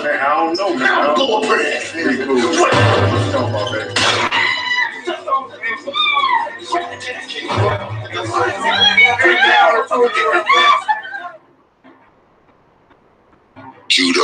don't know, man. I'm going for that. Judo.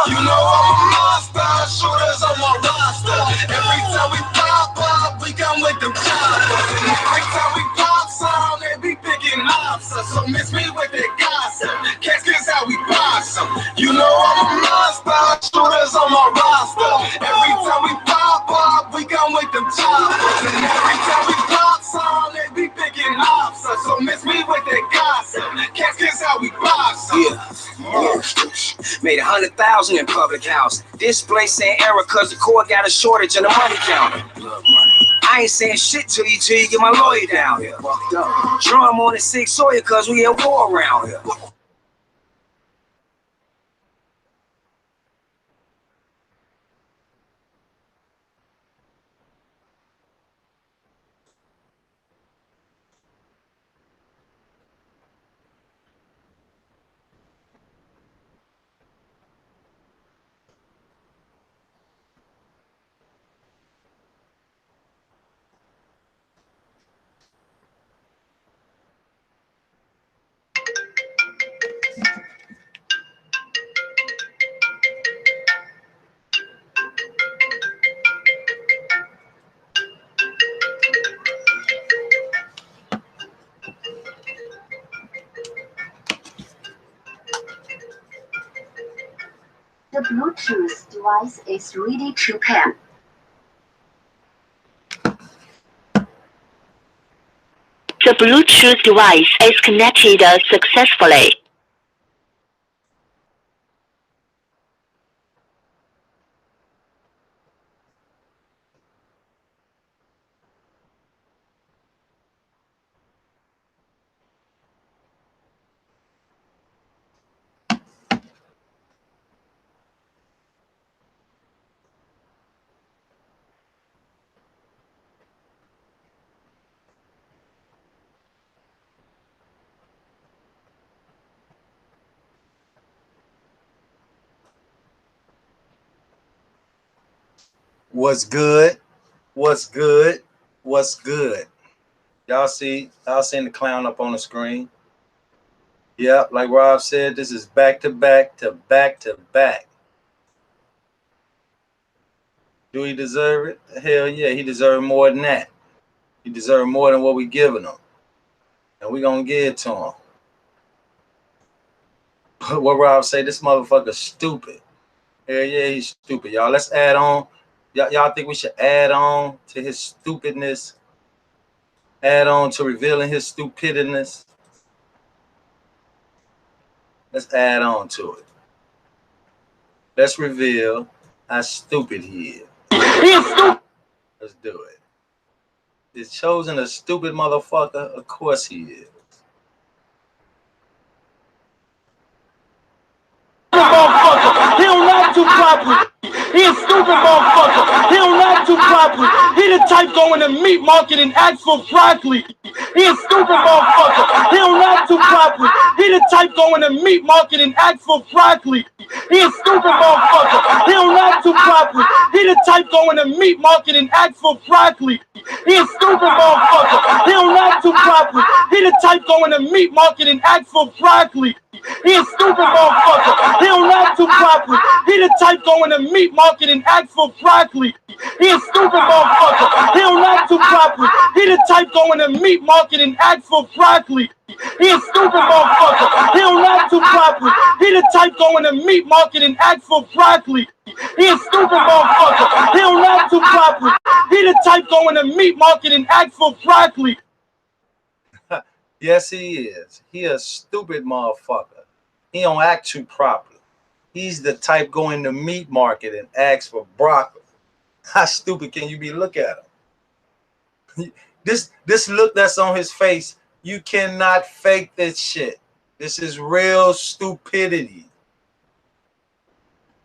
You know I'm a monster, shooters on my roster. Every time we pop, we come with them choppers. Every time we pop some, they be picking lobster. So miss me with that gossip, catch this how we boss 'em. You know I'm a monster, shooters on my roster. Every time we pop, we come with them choppers. Every time we pop some, they be picking lobster. So miss me with that gossip, catch this how we boss 'em. Yeah. Made 100,000 in public house. Display saying error cause the court got a shortage in the money counter. Love money. I ain't saying shit till you get my lawyer down here. Fucked up. Drum on the 6 Sawyer cause we at war around here. The Bluetooth device is ready to pair. The Bluetooth device is connected successfully. What's good? What's good? What's good? Y'all seen the clown up on the screen? Yeah, like Rob said, this is back to back to back to back. Do he deserve it? Hell yeah, he deserves more than that. He deserves more than what we giving him. And we gonna give it to him. What Rob say, this motherfucker stupid. Hell yeah, he's stupid, y'all. Let's add on. Y'all think we should add on to his stupidness? Add on to revealing his stupidness? Let's add on to it. Let's reveal how stupid he is. Let's do it. Is Chosen a stupid motherfucker? Of course he is. He don't not do properly. He a stupid motherfucker. He don't not do properly. He the type go in the meat market and ask for broccoli. He a stupid motherfucker. He don't not do properly. He the type go in the meat market and ask for broccoli. He a stupid motherfucker. He don't not do properly. He the type go in the meat market and ask for broccoli. He a stupid motherfucker. He don't not do properly. He the type go in the meat market and ask for broccoli. He a stupid motherfucker. He don't not do properly. He the type go in the meat market and ask for broccoli. He a stupid motherfucker. He don't not do properly. He the type go in the meat market and ask for broccoli. He a stupid motherfucker. He don't not do properly. He the type go in the meat market and ask for broccoli. He a stupid motherfucker. He don't not do properly. He the type go in the meat market and ask for broccoli. Yes, he is. He a stupid motherfucker. He don't act too properly. He's the type go in the meat market and ask for broccoli. How stupid can you be? Look at him. This look that's on his face, you cannot fake this shit. This is real stupidity.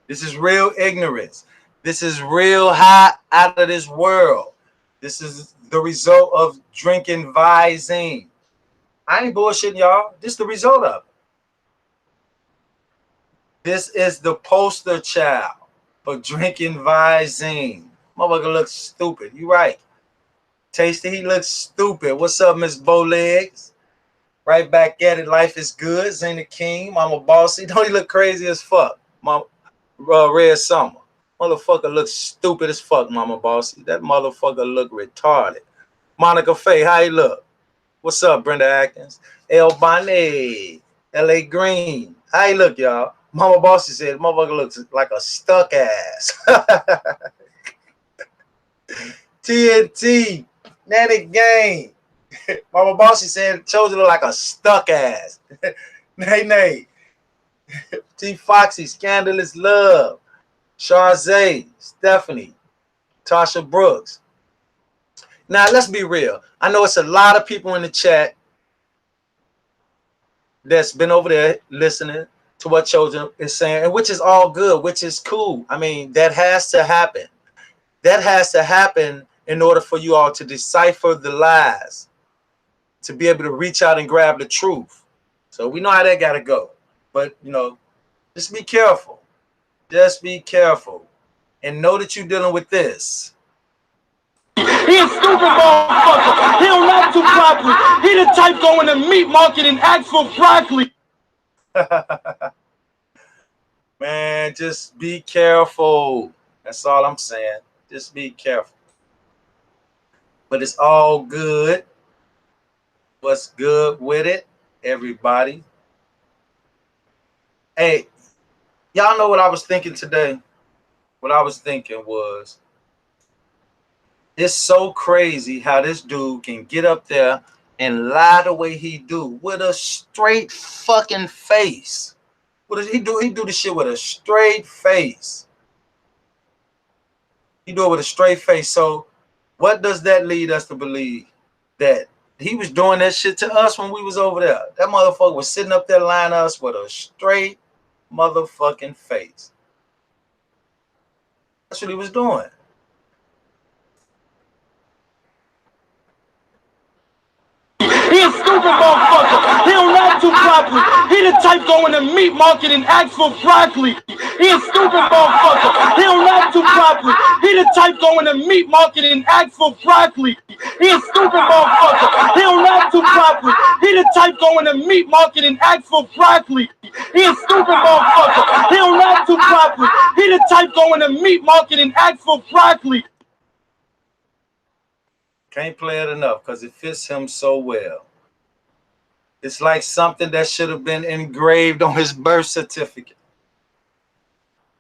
This is real ignorance. This is real high out of this world. This is the result of drinking Visine. I ain't bullshitting y'all. This is the result of it. This is the poster child for drinking Visine. Motherfucker looks stupid. You right. Tasty, he looks stupid. What's up, Miss Bowlegs? Right back at it. Life is good. Zena King, Mama Bossy. Don't he look crazy as fuck? Mama Red Summer. Motherfucker looks stupid as fuck, Mama Bossy. That motherfucker look retarded. Monica Faye, how you look? What's up, Brenda Atkins? El Bonnet, L.A. Green. How you look, y'all? Mama Bossy said, motherfucker looks like a stuck ass. TNT, Nanny Gang. Mama Bossy said, chose to look like a stuck ass. Nay. T Foxy, Scandalous Love. Charze, Stephanie, Tasha Brooks. Now, let's be real. I know it's a lot of people in the chat that's been over there listening to what Chosen is saying, and which is all good, which is cool. I mean, that has to happen. That has to happen in order for you all to decipher the lies, to be able to reach out and grab the truth. So we know how that got to go. But, you know, just be careful. Just be careful. And know that you're dealing with this. He a stupid motherfucker. He don't act too properly. He the type go in the meat market and ask for broccoli. Man, just be careful. That's all I'm saying. Just be careful. But it's all good. What's good with it, everybody? Hey, y'all know what I was thinking today? What I was thinking was, it's so crazy how this dude can get up there and lie the way he do with a straight fucking face. What does he do? He do the shit with a straight face. He do it with a straight face. So what does that lead us to believe? That he was doing that shit to us when we was over there. That motherfucker was sitting up there lying to us with a straight motherfucking face. That's what he was doing. He a stupid motherfucker. He don't act too properly. He the type go in the meat market and ask for broccoli. He a stupid motherfucker. He don't act too properly. He the type go in the meat market and ask for broccoli. He a stupid motherfucker. He don't act too properly. He the type go in the meat market and ask for broccoli. He a stupid motherfucker. He don't act too properly. He the type go in the meat market and ask for broccoli. Can't play it enough because it fits him so well. It's like something that should have been engraved on his birth certificate.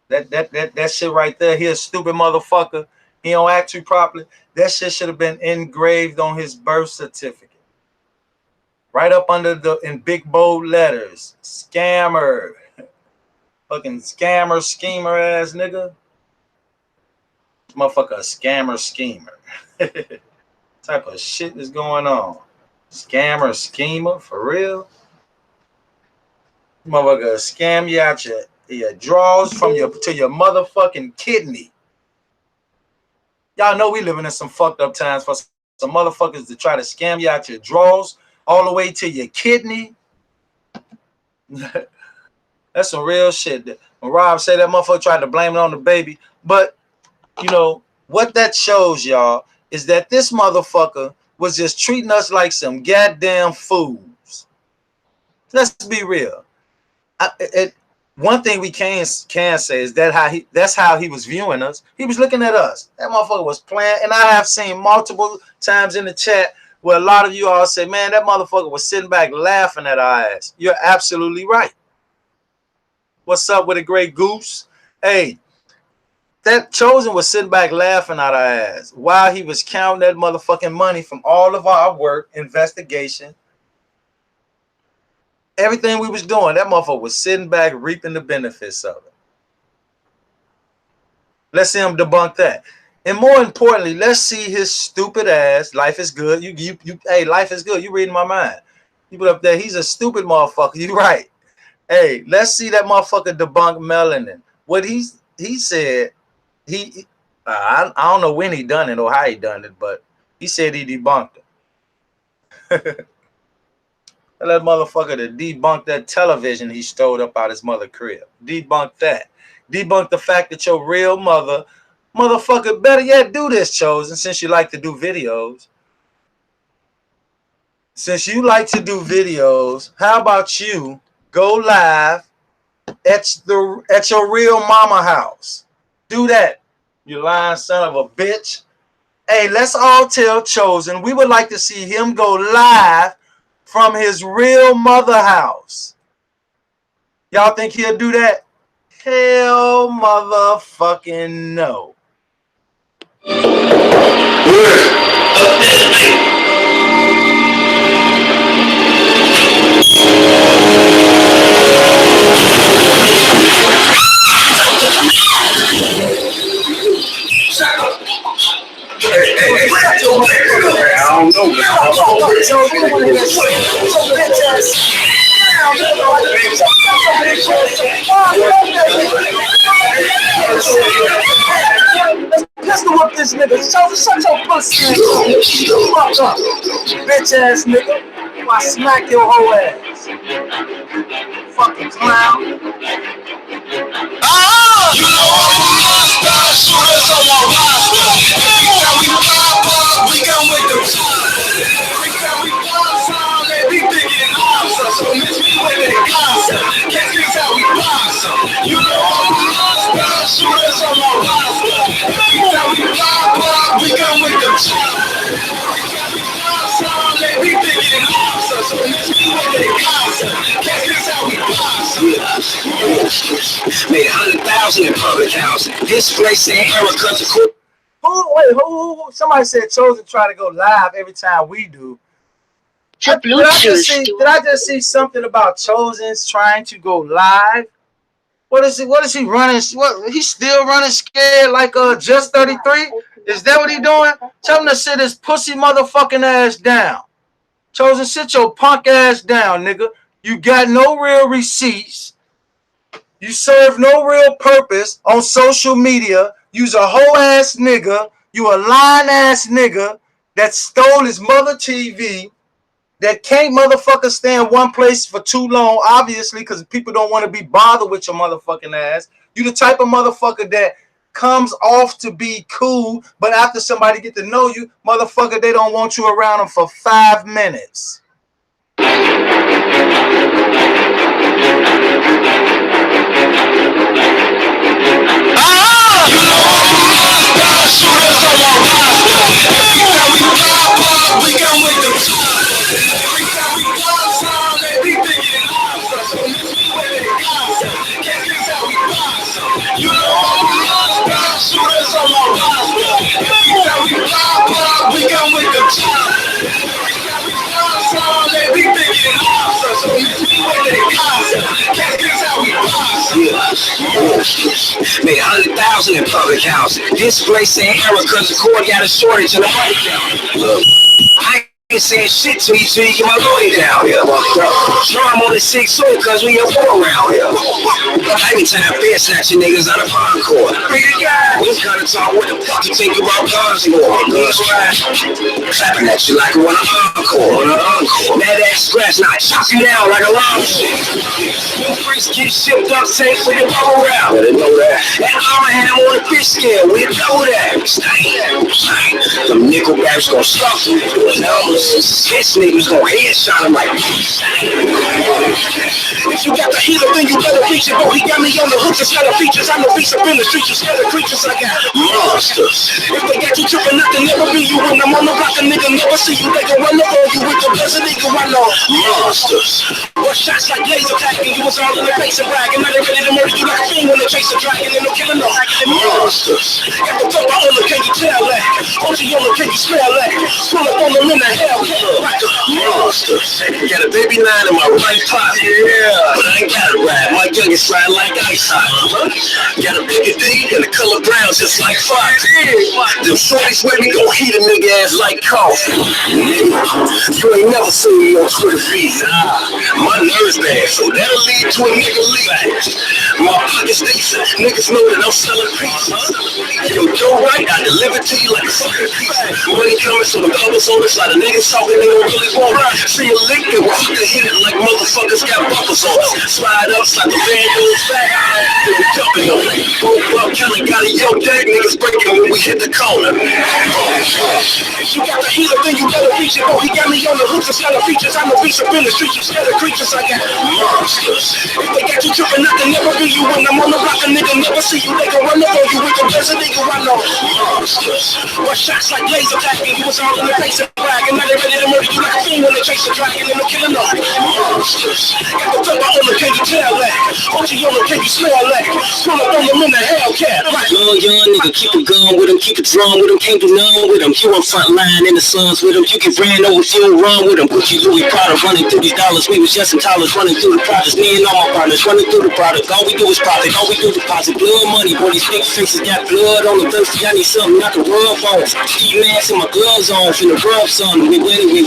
That shit right there. He a stupid motherfucker. He don't act too properly. That shit should have been engraved on his birth certificate. Right up under in big bold letters. Scammer. Fucking scammer, schemer ass nigga. This motherfucker a scammer, schemer. Type of shit is going on? Scammer, schemer, for real? Motherfucker scam you out your draws from your to your motherfucking kidney. Y'all know we living in some fucked up times for some motherfuckers to try to scam you out your draws all the way to your kidney. That's some real shit. When Rob said that motherfucker tried to blame it on the baby, but you know what that shows, y'all, is that this motherfucker was just treating us like some goddamn fools. Let's be real. One thing we can say is that's how he was viewing us. He was looking at us. That motherfucker was playing. And I have seen multiple times in the chat where a lot of you all say, man, that motherfucker was sitting back laughing at our ass. You're absolutely right. What's up with a great goose? Hey, that Chosen was sitting back laughing at our ass while he was counting that motherfucking money from all of our work, investigation, everything we was doing. That motherfucker was sitting back reaping the benefits of it. Let's see him debunk that. And more importantly, let's see his stupid ass. Life is good. Hey, life is good. You reading my mind. You put up there, he's a stupid motherfucker. You right. Hey, let's see that motherfucker debunk melanin. What he said. I don't know when he done it or how he done it, but He said he debunked her. Tell that motherfucker to debunk that television he stole up out his mother's crib. Debunk that. Debunk the fact that your real motherfucker, better yet, do this, Chosen, since you like to do videos. Since you like to do videos, how about you go live at your real mama house? Do that, you lying son of a bitch. Hey, let's all tell Chosen we would like to see him go live from his real mother house. Y'all think he'll do that? Hell motherfucking no. I don't know, Pistol whip this nigga. Shut your pussy. Fuck up. Bitch ass nigga. I smack your whole ass. Fucking clown. You know I'm a monster, shooters on my roster. Every time we pop, we come with them. Every time we pop, they be thinking awesome. So miss me when they gossip. Catch me how we blossom. You know I'm a monster, shooters on my roster. Every time we pop, we come with them. Every time we pop, they be thinking awesome. So miss me when they gossip. Catch me how we blossom. Made 100,000 in public housing. Display saying Erica's a cool. Who? Somebody said Chosen try to go live every time we do. The Did I Bluetooth just see something about Chosen's trying to go live? What is he running? What, he's still running scared like Just 33? Is that what he doing? Tell him to sit his pussy motherfucking ass down. Chosen, sit your punk ass down, nigga. You got no real receipts. You serve no real purpose on social media. You's a hoe ass nigga. You a lying ass nigga that stole his mother TV, that can't motherfucker stay in one place for too long, obviously, because people don't want to be bothered with your motherfucking ass. You the type of motherfucker that comes off to be cool, but after somebody get to know you, motherfucker, they don't want you around them for 5 minutes. Shooters on my roster. Every time we pop, we come with them. Every time we pop, they be thinking awesome. So miss me when they gossip. Catch me how we blossom. You know I'm a monster. Shooters on my roster. Every time we pop, we come with them. Every time we pop, they be thinking awesome. So miss me when they gossip. Catch me how we blossom. Made 100,000 in public housing. Display saying Erica's a core got a shortage in the money count. Look, I ain't saying shit to you till you get my lawyer down here. Sure, I'm on the 6 soul because we have war around here. I ain't time fair snatching niggas out of pond court. This kind of talk, what the fuck you think about guns for? Guns right? Clapping at you like I want an encore. That ass scratch, now I chop you down like a long shit. Them freaks get shipped up safe for your bubble wrap. Better know that. That armor hand on the fish scale, we know that. Them nickelbacks gon' stuff you to the numbers. This niggas gon' headshot him like if you got the heater, then you better reach it. Boy, he got me on the hook instead of features. I'm the beast up in the streets, you scared of creatures. I got monsters. If they got you tripping, nothing never be you. When I'm on the block, a nigga never see you. They gon' run over you with the best nigga I know. Monsters. What shots like laser tagging? You was all in the face of bragging. Now they ready to murder you like a fiend when they chase a dragon. And no killing no. Monsters. Got the dope, I only can you tell that? OG only can you smell that? Pull up on them in the hell. Monsters. Got a baby 9 in my right pocket. Yeah. But I ain't got a ride. My youngest ride like ice hot. Got a bigger D and the color brown just like Fox. Them shorties with me gon' heat a nigga ass like coffee. You ain't never seen me on Twitter feed. My nerves bad, so that'll lead to a nigga leak. My pockets decent. Niggas know that I'm selling pizza. Yo, right, I deliver to you like a Money coming, so the bubbles on us. Like the niggas talking, they don't really want it. See a lick and rock the hit it like motherfuckers got bumpers on us. Slide up, slide the band on his back. Then we jumping on it. Both up, Kelly got a yo dag. Niggas breaking when we hit the corner. You got the healer, then you better reach it. Oh, he got me on the hooks and scatter features. I'm a beast up in the streets, you scatter creatures. I got monsters. If they got you tripping, I can never be you. When I'm on the block, a nigga never see you. They can run up on you with the best nigga I know. Monsters. What shots like laser tacking. You was all in the face of brag. And now they ready to murder you like a fiend when they chase the dragon. And they're killing them. Monsters. Got the top on the can you tell that? OG on the can you smell that? Pull up on them in the Hellcat. Young nigga, keep it going with him. Keep it drawn with him. Can't do none with him. You on front line in the Suns with him. You can ran over if you don't run with him. Gucci, Louis, Prada, running through these dollars. We was just in college, running through the products. Me and all my partners running through the product. All we do is profit. All we do is deposit. Blood money. Boy, these big faces got blood on them. Thirsty, I need something not to rub on. Keep mask and my gloves on. Finna rub something. We winning, we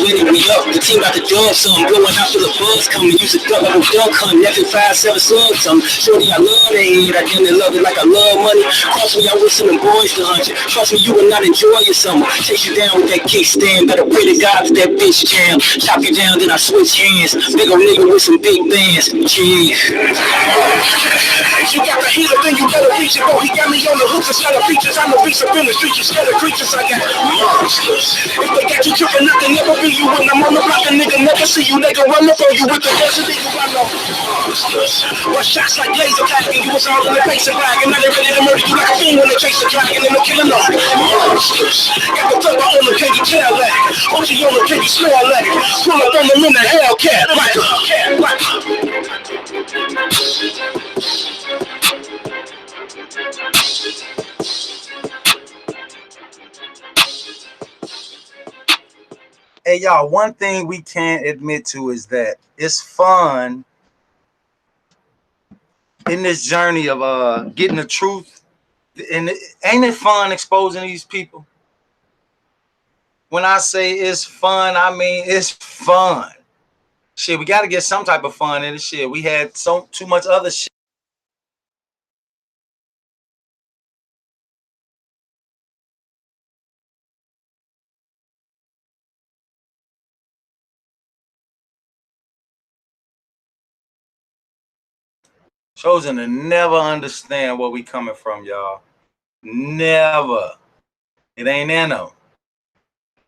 up. The team about to dub something. Blowing out for the buzz coming. Use a duck, I'm a duck hunt. Nothing 5-7 slugs something. Shorty, I love that head. I damn near love it like I love money. Cross me, I whistle them boys to hunt you. Trust me, you will not enjoy your summer. Chase you down with that kickstand. Better pray to God that that bitch jam. Chop you down, then I switch hands. Big old nigga with some big bands. Jeez. You got the healer, then you better reach it. Oh, he got me on the hooks and scatter features. I'm a beast up in the streets, you scatter creatures. I got monsters. If they got you tripping, I can never be you. When I'm on the block, a nigga never see you. They can run up on you with the best nigga I know. Monsters. What shots like laser tacking. You was all in the face of brag. And now they ready to murder you like a fiend when they chase the dragon. And they're killing them. Monsters. Got the top on the can you tell that? OG on the can you smell that? Pull up on them in the Hellcat. Like a Hey y'all, one thing we can't admit to is that it's fun in this journey of getting the truth. And ain't it fun exposing these people? When I say it's fun, I mean it's fun. Shit, we got to get some type of fun in this shit. We had too much other shit. Chosen to never understand where we coming from, y'all. Never. It ain't in them.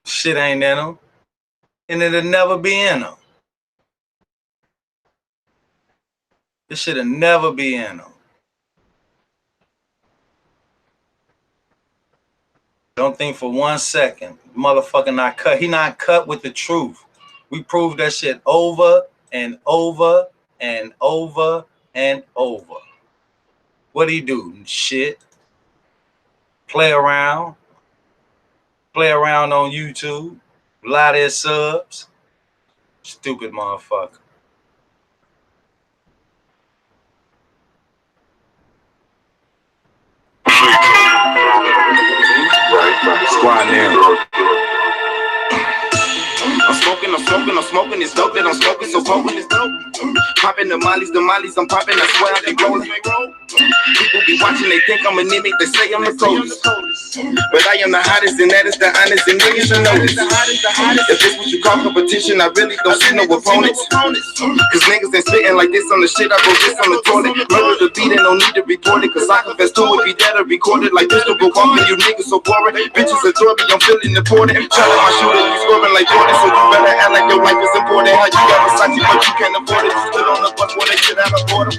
Shit ain't in them. And it'll never be in them. This shit'll never be in them. Don't think for 1 second. Motherfucker not cut. He not cut with the truth. We proved that shit over and over and over and over. What do you do? Shit. Play around. Play around on YouTube. Lie their subs. Stupid motherfucker. Squad now. I'm smoking this dope that I'm smoking, so potent this dope. Popping the mollies, I'm popping, I swear I be rolling. People be watching, they think I'm a mimic, they say I'm the coldest. But I am the hottest, and that is the honest, and niggas should know this. If this what you call competition, I really don't see no opponents. Cause niggas ain't spitting like this on the shit, I go this on the toilet. Murder the beat and no need to report it, cause I confess to it, be dead or recorded like this to go bumping, you niggas so boring. Bitches adore me, I'm feeling important. Trying my shooter, you scoring like Jordan, so you better act like your life is important. How you got Versace, but you can't afford it. You stood on the bus where they shit out of order.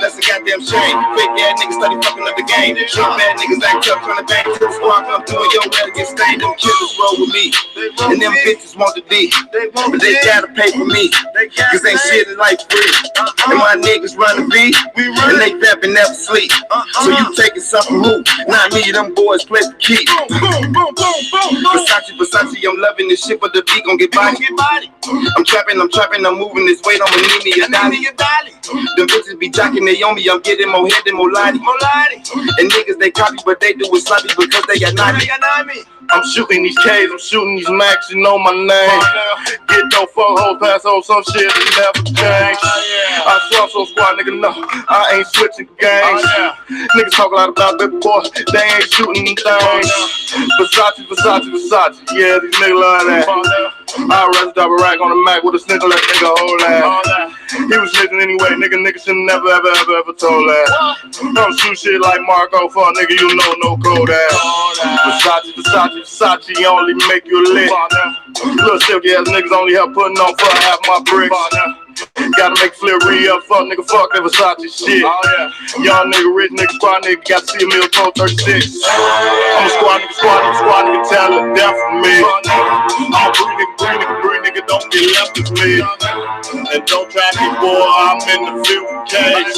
That's a goddamn shame. Fake ass niggas study fucking up the game. Short bad niggas act up from the bank to the squad, come through and your ass get stained. Them killers roll with me, and them bitches want the D, but they gotta pay for me, cause ain't shit in life free. And my niggas run the beat, and they rap and never sleep. So you taking something who? Not me, them boys play for keep. Versace, I'm loving this shit, but the beat gon' get body. I'm trapping, I'm moving this weight, I'ma need me a dolly. Them bitches be jocking rocking Naomi, I'm getting more head than Molani. And niggas they copy, but they do it sloppy because they got 90. I'm shooting these K's, I'm shooting these Max, you know my name. Get no fuck hoes, pass on some shit that never change. I swear I'm so squad, nigga, no, I ain't switching games. Niggas talk a lot about that boy, they ain't shooting things. Versace, yeah, these niggas love that. I'd rather drop a rack on the Mac with a snicker like nigga whole ass. He was snitching anyway, nigga should never ever told that. Don't shoot shit like Marco for a nigga, you know no code ass. Versace only make you lit. Little silky ass niggas only help putting on for half my bricks. Gotta make flip re-up, fuck nigga, fuck that Versace shit. Young nigga, rich nigga, squad nigga, gotta see a meal pro 36. I'm a squad nigga, talent death for me. I'm a breed nigga, don't get left with me. And don't try me, boy, I'm in the field case.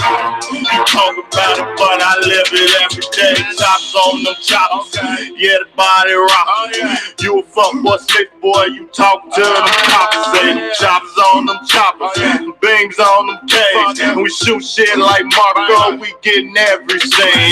You talk about it, but I live it every day. Chops on them chops, yeah, the body rock. You a fuck boy, slick boy, you talk to them cops. Say them choppers on them choppers, beams on them K's. And we shoot shit like Marco, we getting everything.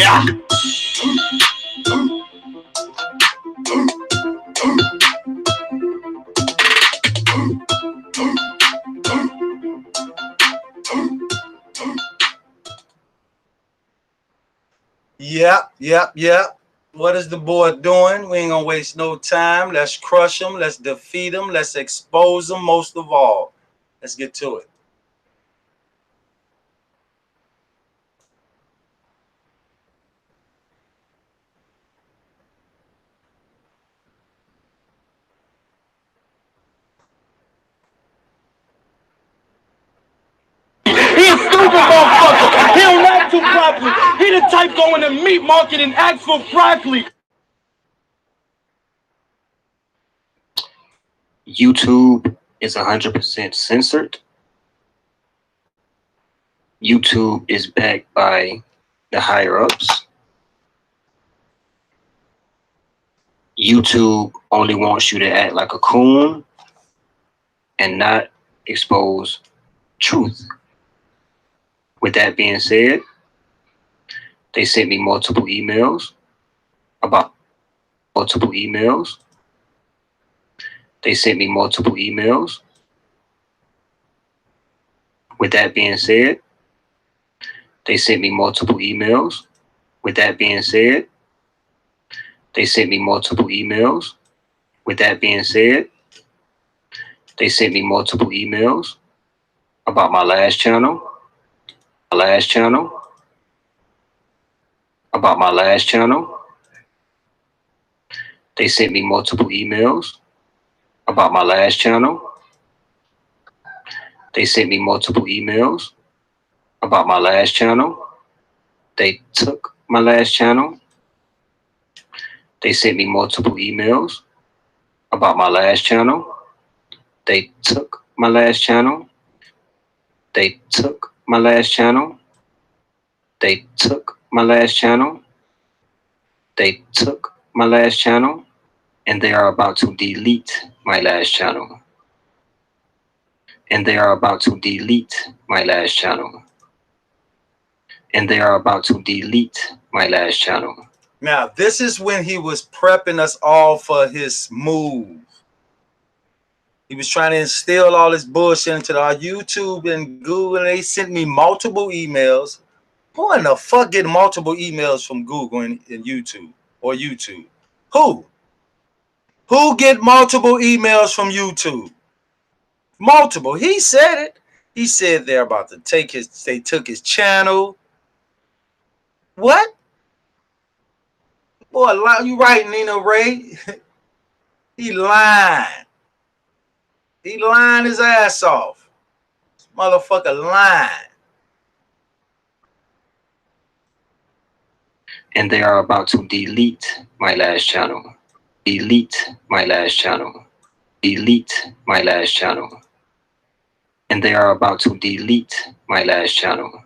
Yep. What is the boy doing? We ain't gonna waste no time. Let's crush him. Let's defeat him. Let's expose him. Most of all, let's get to it. He a stupid motherfucker. He don't act too properly. He the type go in the meat market and ask for broccoli. YouTube is 100% censored. YouTube is backed by the higher ups. YouTube only wants you to act like a coon and not expose truth. With that being said, they sent me multiple emails about multiple emails. They sent me multiple emails. With that being said, they sent me multiple emails. With that being said, they sent me multiple emails. With that being said, they sent me multiple emails about my last channel. About my last channel. They sent me multiple emails about my last channel. They sent me multiple emails about my last channel. They took my last channel. They sent me multiple emails about my last channel. They took my last channel. They took my last channel. They took my last channel. They took my last channel. And they are about to delete my last channel. And they are about to delete my last channel. And they are about to delete my last channel. Now, this is when he was prepping us all for his move. He was trying to instill all this bullshit into our YouTube and Google. And they sent me multiple emails. Who in the fuck get multiple emails from Google and YouTube or YouTube? Who? Who get multiple emails from YouTube? Multiple. He said it. He said they're about to take they took his channel. What? Boy, you right, Nina Ray. He lying. He lying his ass off. This motherfucker lying. And they are about to delete my last channel. Delete my last channel. Delete my last channel. And they are about to delete my last channel.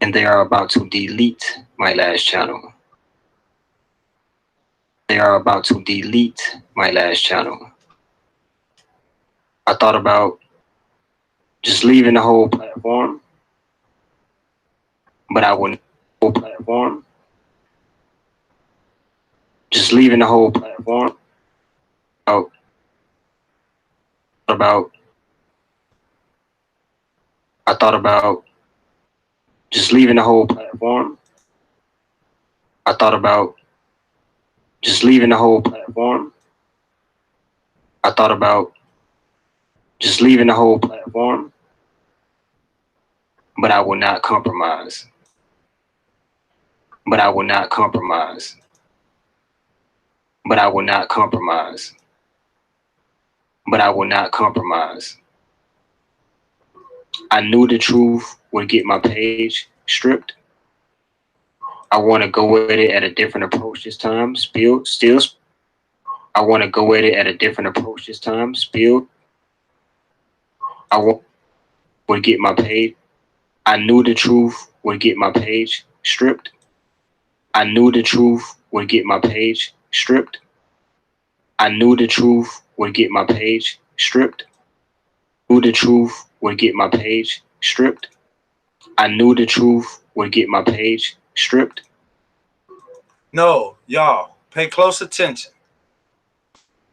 And they are about to delete my last channel. They are about to delete my last channel. I thought about just leaving the whole platform but I will not whole platform. Just leaving the whole platform. I thought about just leaving the whole platform. I thought about just leaving the whole platform. I thought about just leaving the whole platform, but I will not compromise. But I will not compromise. But I will not compromise. But I will not compromise. I knew the truth would get my page stripped. I want to go at it at a different approach this time. I want to go at it at a different approach this time. Would get my page. I knew the truth would get my page stripped. I knew the truth would get my page stripped. I knew the truth would get my page stripped. Knew the truth would get my page stripped. I knew the truth would get my page stripped. No, y'all, pay close attention.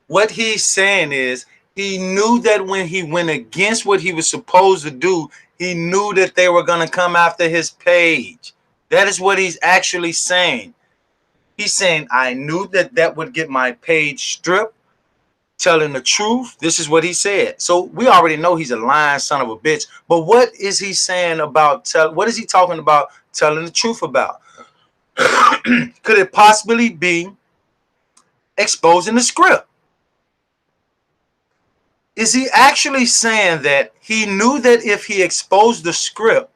What he's saying is he knew that when he went against what he was supposed to do, he knew that they were going to come after his page. That is what he's actually saying. He's saying, I knew that that would get my page stripped. Telling the truth. This is what he said. So we already know he's a lying son of a bitch. But what is he saying about what is he talking about telling the truth about? Could it possibly be exposing the script? Is he actually saying that he knew that if he exposed the script,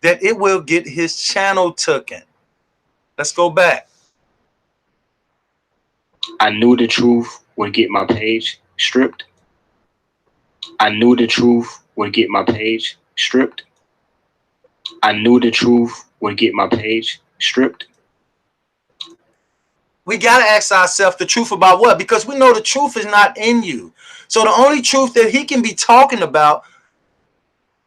that it will get his channel taken? Let's go back. I knew the truth would get my page stripped. I knew the truth would get my page stripped. I knew the truth would get my page stripped. We got to ask ourselves the truth about what? Because we know the truth is not in you. So the only truth that he can be talking about,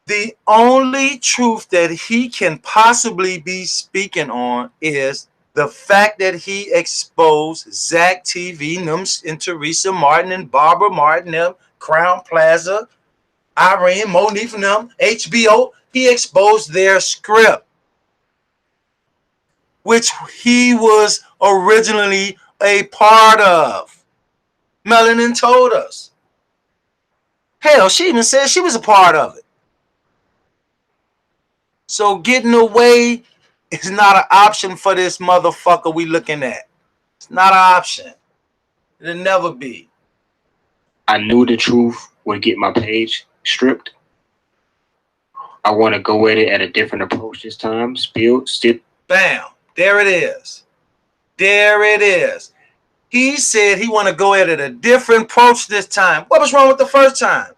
the only truth that he can possibly be speaking on is the fact that he exposed Zach TV, and Teresa Martin, and Barbara Martin, them, Crown Plaza, Irene, Monique, and them, HBO. He exposed their script, which he was originally a part of. Melanin told us. Hell, she even said she was a part of it. So getting away is not an option for this motherfucker we looking at. It's not an option. It'll never be. I knew the truth would get my page stripped. I want to go at it at a different approach this time. Still. Bam. There it is. There it is. He said he want to go at it a different approach this time. What was wrong with the first time?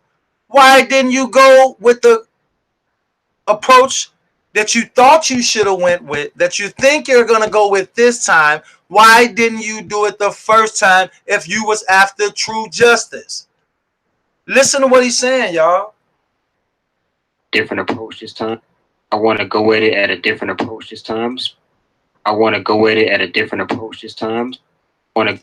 Why didn't you go with the approach that you thought you should have went with, that you think you're going to go with this time? Why didn't you do it the first time if you was after true justice? Listen to what he's saying, y'all. Different approach this time. I want to go at it at a different approach this time. I want to go at it at a different approach this time.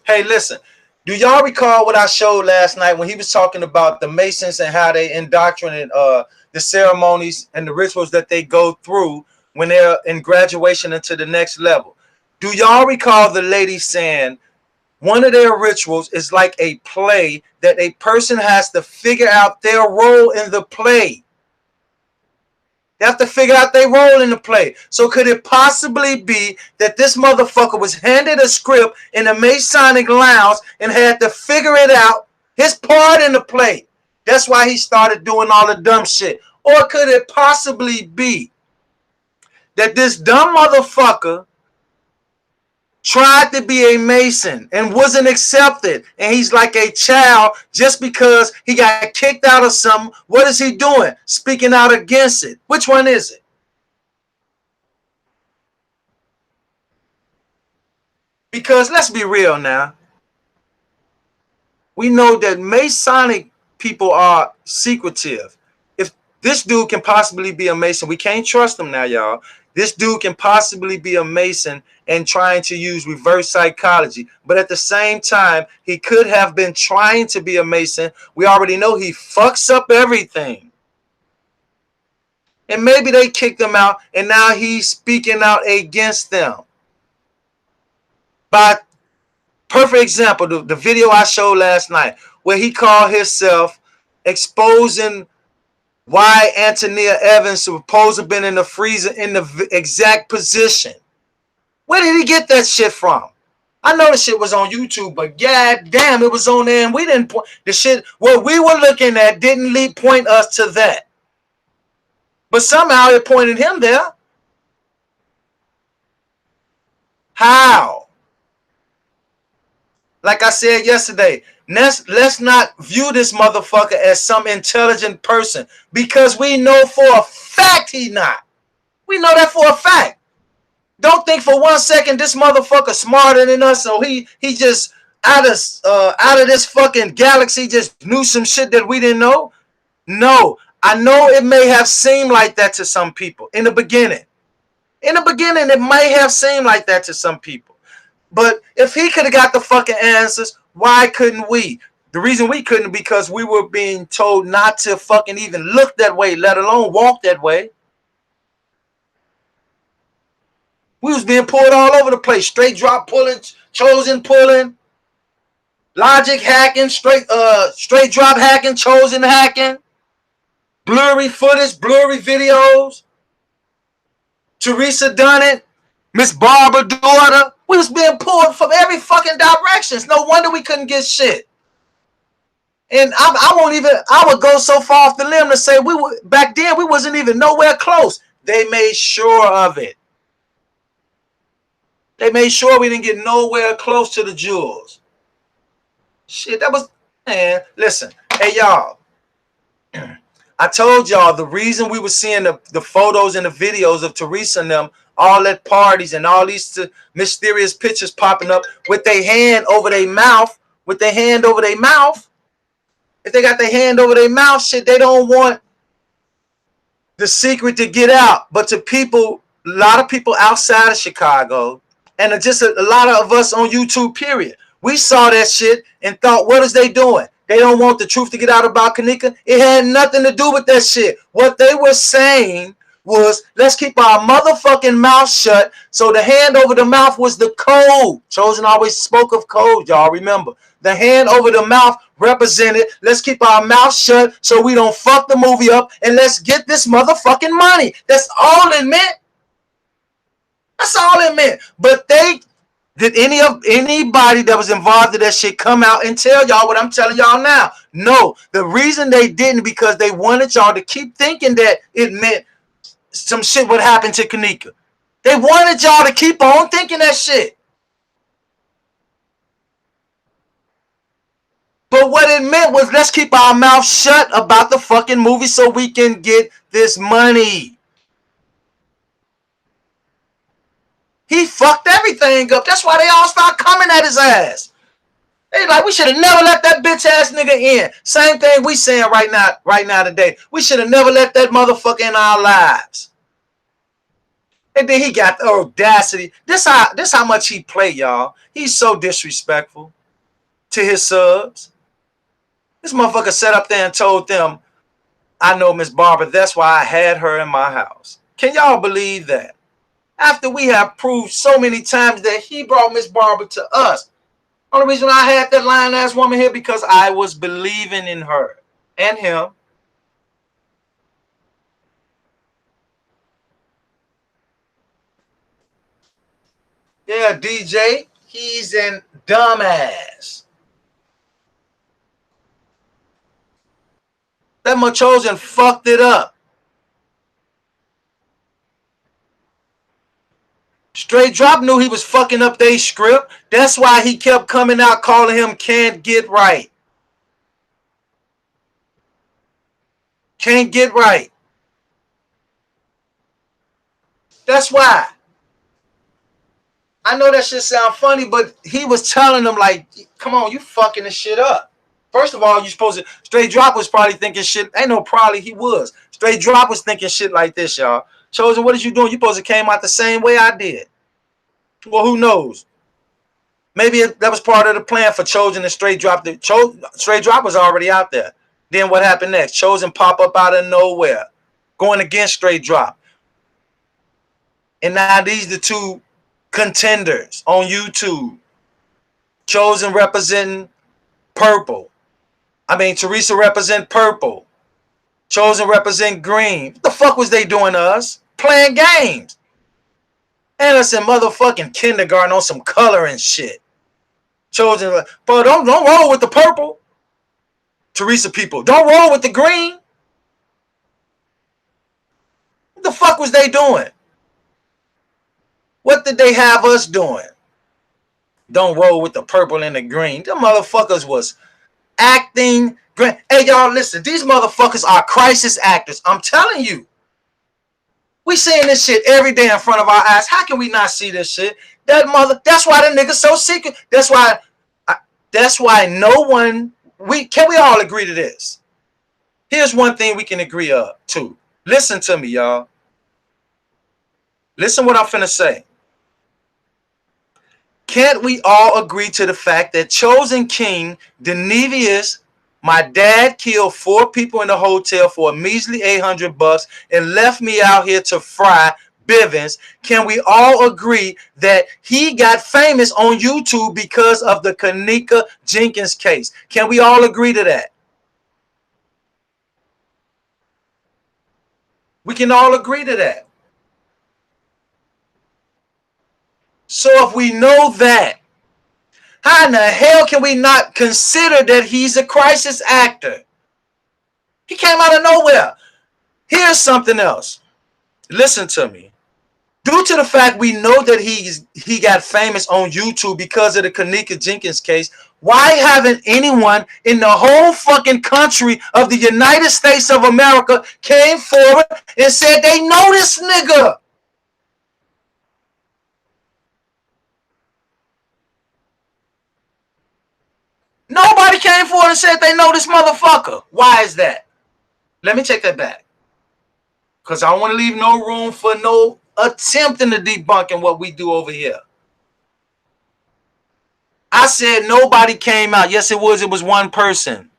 Hey, listen. Do y'all recall what I showed last night when he was talking about the Masons and how they indoctrinate the ceremonies and the rituals that they go through when they're in graduation into the next level? Do y'all recall the lady saying one of their rituals is like a play that a person has to figure out their role in the play? They have to figure out their role in the play. So could it possibly be that this motherfucker was handed a script in a Masonic lounge and had to figure it out, his part in the play? That's why he started doing all the dumb shit. Or could it possibly be that this dumb motherfucker tried to be a Mason and wasn't accepted, and he's like a child just because he got kicked out of something? What is he doing? Speaking out against it. Which one is it? Because let's be real now. We know that Masonic people are secretive. If this dude can possibly be a Mason, we can't trust him now, y'all. this dude can possibly be a Mason and trying to use reverse psychology. But at the same time, he could have been trying to be a Mason. We already know he fucks up everything. And maybe they kicked him out, and now he's speaking out against them. By perfect example, the video I showed last night, where he called himself exposing why Antonia Evans supposed to have been in the freezer in the exact position. Where did he get that shit from? I know the shit was on YouTube, but god damn, it was on there, and we didn't point the shit. What we were looking at didn't point us to that. But somehow it pointed him there. How? Like I said yesterday, let's not view this motherfucker as some intelligent person, because we know for a fact he not. We know that for a fact. Don't think for 1 second this motherfucker smarter than us, so he just out of this fucking galaxy just knew some shit that we didn't know. No, I know it may have seemed like that to some people in the beginning. In the beginning, it may have seemed like that to some people. But if he could have got the fucking answers, why couldn't we? The reason we couldn't, because we were being told not to fucking even look that way, let alone walk that way. We was being pulled all over the place. Straight drop pulling, chosen pulling, logic hacking, straight drop hacking, chosen hacking, blurry footage, blurry videos. Teresa done it. Miss Barbara daughter. We was being pulled from every fucking directions. No wonder we couldn't get shit. And I would go so far off the limb to say back then we wasn't even nowhere close. They made sure of it. They made sure we didn't get nowhere close to the jewels. Shit, that was, man, listen. Hey, y'all. I told y'all the reason we were seeing the photos and the videos of Teresa and them all at parties and all these mysterious pictures popping up with their hand over their mouth, If they got their hand over their mouth, shit, they don't want the secret to get out. But to people, a lot of people outside of Chicago, and just a lot of us on YouTube, period, we saw that shit and thought, what is they doing? They don't want the truth to get out about Kenneka. It had nothing to do with that shit. What they were saying was, let's keep our motherfucking mouth shut. So the hand over the mouth was the code. Chosen always spoke of code, y'all remember. The hand over the mouth represented, let's keep our mouth shut so we don't fuck the movie up, and let's get this motherfucking money. That's all it meant. That's all it meant. But did anybody that was involved in that shit come out and tell y'all what I'm telling y'all now? No. The reason they didn't, because they wanted y'all to keep thinking that it meant some shit would happen to Kenneka. They wanted y'all to keep on thinking that shit. But what it meant was, let's keep our mouth shut about the fucking movie so we can get this money. He fucked everything up. That's why they all start coming at his ass. They like, we should have never let that bitch ass nigga in. Same thing we saying right now today. We should have never let that motherfucker in our lives. And then he got the audacity. This how much he play, y'all. He's so disrespectful to his subs. This motherfucker sat up there and told them, I know Miss Barbara, that's why I had her in my house. Can y'all believe that? After we have proved so many times that he brought Miss Barbara to us. Only reason I had that lying-ass woman here because I was believing in her and him. Yeah, DJ, he's an dumbass. That Machosen fucked it up. Straight Drop knew he was fucking up their script. That's why he kept coming out calling him Can't Get Right. Can't Get Right. That's why. I know that shit sound funny, but he was telling them like, come on, you fucking this shit up. First of all, you supposed to, Straight Drop was probably thinking shit. Ain't no probably, he was. Straight Drop was thinking shit like this, y'all. Chosen, what is you doing? You supposed to came out the same way I did. Well, who knows? Maybe that was part of the plan for Chosen and Straight Drop. Straight Drop was already out there. Then what happened next? Chosen pop up out of nowhere, going against Straight Drop. And now these the two contenders on YouTube. Chosen representing purple. I mean, Teresa represent purple. Chosen represent green. What the fuck was they doing to us? Playing games. And us in motherfucking kindergarten on some color and shit. Chosen, but don't roll with the purple. Teresa people, don't roll with the green. What the fuck was they doing? What did they have us doing? Don't roll with the purple and the green. Them motherfuckers was acting great. Hey, y'all, listen. These motherfuckers are crisis actors. I'm telling you. We seeing this shit every day in front of our eyes. How can we not see this shit? That's why the nigga's so secret. That's why no one, can we all agree to this? Here's one thing we can agree to. Listen to me, y'all. Listen what I'm finna say. Can't we all agree to the fact that Chosen King, Denevious, my dad killed 4 people in the hotel for a measly $800 and left me out here to fry Bivens? Can we all agree that he got famous on YouTube because of the Kenneka Jenkins case? Can we all agree to that? We can all agree to that. So if we know that, how in the hell can we not consider that he's a crisis actor? He came out of nowhere. Here's something else. Listen to me. Due to the fact we know that he got famous on YouTube because of the Kenneka Jenkins case, why haven't anyone in the whole fucking country of the United States of America came forward and said they know this nigga? Nobody came forward and said they know this motherfucker. Why is that? Let me take that back. Because I don't want to leave no room for no attempting to debunking what we do over here. I said nobody came out. Yes, it was one person.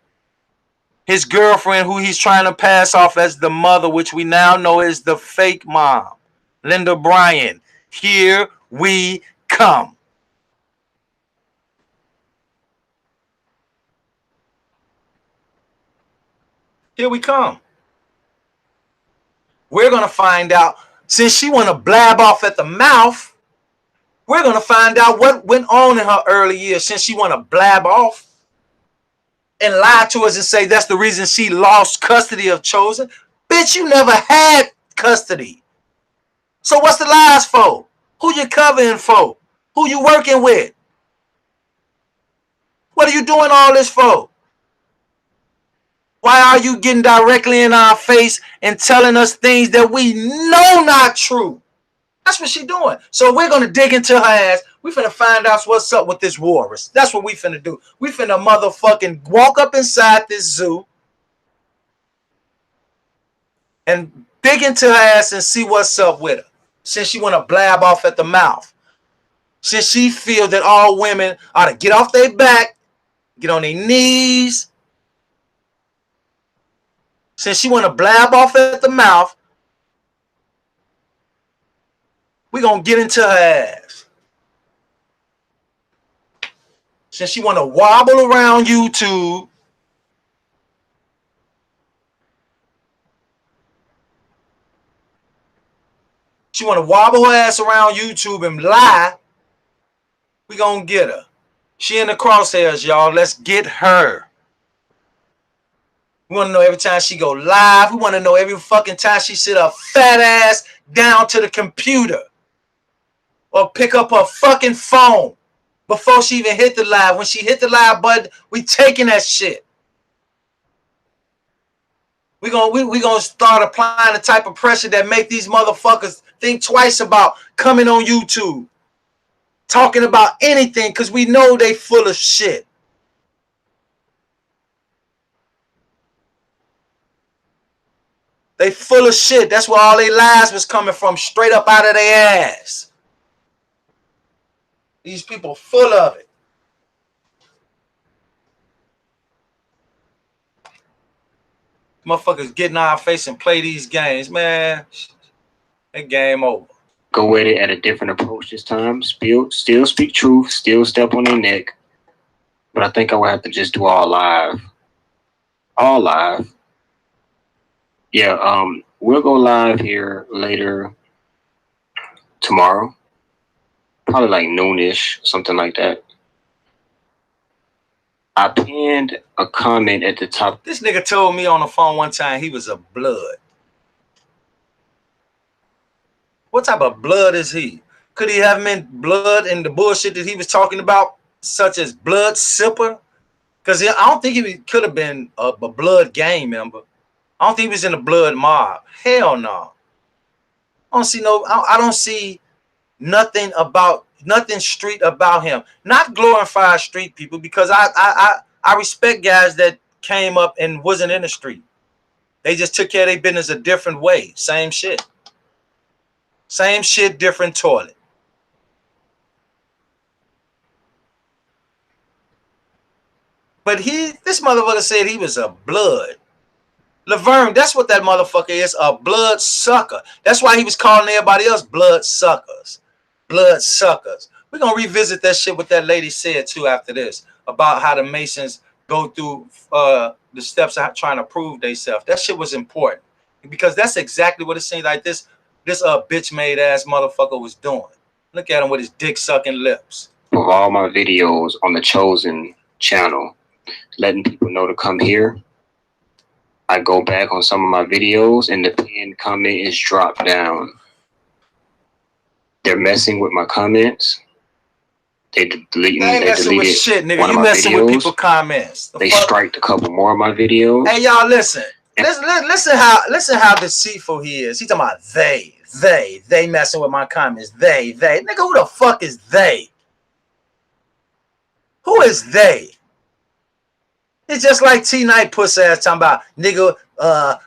His girlfriend, who he's trying to pass off as the mother, which we now know is the fake mom. Linda Bryan. Here we come. Here we come. We're going to find out, since she want to blab off at the mouth, we're going to find out what went on in her early years since she want to blab off and lie to us and say that's the reason she lost custody of Chosen. Bitch, you never had custody. So what's the lies for? Who you covering for? Who you working with? What are you doing all this for? Why are you getting directly in our face and telling us things that we know not true? That's what she doing. So we're going to dig into her ass. We finna find out what's up with this walrus. That's what we finna do. We finna motherfucking walk up inside this zoo and dig into her ass and see what's up with her. Since she want to blab off at the mouth. Since she feel that all women ought to get off their back, get on their knees. Since she want to blab off at the mouth, we're going to get into her ass. Since she want to wobble around YouTube, she want to wobble her ass around YouTube and lie, we going to get her. She in the crosshairs, y'all. Let's get her. We want to know every time she go live. We want to know every fucking time she sit her fat ass down to the computer or pick up her fucking phone before she even hit the live. When she hit the live button, we taking that shit. We gonna start applying the type of pressure that make these motherfuckers think twice about coming on YouTube, talking about anything, because we know they full of shit. They full of shit. That's where all their lies was coming from, straight up out of their ass. These people full of it. Motherfuckers get in our face and play these games, man. That game over. Go at it at a different approach this time. Still speak truth. Still step on their neck. But I think I will have to just do all live. All live. Yeah. We'll go live here later tomorrow. Probably like noonish, something like that. I pinned a comment at the top. This nigga told me on the phone one time he was a blood. What type of blood is he? Could he have meant blood in the bullshit that he was talking about, such as blood sipper? Because I don't think he could have been a blood gang member. I don't think he was in a blood mob. Hell no. I don't see nothing street about him. Not glorified street people, because I respect guys that came up and wasn't in the street. They just took care of their business a different way. Same shit. Same shit, different toilet. But this motherfucker said he was a blood. Laverne, that's what that motherfucker is, a blood sucker. That's why he was calling everybody else blood suckers. Blood suckers. We're going to revisit that shit what that lady said too after this, about how the Masons go through the steps of trying to prove themselves. That shit was important, because that's exactly what it seems like this bitch made ass motherfucker was doing. Look at him with his dick sucking lips. Of all my videos on the Chosen channel, letting people know to come here. I go back on some of my videos and the pinned comment is dropped down. They're messing with my comments. They deleted shit, nigga. one of You my messing videos. with people comments. They striked a couple more of my videos. Hey, y'all, listen. Listen how deceitful he is. He's talking about they messing with my comments. They. Nigga, who the fuck is they? Who is they? It's just like T-Night pussy ass talking about, nigga,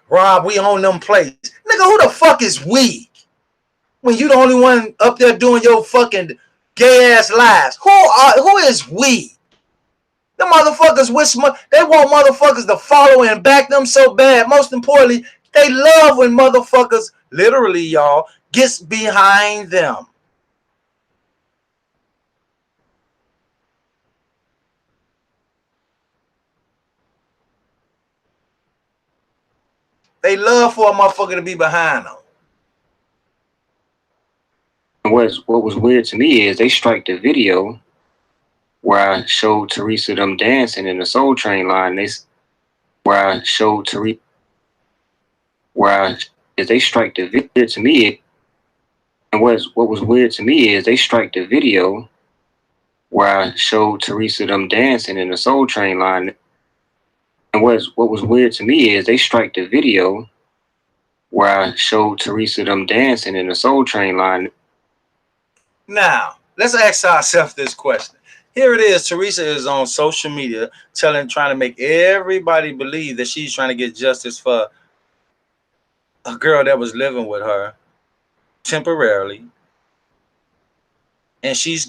Rob, we own them plates. Nigga, who the fuck is we? When you the only one up there doing your fucking gay ass lives. Who is we? The motherfuckers they want motherfuckers to follow and back them so bad. Most importantly, they love when motherfuckers, literally, y'all, gets behind them. They love for a motherfucker to be behind them. What was weird to me is they strike the video where I showed Teresa them dancing in the Soul Train line. They strike the video to me. And what was weird to me is they strike the video where I showed Teresa them dancing in the Soul Train line. And what was weird to me is they strike the video where I showed Teresa them dancing in the Soul Train line. Now, let's ask ourselves this question. Here it is. Teresa is on social media trying to make everybody believe that she's trying to get justice for a girl that was living with her temporarily. And she's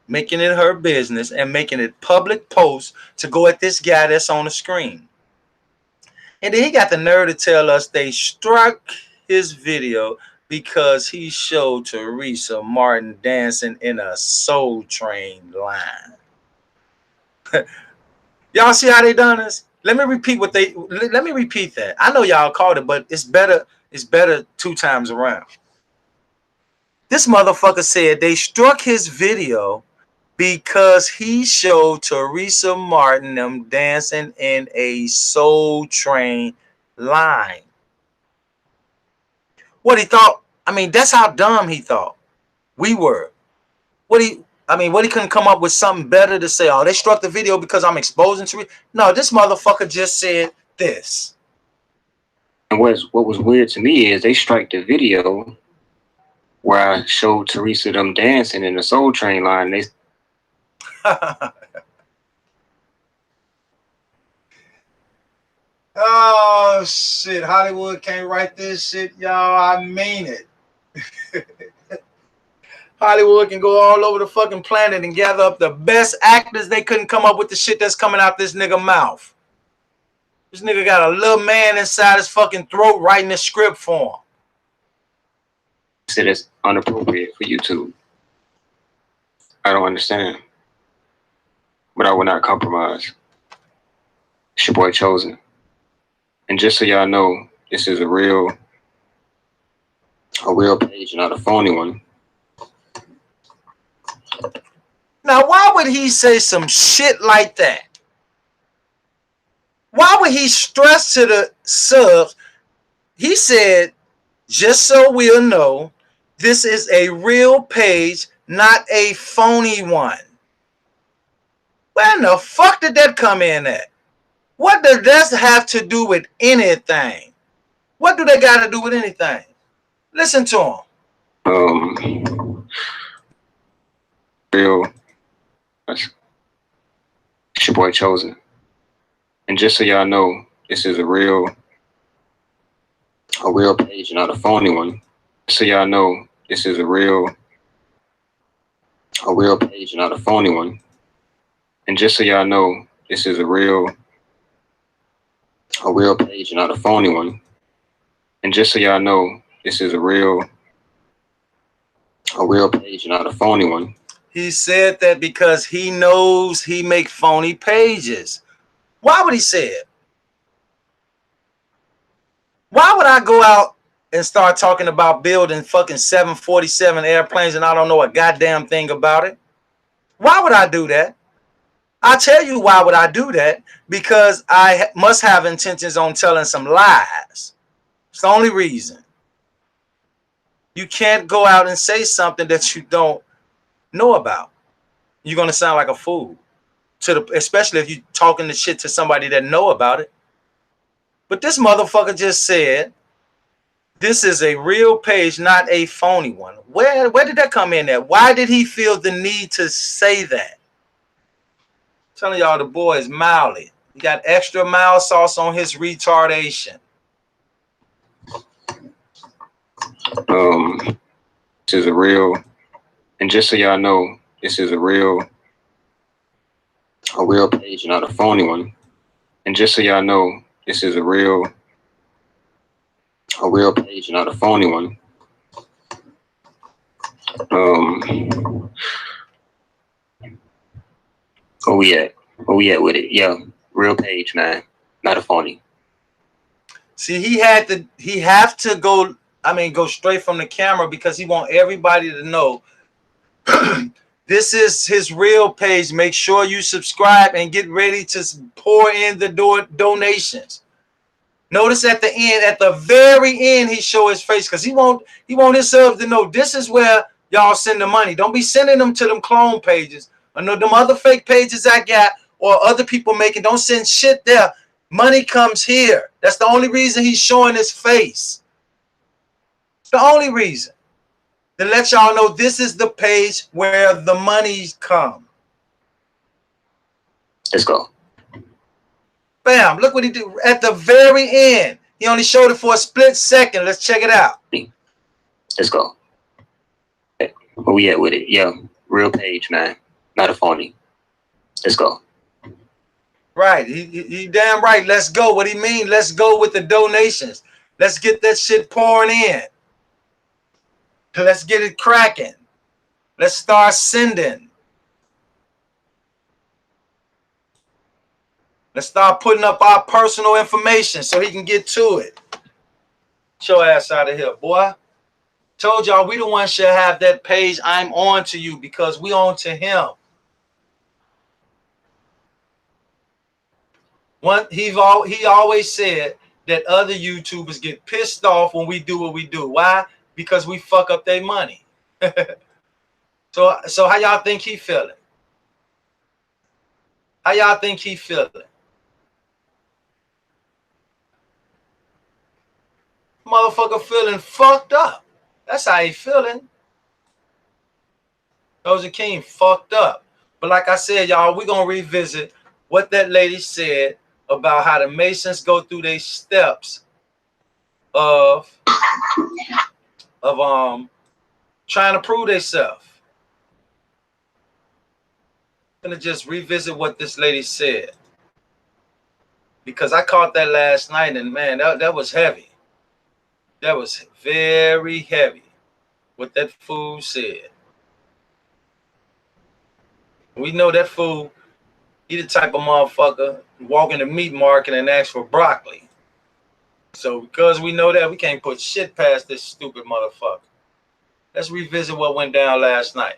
making it her business and making it public posts to go at this guy that's on the screen. And then he got the nerve to tell us they struck his video because he showed Teresa Martin dancing in a Soul Train line. Y'all see how they done this? Let me repeat that. I know y'all called it, but it's better 2 times around. This motherfucker said they struck his video because he showed Teresa Martin them dancing in a Soul Train line. What he thought, that's how dumb he thought we were. What he couldn't come up with something better to say, oh, they struck the video because I'm exposing Teresa. No, this motherfucker just said this. And what was weird to me is they strike the video where I showed Teresa them dancing in the Soul Train line. Oh Oh shit, Hollywood can't write this shit, y'all. I mean it. Hollywood can go all over the fucking planet and gather up the best actors. They couldn't come up with the shit that's coming out this nigga mouth. This nigga got a little man inside his fucking throat writing the script for him. Said it's inappropriate for YouTube. I don't understand. But I will not compromise. It's your boy Chosen. And just so y'all know, this is a real page, not a phony one. Now, why would he say some shit like that? Why would he stress to the subs? He said, just so we'll know, this is a real page, not a phony one. Where in the fuck did that come in at? What does that have to do with anything? What do they got to do with anything? Listen to him. It's your boy Chosen. And just so y'all know, this is a real page, not a phony one. So y'all know, this is a real page, not a phony one. And just so y'all know, this is a real page, not a phony one. And just so y'all know, this is a real page, not a phony one. He said that because he knows he make phony pages. Why would he say it? Why would I go out and start talking about building fucking 747 airplanes and I don't know a goddamn thing about it? Why would I do that? I'll tell you why would I do that. Because I must have intentions on telling some lies. It's the only reason. You can't go out and say something that you don't know about. You're going to sound like a fool. Especially if you're talking the shit to somebody that know about it. But this motherfucker just said, this is a real page, not a phony one. Where did that come in at? Why did he feel the need to say that? I'm telling y'all, the boy is mildly. He got extra mild sauce on his retardation. This is a real, and just so y'all know, this is a real page, not a phony one. And just so y'all know, this is a real page, not a phony one. Where we at? Where we at with it? Yeah, real page, man, not a phony. See, he have to go. I mean, go straight from the camera because he want everybody to know this is his real page. Make sure you subscribe and get ready to pour in the donations. Notice at the end, at the very end, he show his face because he want his subs to know this is where y'all send the money. Don't be sending them to them clone pages or no them other fake pages I got or other people making. Don't send shit there. Money comes here. That's the only reason he's showing his face. It's the only reason. To let y'all know this is the page where the money come. Let's go. Bam, look what he did at the very end. He only showed it for a split second. Let's check it out. Let's go. Where we at with it? Yeah, real page, man, not a phony. Let's go. Right, he damn right. Let's go. What he mean? Let's go with the donations. Let's get that shit pouring in. Let's get it cracking. Let's start sending. Let's start putting up our personal information so he can get to it. Get your ass out of here, boy. Told y'all we the ones should have that page. I'm on to you because we on to him. He always said that other YouTubers get pissed off when we do what we do. Why? Because we fuck up their money. So how y'all think he feeling? How y'all think he feeling? Motherfucker feeling fucked up. That's how he feeling. Doja King fucked up. But like I said, y'all, we're going to revisit what that lady said about how the Masons go through their steps of trying to prove themselves. I'm gonna just revisit what this lady said, because I caught that last night, and man, that was heavy. That was very heavy what that fool said. We know that fool, he the type of motherfucker walk in the meat market and ask for broccoli. So because we know that, we can't put shit past this stupid motherfucker. Let's revisit what went down last night.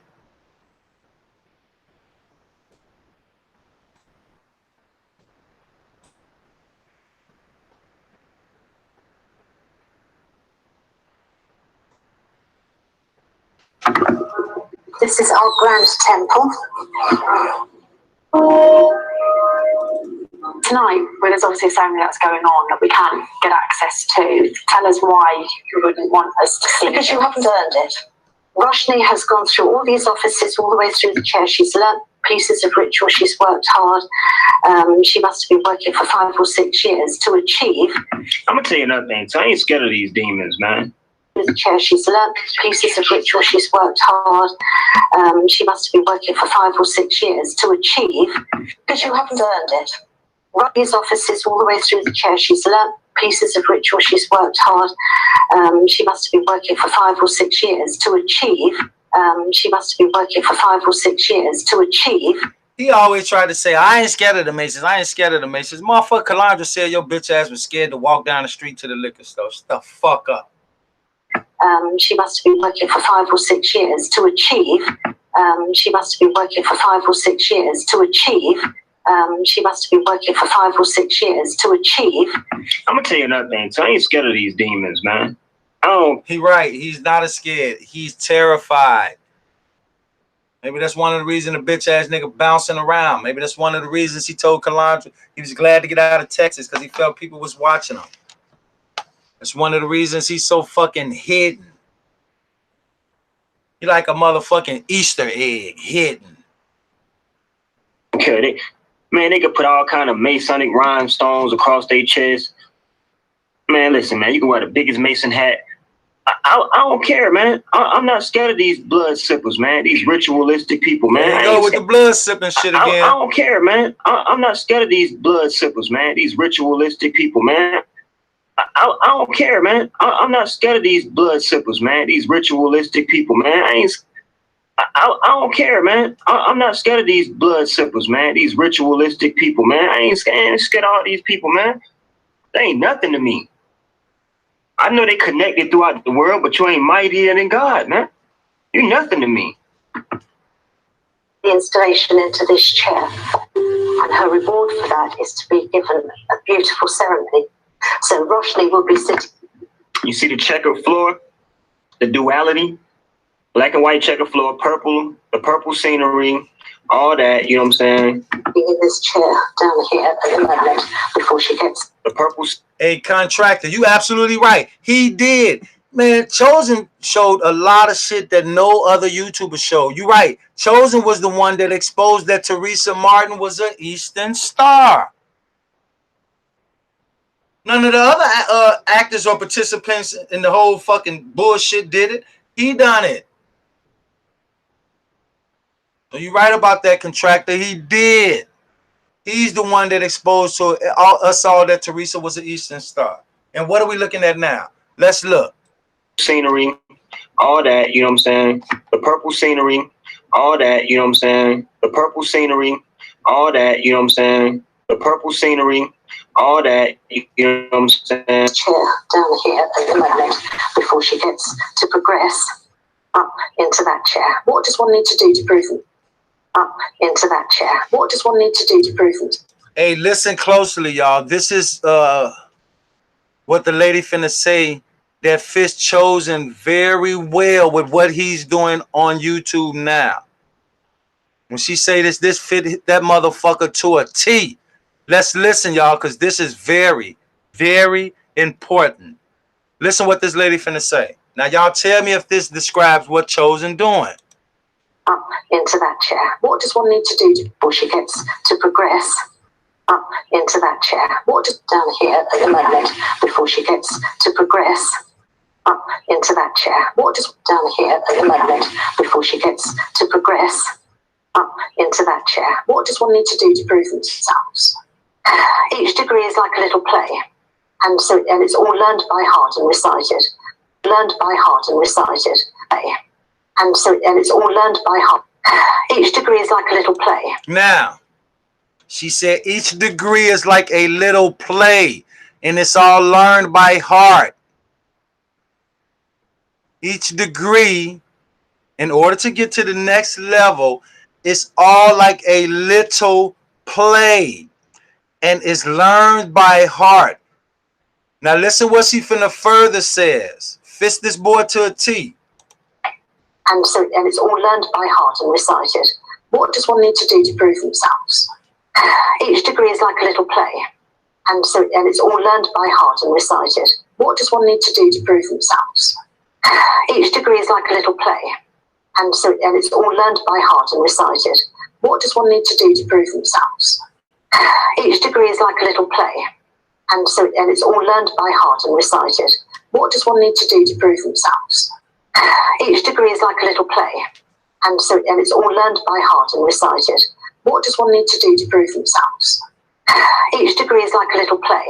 This is our grand temple. Tonight, well, there's obviously something that's going on that we can't get access to. Tell us why you wouldn't want us to see. Because you haven't earned it. Roshni has gone through all these offices, all the way through the chair. She's learnt pieces of ritual. She's worked hard. She must have been working for 5 or 6 years to achieve. I'm gonna tell you another thing. So I ain't scared of these demons, man. The chair. She's learnt pieces of ritual. She's worked hard. She must have been working for 5 or 6 years to achieve. Because you haven't earned it. Roshni's offices all the way through the chair. She's learnt pieces of ritual. She's worked hard. She must have been working for 5 or 6 years to achieve. She must have been working for 5 or 6 years to achieve. He always tried to say, I ain't scared of the Masons. I ain't scared of the Masons. Motherfucker, Calandra said your bitch ass was scared to walk down the street to the liquor store. Shut the fuck up. She must have been working for 5 or 6 years to achieve. She must have been working for 5 or 6 years to achieve. She must have been working for 5 or 6 years to achieve. I'm gonna tell you another thing. So I ain't scared of these demons, man. He right. He's not scared. He's terrified. Maybe that's one of the reasons the bitch ass nigga bouncing around. Maybe that's one of the reasons he told Calandra he was glad to get out of Texas, because he felt people was watching him. That's one of the reasons he's so fucking hidden. He like a motherfucking Easter egg, hidden. Okay, they could put all kind of Masonic rhinestones across their chest. Man, listen, man, you can wear the biggest Mason hat. I don't care, man. I'm not scared of these blood sippers, man. These ritualistic people, man. There you go with the blood sipping shit again. I don't care, man. I'm not scared of these blood sippers, man. These ritualistic people, man. I don't care, man. I'm not scared of these blood sippers, man. These ritualistic people, man. I don't care, man. I'm not scared of these blood sippers, man. These ritualistic people, man. I ain't scared of all these people, man. They ain't nothing to me. I know they connected throughout the world, but you ain't mightier than God, man. You nothing to me. The installation into this chair, and her reward for that is to be given a beautiful ceremony. So Roshni will be sitting. You see the checkered floor, the duality, black and white checkered floor, purple, the purple scenery, all that, you know what I'm saying? In this chair down here at the moment before she gets the purple. A contractor, you absolutely right. He did. Man, Chosen showed a lot of shit that no other YouTuber showed. You're right. Chosen was the one that exposed that Teresa Martin was an Eastern Star. None of the other actors or participants in the whole fucking bullshit did it. He done it. So you right about that, contractor. He did. He's the one that exposed to us all that Teresa was an Eastern Star. And what are we looking at now? Let's look. Scenery, all that, you know what I'm saying? The purple scenery, all that, you know what I'm saying? The purple scenery, all that, you know what I'm saying? The purple scenery, all that, you know what I'm saying? Chair down here at the moment before she gets to progress up into that chair. What does one need to do to prove it? Up into that chair. What does one need to do to prove it? Hey, listen closely, y'all. This is what the lady finna say that fits Chosen very well with what he's doing on YouTube now. When she say this fit that motherfucker to a T. Let's listen, y'all, because this is very, very important. Listen what this lady finna say. Now, y'all tell me if this describes what Chosen doing. Up into that chair. What does one need to do before she gets to progress up into that chair. What does down here at the moment before she gets to progress up into that chair? What does down here at the moment before she gets to progress up into that chair? What does one need to do to prove themselves? Each degree is like a little play, and it's all learned by heart and recited. Learned by heart and recited. And it's all learned by heart. Each degree is like a little play. Now, she said each degree is like a little play, and it's all learned by heart. Each degree, in order to get to the next level, it's all like a little play, and it's learned by heart. Now listen what she finna further says. Fist this boy to a T. And it's all learned by heart and recited. What does one need to do to prove themselves? Each degree is like a little play, and it's all learned by heart and recited. What does one need to do to prove themselves? Each degree is like a little play, and it's all learned by heart and recited. What does one need to do to prove themselves? Each degree is like a little play, and it's all learned by heart and recited. What does one need to do to prove themselves? Each degree is like a little play, and it's all learned by heart and recited. What does one need to do to prove themselves? Each degree is like a little play,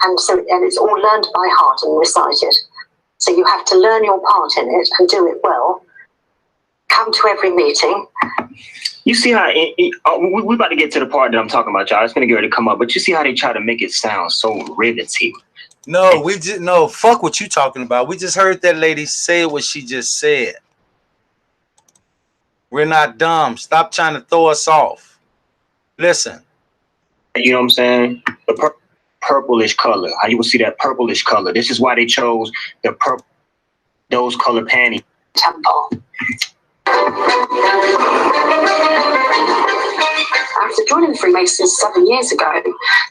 and it's all learned by heart and recited. So you have to learn your part in it and do it well. Come to every meeting. You see how we about to get to the part that I'm talking about, y'all. It's gonna get ready to come up, but you see how they try to make it sound so riveting. No, fuck what you talking about. We just heard that lady say what she just said. We're not dumb. Stop trying to throw us off. Listen. You know what I'm saying? The purplish color. How you will see that purplish color. This is why they chose the those color panties. Temple. After joining the Freemasons 7 years ago,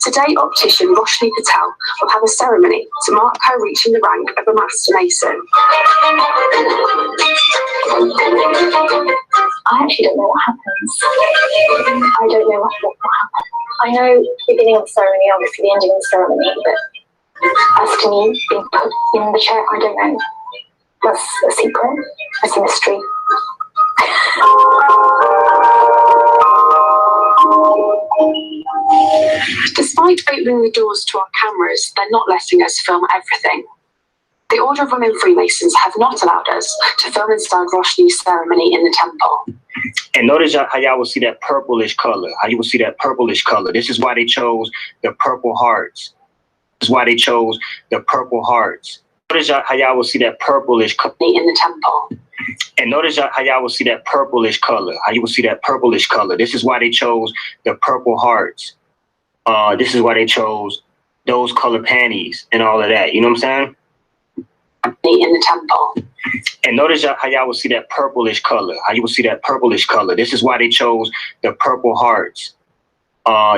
today optician Roshni Patel will have a ceremony to mark her reaching the rank of a Master Mason. I actually don't know what happens. I don't know what will happen. I know the beginning of the ceremony, obviously the ending of the ceremony, but as to me being put in the chair, I don't know. That's a secret. That's a mystery. Despite opening the doors to our cameras, they're not letting us film everything. The Order of Women Freemasons have not allowed us to film inside Roshni's ceremony in the temple. And notice how y'all will see that purplish color. How you will see that purplish color. This is why they chose the purple hearts. This is why they chose the purple hearts. Notice how y'all will see that purplish color in the temple. And notice how y'all will see that purplish color. How you will see that purplish color. This is why they chose the purple hearts. This is why they chose those color panties and all of that. You know what I'm saying? In the temple. And notice how y'all will see that purplish color. How you will see that purplish color. This is why they chose the purple hearts.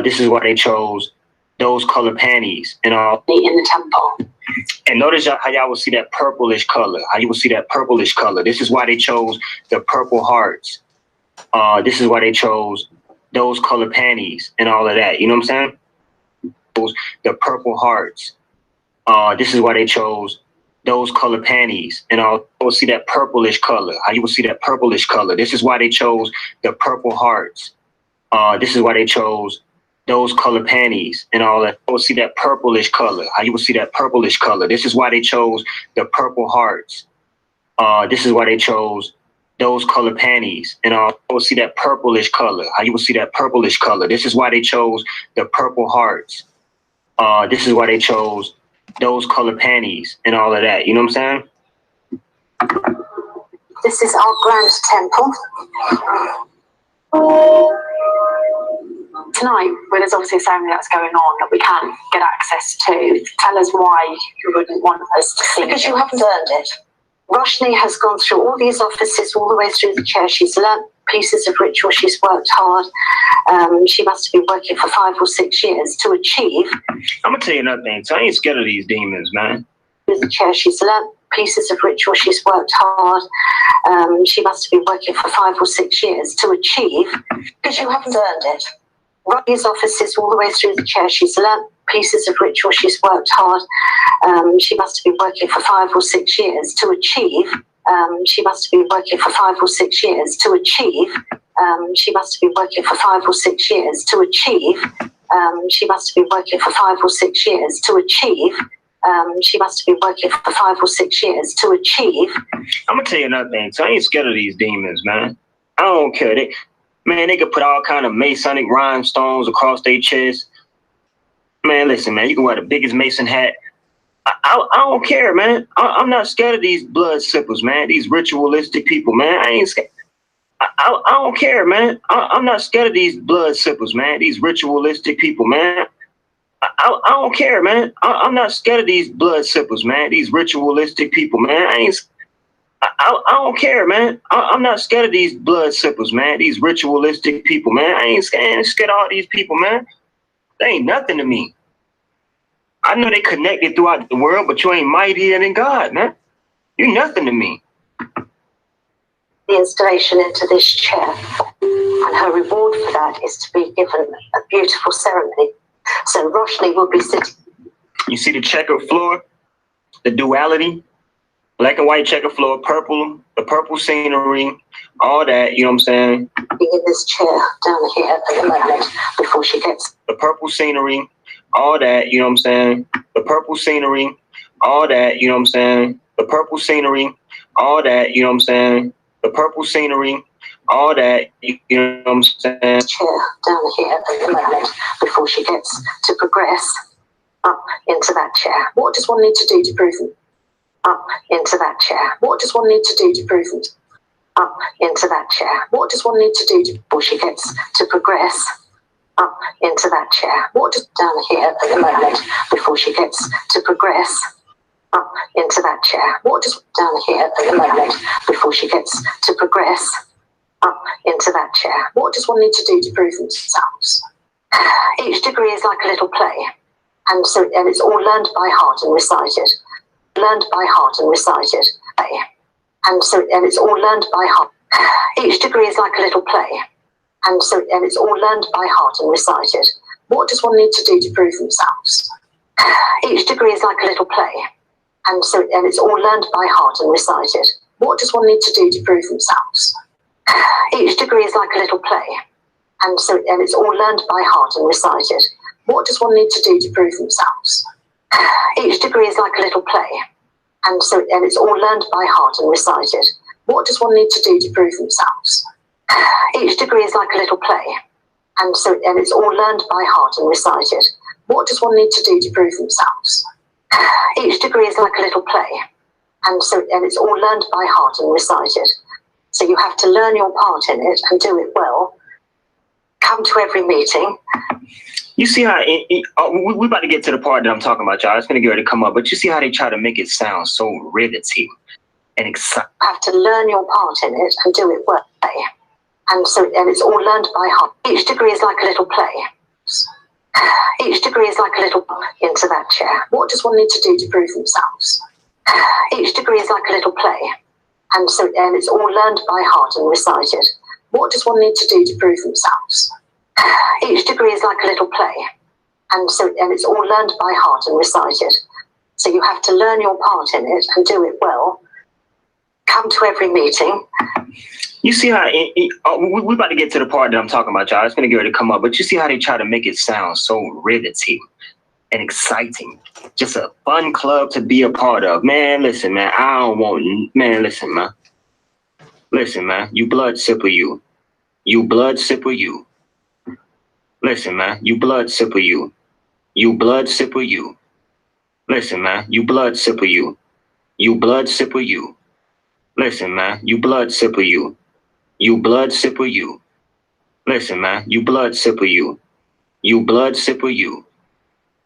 This is why they chose those color panties and all. In the temple. And notice how y'all will see that purplish color. How you will see that purplish color. This is why they chose the purple hearts. This is why they chose those color panties and all of that. You know what I'm saying? The purple hearts. This is why they chose those color panties and all. You will see that purplish color. How you will see that purplish color. This is why they chose the purple hearts. This is why they chose those color panties and all that. You will see that purplish color. How you will see that purplish color. This is why they chose the purple hearts. This is why they chose those color panties and all. You will see that purplish color. How you will see that purplish color. This is why they chose the purple hearts. This is why they chose those color panties and all of that. You know what I'm saying? This is our grand temple. Tonight, where there's obviously a ceremony that's going on that we can't get access to, tell us why you wouldn't want us to see. Because you haven't earned it. Roshni has gone through all these offices, all the way through the chair. She's learnt pieces of ritual. She's worked hard. She must have been working for 5 or 6 years to achieve. I'm gonna tell you another thing. So I ain't scared of these demons, man. Through the chair, she's learnt pieces of ritual. She's worked hard. She must have been working for 5 or 6 years to achieve. Because you haven't earned it. Robbie's offices all the way through the chair. She's learnt pieces of ritual. She's worked hard. She must have been working for 5 or 6 years to achieve. She must have been working for 5 or 6 years to achieve. She must have been working for 5 or 6 years to achieve. She must have been working for 5 or 6 years to achieve. She must have been working for 5 or 6 years to achieve. I'm gonna tell you another thing. So I ain't scared of these demons, man. I don't care. They could put all kind of Masonic rhinestones across their chest. Man, listen, man, you can wear the biggest Mason hat. I don't care, man. I'm not scared of these blood sippers, man. These ritualistic people, man. I ain't scared. I don't care, man. I'm not scared of these blood sippers, man. These ritualistic people, man. I don't care, man. I'm not scared of these blood sippers, man. These ritualistic people, man. I don't care, man. I'm not scared of these blood sippers, man. These ritualistic people, man. I ain't scared of all these people, man. They ain't nothing to me. I know they connected throughout the world, but you ain't mightier than God, man. You nothing to me. The installation into this chair, and her reward for that is to be given a beautiful ceremony. So Roshni will be sitting. You see the checkered floor, the duality, black and white checkered floor, the purple scenery, all that, you know what I'm saying? In this chair down here at the moment before she gets the purple scenery, all that, you know what I'm saying? The purple scenery, all that, you know what I'm saying? The purple scenery, all that, you know what I'm saying? The purple scenery, all that, you know what I'm saying? Chair down here at the moment before she gets to progress up into that chair. What does one need to do to prove it? Up into that chair. What does one need to do to prove it? Up into that chair. What does one need to do before she gets to progress up into that chair? What does down here at the moment before she gets to progress up into that chair? What does down here at the moment before she gets to progress up into that chair? What does one need to do to prove themselves? Each degree is like a little play, and it's all learned by heart and recited. Learned by heart and recited. And it's all learned by heart. Each degree is like a little play, and it's all learned by heart and recited. What does one need to do to prove themselves? Each degree is like a little play, and it's all learned by heart and recited. What does one need to do to prove themselves? Each degree is like a little play, and it's all learned by heart and recited. What does one need to do to prove themselves? Each degree is like a little play, and it's all learned by heart and recited. What does one need to do to prove themselves? Each degree is like a little play, and it's all learned by heart and recited. What does one need to do to prove themselves? Each degree is like a little play, and it's all learned by heart and recited. So you have to learn your part in it and do it well. Come to every meeting. You see how we're about to get to the part that I'm talking about, y'all. It's gonna get ready to come up, but you see how they try to make it sound so riveting and exciting. You have to learn your part in it and do it well. And it's all learned by heart. Each degree is like a little play. Each degree is like a little into that chair. What does one need to do to prove themselves? Each degree is like a little play, and it's all learned by heart and recited. What does one need to do to prove themselves? Each degree is like a little play, and it's all learned by heart and recited. So you have to learn your part in it and do it well. Come to every meeting. You see how we're about to get to the part that I'm talking about, y'all. It's gonna get ready to come up, but you see how they try to make it sound so riveting and exciting. Just a fun club to be a part of. Man, listen, man. Listen, man. Listen, man. You blood sipper, you. You blood sipper, you. Listen, man. You blood sipper, you. You blood sipper, you. Listen, man. You blood sipper, you. You blood sipper, you. Listen, man. You blood sipper, you. You blood sipper, you. Listen, man. You blood sipper, you. You blood sipper, you.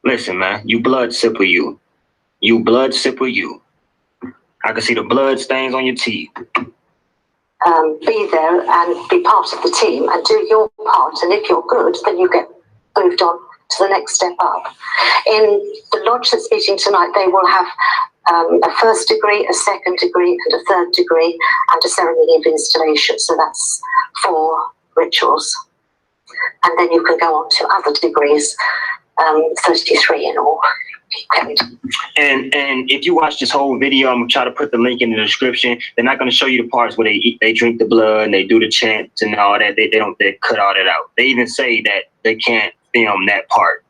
Listen, man. You blood sipper, you. You blood sipper, you. I can see the blood stains on your teeth. Be there and be part of the team and do your part. And if you're good, then you get moved on to the next step up. In the lodge that's meeting tonight, they will have a first degree, a second degree, and a third degree, and a ceremony of installation. So that's 4 rituals. and then you can go on to other degrees, 33 in all. And if you watch this whole video, I'm gonna try to put the link in the description. They're not gonna show you the parts where they drink the blood and they do the chants and all that. They cut all that out. They even say that they can't film that part.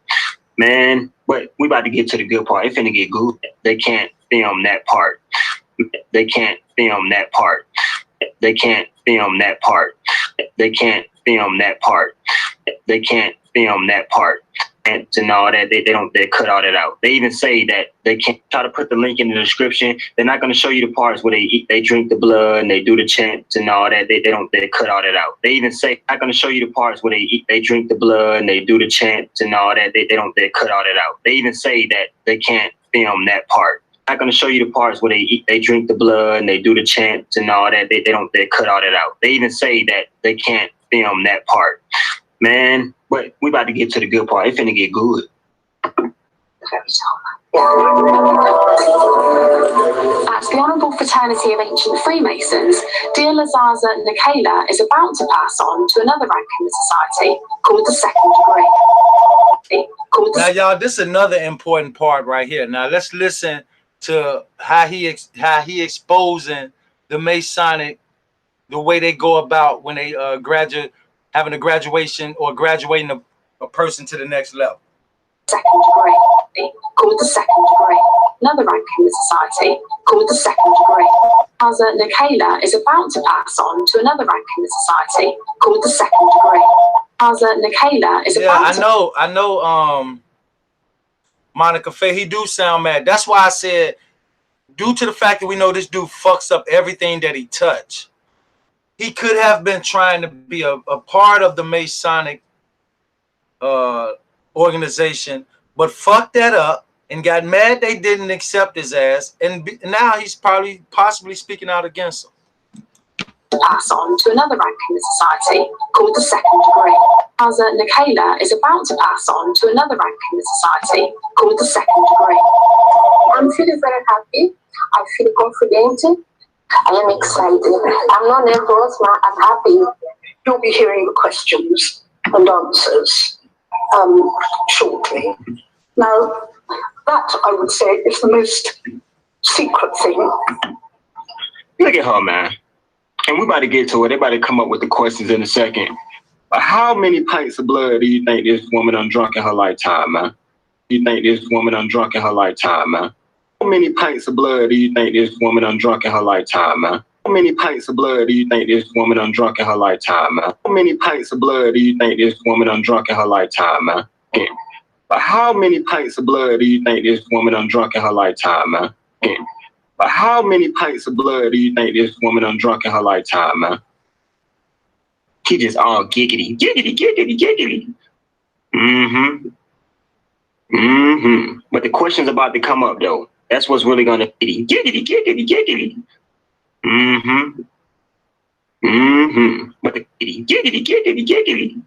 Man, but we about to get to the good part. It's finna get good. They can't film that part. They can't film that part. They can't film that part. They can't film that part. They can't film that part. And all that, they cut all that out. They even say that they can't. Try to put the link in the description. They're not going to show you the parts where they drink the blood and they do the chants and all that. They cut all that out. They even say not going to show you the parts where they drink the blood and they do the chants and all that. They cut all that out. They even say that they can't film that part. Not going to show you the parts where they drink the blood and they do the chants and all that. They cut all that out. They even say that they can't film that part. Man, but we about to get to the good part. It's finna get good. At the Honourable Fraternity of Ancient Freemasons, dear Lazaza Nikayla is about to pass on to another rank in the society called the second degree. Now, y'all, this is another important part right here. Now, let's listen to how he exposing the Masonic, the way they go about when they graduate, having a graduation or graduating a person to the next level. Second degree, called the second degree. Another rank in the society called the second degree. Lazaza Nikayla is about to pass on to another rank in the society called the second degree. Lazaza Nikayla is about to... I know, Monica Faye, he do sound mad. That's why I said, due to the fact that we know this dude fucks up everything that he touched, he could have been trying to be a part of the Masonic organization, but fucked that up and got mad they didn't accept his ass, and now he's possibly speaking out against them. Pass on to another rank in the society called the second degree. Lazaza Nikayla is about to pass on to another rank in the society called the second degree. I'm feeling very happy. I feel confident. I am excited. I'm not nervous, but I'm happy. You'll be hearing the questions and answers shortly. Now, that I would say is the most secret thing. Look at her, man. And we about to get to it. They about to come up with the questions in a second. But how many pints of blood do you think this woman done drunk in her lifetime, man? Do you think this woman done drunk in her lifetime, man? How many pints of blood do you think this woman done drunk in her lifetime, man? How many pints of blood do you think this woman done drunk in her lifetime, man? How many pints of blood do you think this woman done drunk in her lifetime, man? But how many pints of blood do you think this woman done drunk in her lifetime, man? But how many pints of blood do you think this woman done drunk in her lifetime, man? He just all giggity, giggity, giggity, giggity. But the question's about to come up, though. That's what's really gonna giggity, giggity, giggity, giggity. But the giggity, giggity, giggity, giggity.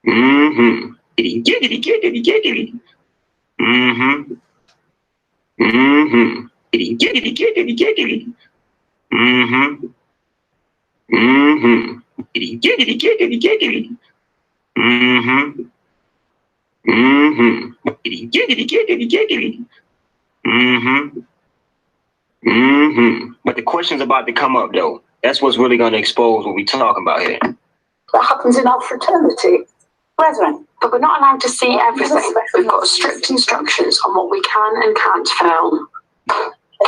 Giggity, giggity, giggity, giggity. Giggity, giggity, giggity, giggity. Giggity, giggity, giggity, giggity. Giggity, giggity, giggity, giggity. But the question's about to come up, though. That's what's really going to expose what we're talking about here. That happens in our fraternity. Brethren, But we're not allowed to see everything. We've got strict instructions on what we can and can't film.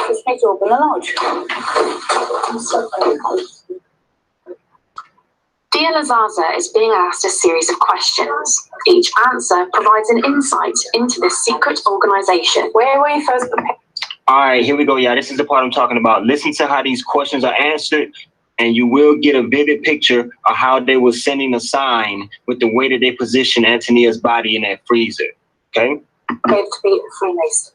this is me to open a lodge. Dear Lazaza is being asked a series of questions. Each answer provides an insight into this secret organization. Where were you first prepared? All right, here we go, y'all. This is the part I'm talking about. Listen to how these questions are answered, and you will get a vivid picture of how they were sending a sign with the way that they positioned Antonia's body in that freezer. Okay? To be a Freemason.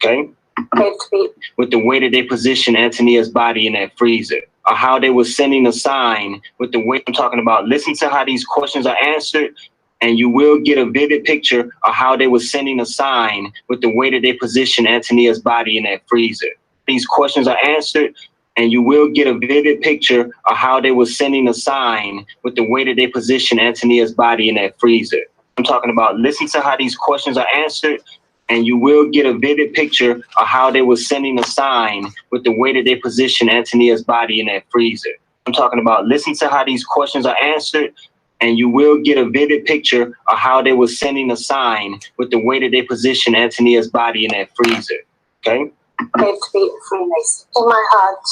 Okay? To be with the way that they positioned Antonia's body in that freezer, or how they were sending a sign with the way I'm talking about. Listen to how these questions are answered, and you will get a vivid picture of how they were sending a sign with the way that they positioned Antonia's body in that freezer. These questions are answered, and you will get a vivid picture of how they were sending a sign with the way that they positioned Antonia's body in that freezer. I'm talking about listen to how these questions are answered, and you will get a vivid picture of how they were sending a sign with the way that they positioned Antonia's body in that freezer. I'm talking about listen to how these questions are answered, and you will get a vivid picture of how they were sending a sign with the way that they positioned Antonia's body in that freezer. Okay? Made to be Freemason. In my heart,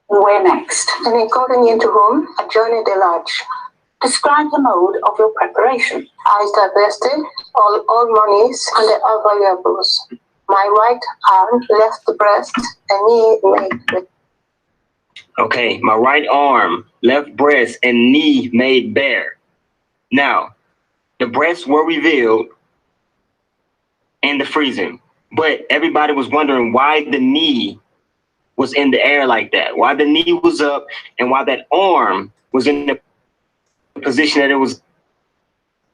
where next? And according into whom? A journey de large. Describe the mode of your preparation. Eyes divested, all monies and the all valuables. My right arm, left breast, and knee made with. Okay, my right arm, left breast, and knee made bare. Now, the breasts were revealed in the freezing, but everybody was wondering why the knee was in the air like that, why the knee was up, and why that arm was in the position that it was.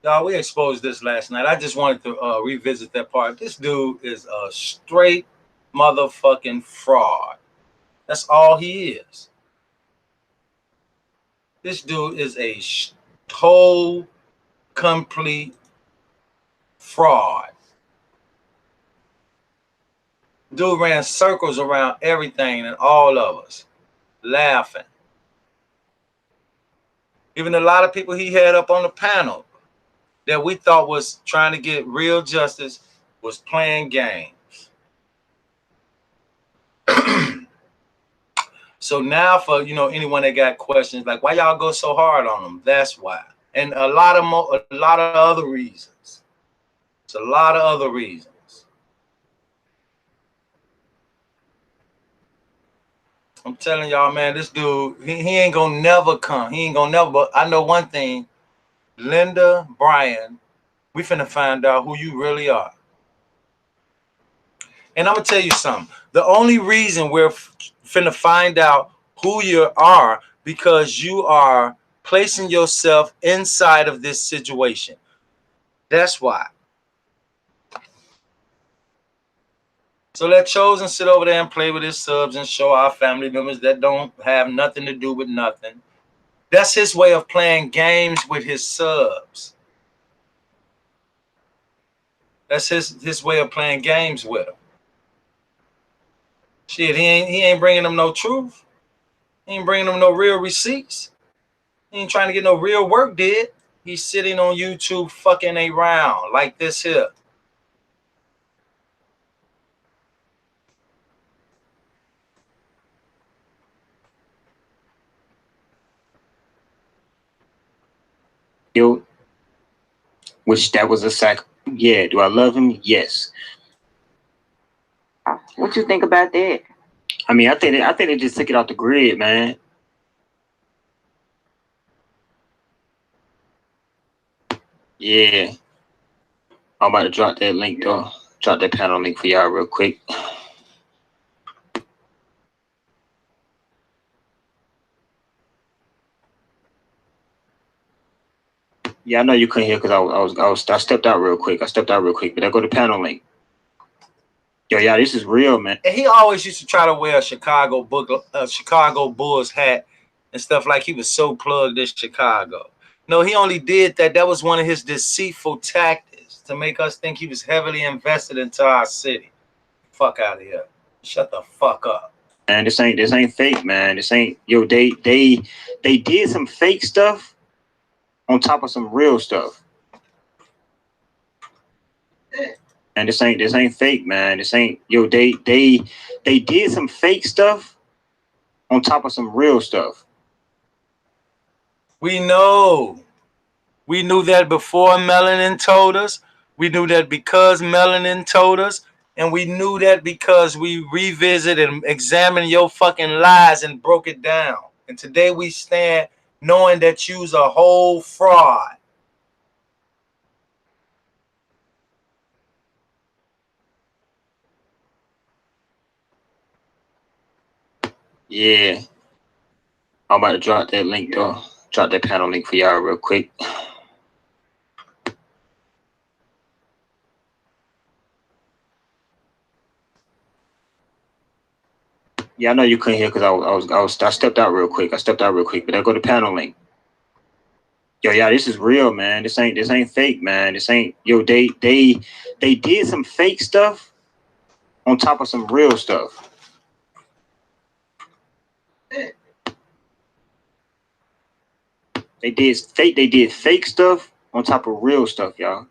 Y'all, we exposed this last night. I just wanted to revisit that part. This dude is a straight motherfucking fraud. That's all he is. This dude is a whole, complete fraud. Dude ran circles around everything and all of us, laughing. Even a lot of people he had up on the panel that we thought was trying to get real justice was playing games. So now for, you know, anyone that got questions like, why y'all go so hard on them? That's why. And a lot of other reasons. It's a lot of other reasons. I'm telling y'all, man, this dude, he ain't gonna never come. He ain't gonna never, but I know one thing, Linda, Brian, we finna find out who you really are. And I'm gonna tell you something. The only reason we're finna find out who you are because you are placing yourself inside of this situation. That's why. So let Chosen sit over there and play with his subs and show our family members that don't have nothing to do with nothing. That's his way of playing games with his subs. That's his way of playing games with them. Shit, he ain't bringing them no truth. He ain't bringing them no real receipts. He ain't trying to get no real work did. He's sitting on YouTube fucking around like this here. Yo, which that was a sack. Yeah, do I love him? Yes. What you think about that? I mean, I think they just took it off the grid, man. Yeah. I'm about to drop that link though. Drop that panel link for y'all real quick. Yeah, I know you couldn't hear because I stepped out real quick. But I go to panel link. Yo, yeah, this is real, man. And he always used to try to wear a Chicago Bulls hat and stuff like he was so plugged in Chicago. No, he only did that. That was one of his deceitful tactics to make us think he was heavily invested into our city. Fuck out of here. Shut the fuck up. Man, this ain't fake, man. This ain't they did some fake stuff on top of some real stuff. And this ain't fake, man. This ain't they did some fake stuff on top of some real stuff. We know. We knew that before Melanin told us. We knew that because Melanin told us. And we knew that because we revisited and examined your fucking lies and broke it down. And today we stand knowing that you's a whole fraud. Yeah. I'm about to drop that link though. Drop that panel link for y'all real quick. Yeah, I know you couldn't hear because I stepped out real quick. But I go to panel link. Yo, yeah, this is real, man. This ain't fake, man. This ain't they did some fake stuff on top of some real stuff. They did fake stuff on top of real stuff, y'all.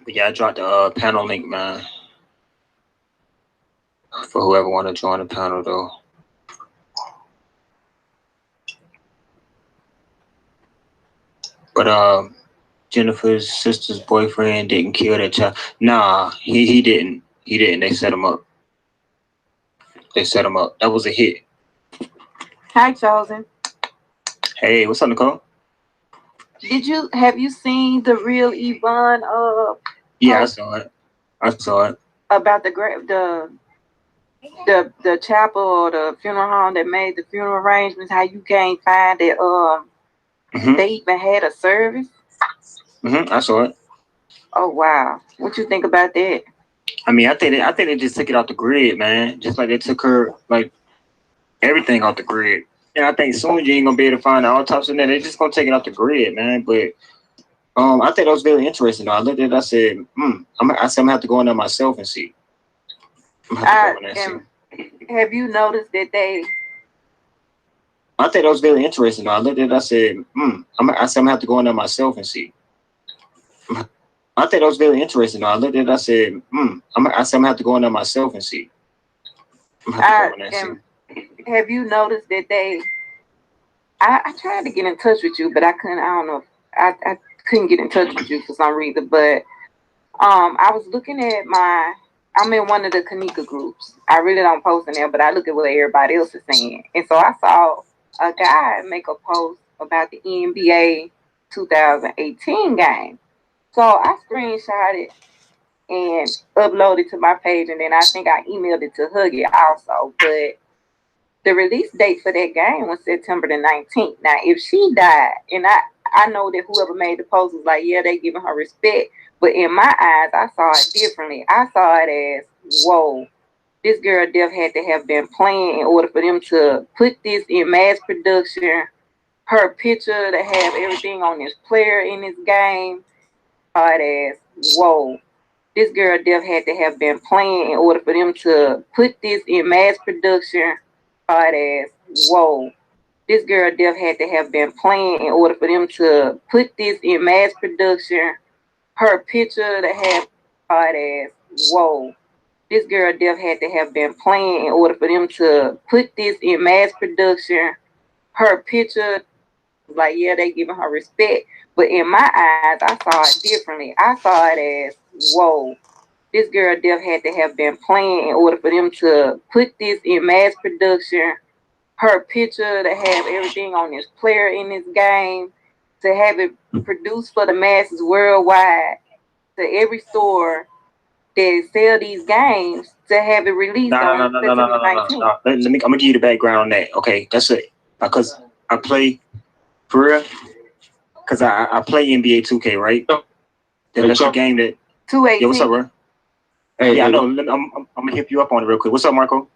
But yeah, I dropped the panel link, man. For whoever want to join the panel, though. But Jennifer's sister's boyfriend didn't kill that child. Nah, he didn't. He didn't. They set him up. That was a hit. Hi, Chosen. Hey, what's up, Nicole? Have you seen the real Yvonne? Yeah, I saw it. About the chapel or the funeral home that made the funeral arrangements. How you can't find it? They even had a service. I saw it. Oh wow, what you think about that? I mean, I think they just took it off the grid, man. Just like they took her, like, everything off the grid. And I think soon you ain't gonna be able to find the autopsy in there. They're just gonna take it off the grid, man. But I think that was very interesting. Though. I looked at it, I said, I'm gonna have to go in there myself and see. Have you noticed that they? I think that was very interesting. Though. I looked at it, I said, I'm gonna have to go in there myself and see. I think that was very interesting. Though. I looked at it, I said, I'm gonna have to go in there myself and see. Have you noticed that they? I tried to get in touch with you, but I couldn't. I don't know. I couldn't get in touch with you for some reason. But I was looking at I'm in one of the Kanika groups. I really don't post in there, but I look at what everybody else is saying. And so I saw a guy make a post about the NBA 2018 game. So I screenshot it and uploaded it to my page, and then I think I emailed it to Huggy also. But the release date for that game was September the 19th. Now, if she died, and I know that whoever made the post was like, yeah, they giving her respect. But in my eyes, I saw it differently. I saw it as, whoa, this girl Death had to have been playing in order for them to put this in mass production. Her picture to have everything on this player in this game. I saw it as, whoa, this girl Death had to have been playing in order for them to put this in mass production. I saw it as, whoa, this girl Death had to have been playing in order for them to put this in mass production. Her picture to have it as, whoa, this girl Death had to have been playing in order for them to put this in mass production. Her picture, like, yeah, they giving her respect. But in my eyes, I saw it differently. I saw it as, whoa, this girl Death had to have been playing in order for them to put this in mass production. Her picture to have everything on this player in this game, to have it produced for the masses worldwide, to every store that sell these games, to have it released on September 19th. I'm gonna give you the background on that. Okay, that's it. Because I play for real. Because I play NBA 2K, right? That's the game that. 218. Yeah, what's up, bro? Hey, I know. I'm gonna hit you up on it real quick. What's up, Marco?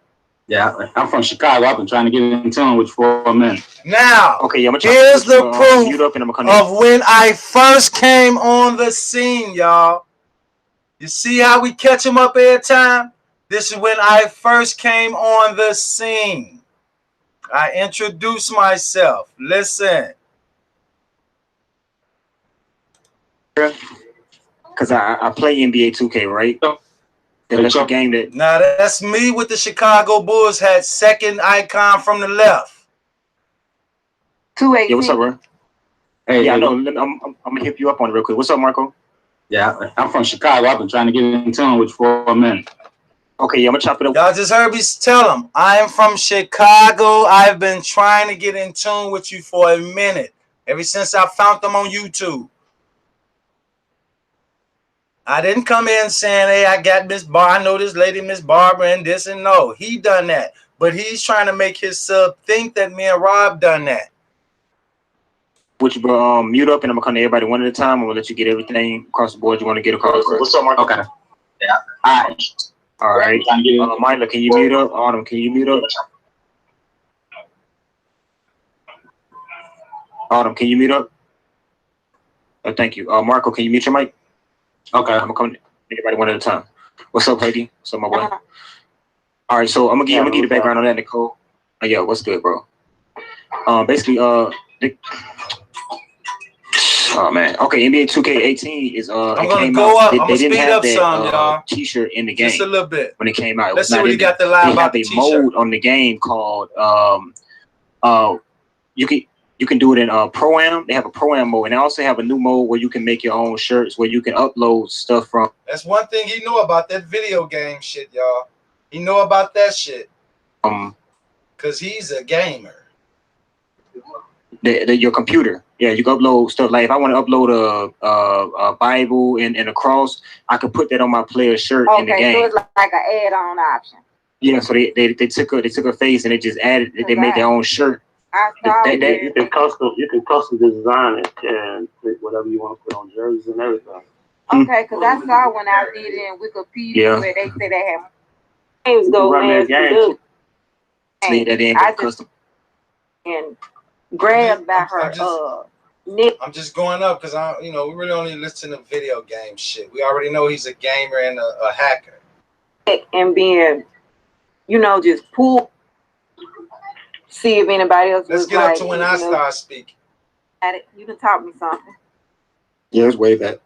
Yeah, I'm from Chicago. I've been trying to get in tune with you for a minute. Now, okay, here's the proof of when I first came on the scene, y'all. You see how we catch them up every time? This is when I first came on the scene. I introduced myself. Listen. Because I play NBA 2K, right? That's the game that. Now that's me with the Chicago Bulls hat, second icon from the left. 218. Yeah, what's up, bro? Hey, yeah, I know. I'm gonna hit you up on it real quick. What's up, Marco? Yeah, I'm from Chicago. I've been trying to get in tune with you for a minute. Okay, yeah, I'm gonna chop it up. Y'all just heard me tell them I am from Chicago. I've been trying to get in tune with you for a minute. Ever since I found them on YouTube. I didn't come in saying, hey, I got Miss I know this lady, Miss Barbara, and this and no. He done that. But he's trying to make his sub think that me and Rob done that. Which, bro, mute up, and I'm gonna come to everybody one at a time. I'm gonna let you get everything across the board you want to get across. Bro. What's up, Mark? Okay. Yeah. All right. Mila, can you mute up? Autumn, can you mute up? Autumn, can you mute up? Thank you. Marco, can you mute your mic? Okay. I'm gonna come to everybody one at a time. What's up, Heidi? What's up, my boy? All right, so I'm gonna give you the background on that, Nicole. Yeah, what's good, bro? Basically, oh man, okay, NBA 2K18 is I'm gonna go up. I'm gonna speed up some, y'all. T-shirt in the game just a little bit when it came out. Let's see what he got to lie about the T-shirt. They have a mode on the game called you can do it in Pro-Am. They have a Pro-Am mode, and they also have a new mode where you can make your own shirts where you can upload stuff from. That's one thing he know about that video game shit, y'all. He know about that shit. Cause he's a gamer. Your computer, yeah, you can upload stuff. Like if I want to upload a Bible and a cross, I could put that on my player shirt in the game. So it's like an add-on option. Yeah, so they took a face and they just added. They made their own shirt. You can custom design it and put whatever you want to put on jerseys and everything. Okay, because I saw when I did it in Wikipedia where they say they have games go man. I custom and grabbed by her Nick. I'm just going up because we really only listen to video game shit. We already know he's a gamer and a hacker. And being, just pull. See if anybody else. Let's get up to when I start speaking. You can talk me something. Yeah, it's way back.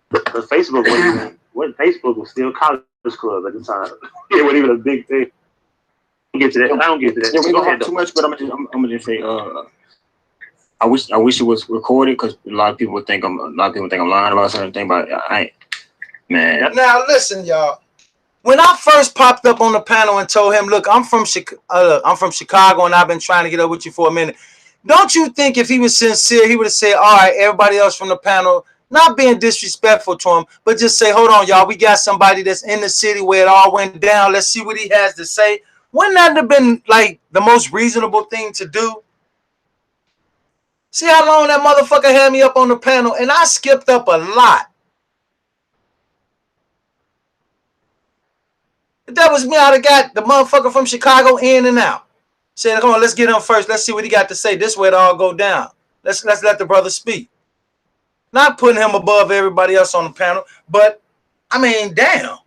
Because Facebook Facebook was still college club at the time. It wasn't even a big thing. I don't get to that. Yeah, we don't have too much, but I'm gonna just say, I wish it was recorded because a lot of people think I'm lying about certain things, but man. Now listen, y'all. When I first popped up on the panel and told him, "Look, I'm from Chicago, and I've been trying to get up with you for a minute," don't you think if he was sincere, he would have said, "All right, everybody else from the panel," not being disrespectful to him, but just say, "Hold on, y'all, we got somebody that's in the city where it all went down. Let's see what he has to say." Wouldn't that have been like the most reasonable thing to do? See how long that motherfucker had me up on the panel, and I skipped up a lot. If that was me, I'd have got the motherfucker from Chicago in and out. Said, "Come on, let's get him first. Let's see what he got to say. This way it all go down. Let's let the brother speak." Not putting him above everybody else on the panel, but I mean, damn.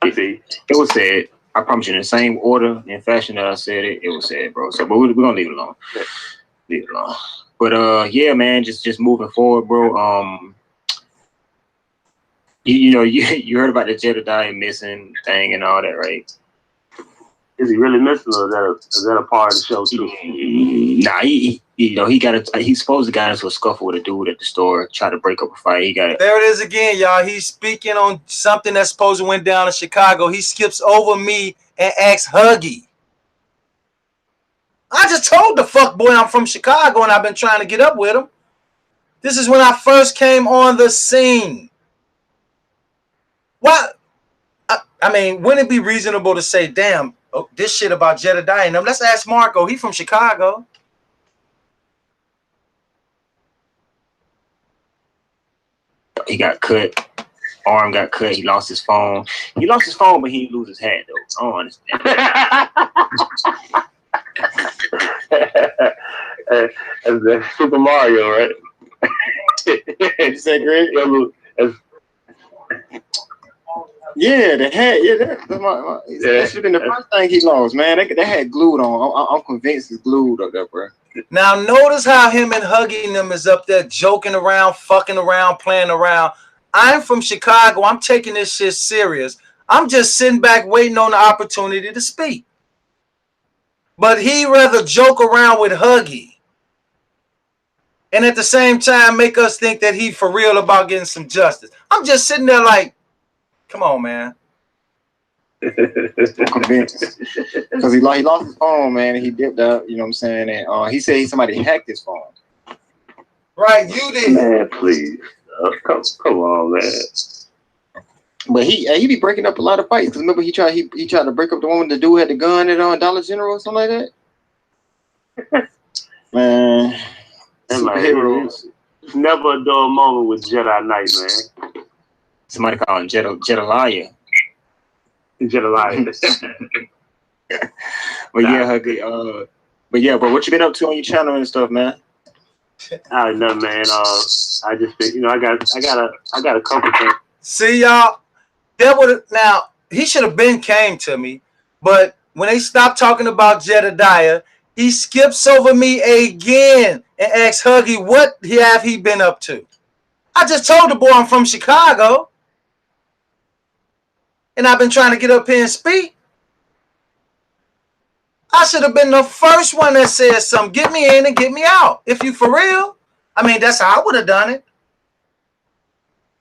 It was said. I promise you, in the same order and fashion that I said it, it was said, bro. So, but we're gonna leave it alone. Leave it alone. But yeah, man, just moving forward, bro. You heard about the Jedediah missing thing and all that, right? Is he really missing, or is that a part of the show too? Nah, he's supposed to got into a scuffle with a dude at the store, try to break up a fight. He got it. There it is again, y'all. He's speaking on something that supposed to went down in Chicago. He skips over me and asks Huggy. I just told the fuck boy I'm from Chicago and I've been trying to get up with him. This is when I first came on the scene. What? I mean, wouldn't it be reasonable to say, damn, this shit about Jedediah and them? Let's ask Marco. He from Chicago. He got cut. Arm got cut. He lost his phone. He lost his phone, but he didn't lose his hat, though. I don't understand. That's Super Mario, right? You say, Greg? Yeah, the hat. Yeah, that should have been the first thing he lost, man. That had glued on. I'm convinced it's glued up there, bro. Now, notice how him and Huggy and them is up there joking around, fucking around, playing around. I'm from Chicago. I'm taking this shit serious. I'm just sitting back waiting on the opportunity to speak. But he rather joke around with Huggy and at the same time make us think that he for real about getting some justice. I'm just sitting there like, come on, man. I'm convinced. Because he lost his phone, man, and he dipped out, you know what I'm saying? And he said somebody hacked his phone. Right, you did. Man, please. Come on, man. But he be breaking up a lot of fights. Cause remember he tried to break up the one with the dude who had the gun at Dollar General or something like that. Man, superheroes. It's never a dull moment with Jedi Knight, man. Somebody call him Jedediah. Jedediah. But yeah, Huggy, but yeah, bro, what you been up to on your channel and stuff, man? I know, man. I just been, I got a couple things. See, y'all, that would now he should have been came to me, but when they stopped talking about Jedediah, he skips over me again and asks Huggy what have he been up to. I just told the boy I'm from Chicago, and I've been trying to get up here and speak. I should have been the first one that said something. Get me in and get me out. If you for real. I mean, that's how I would have done it.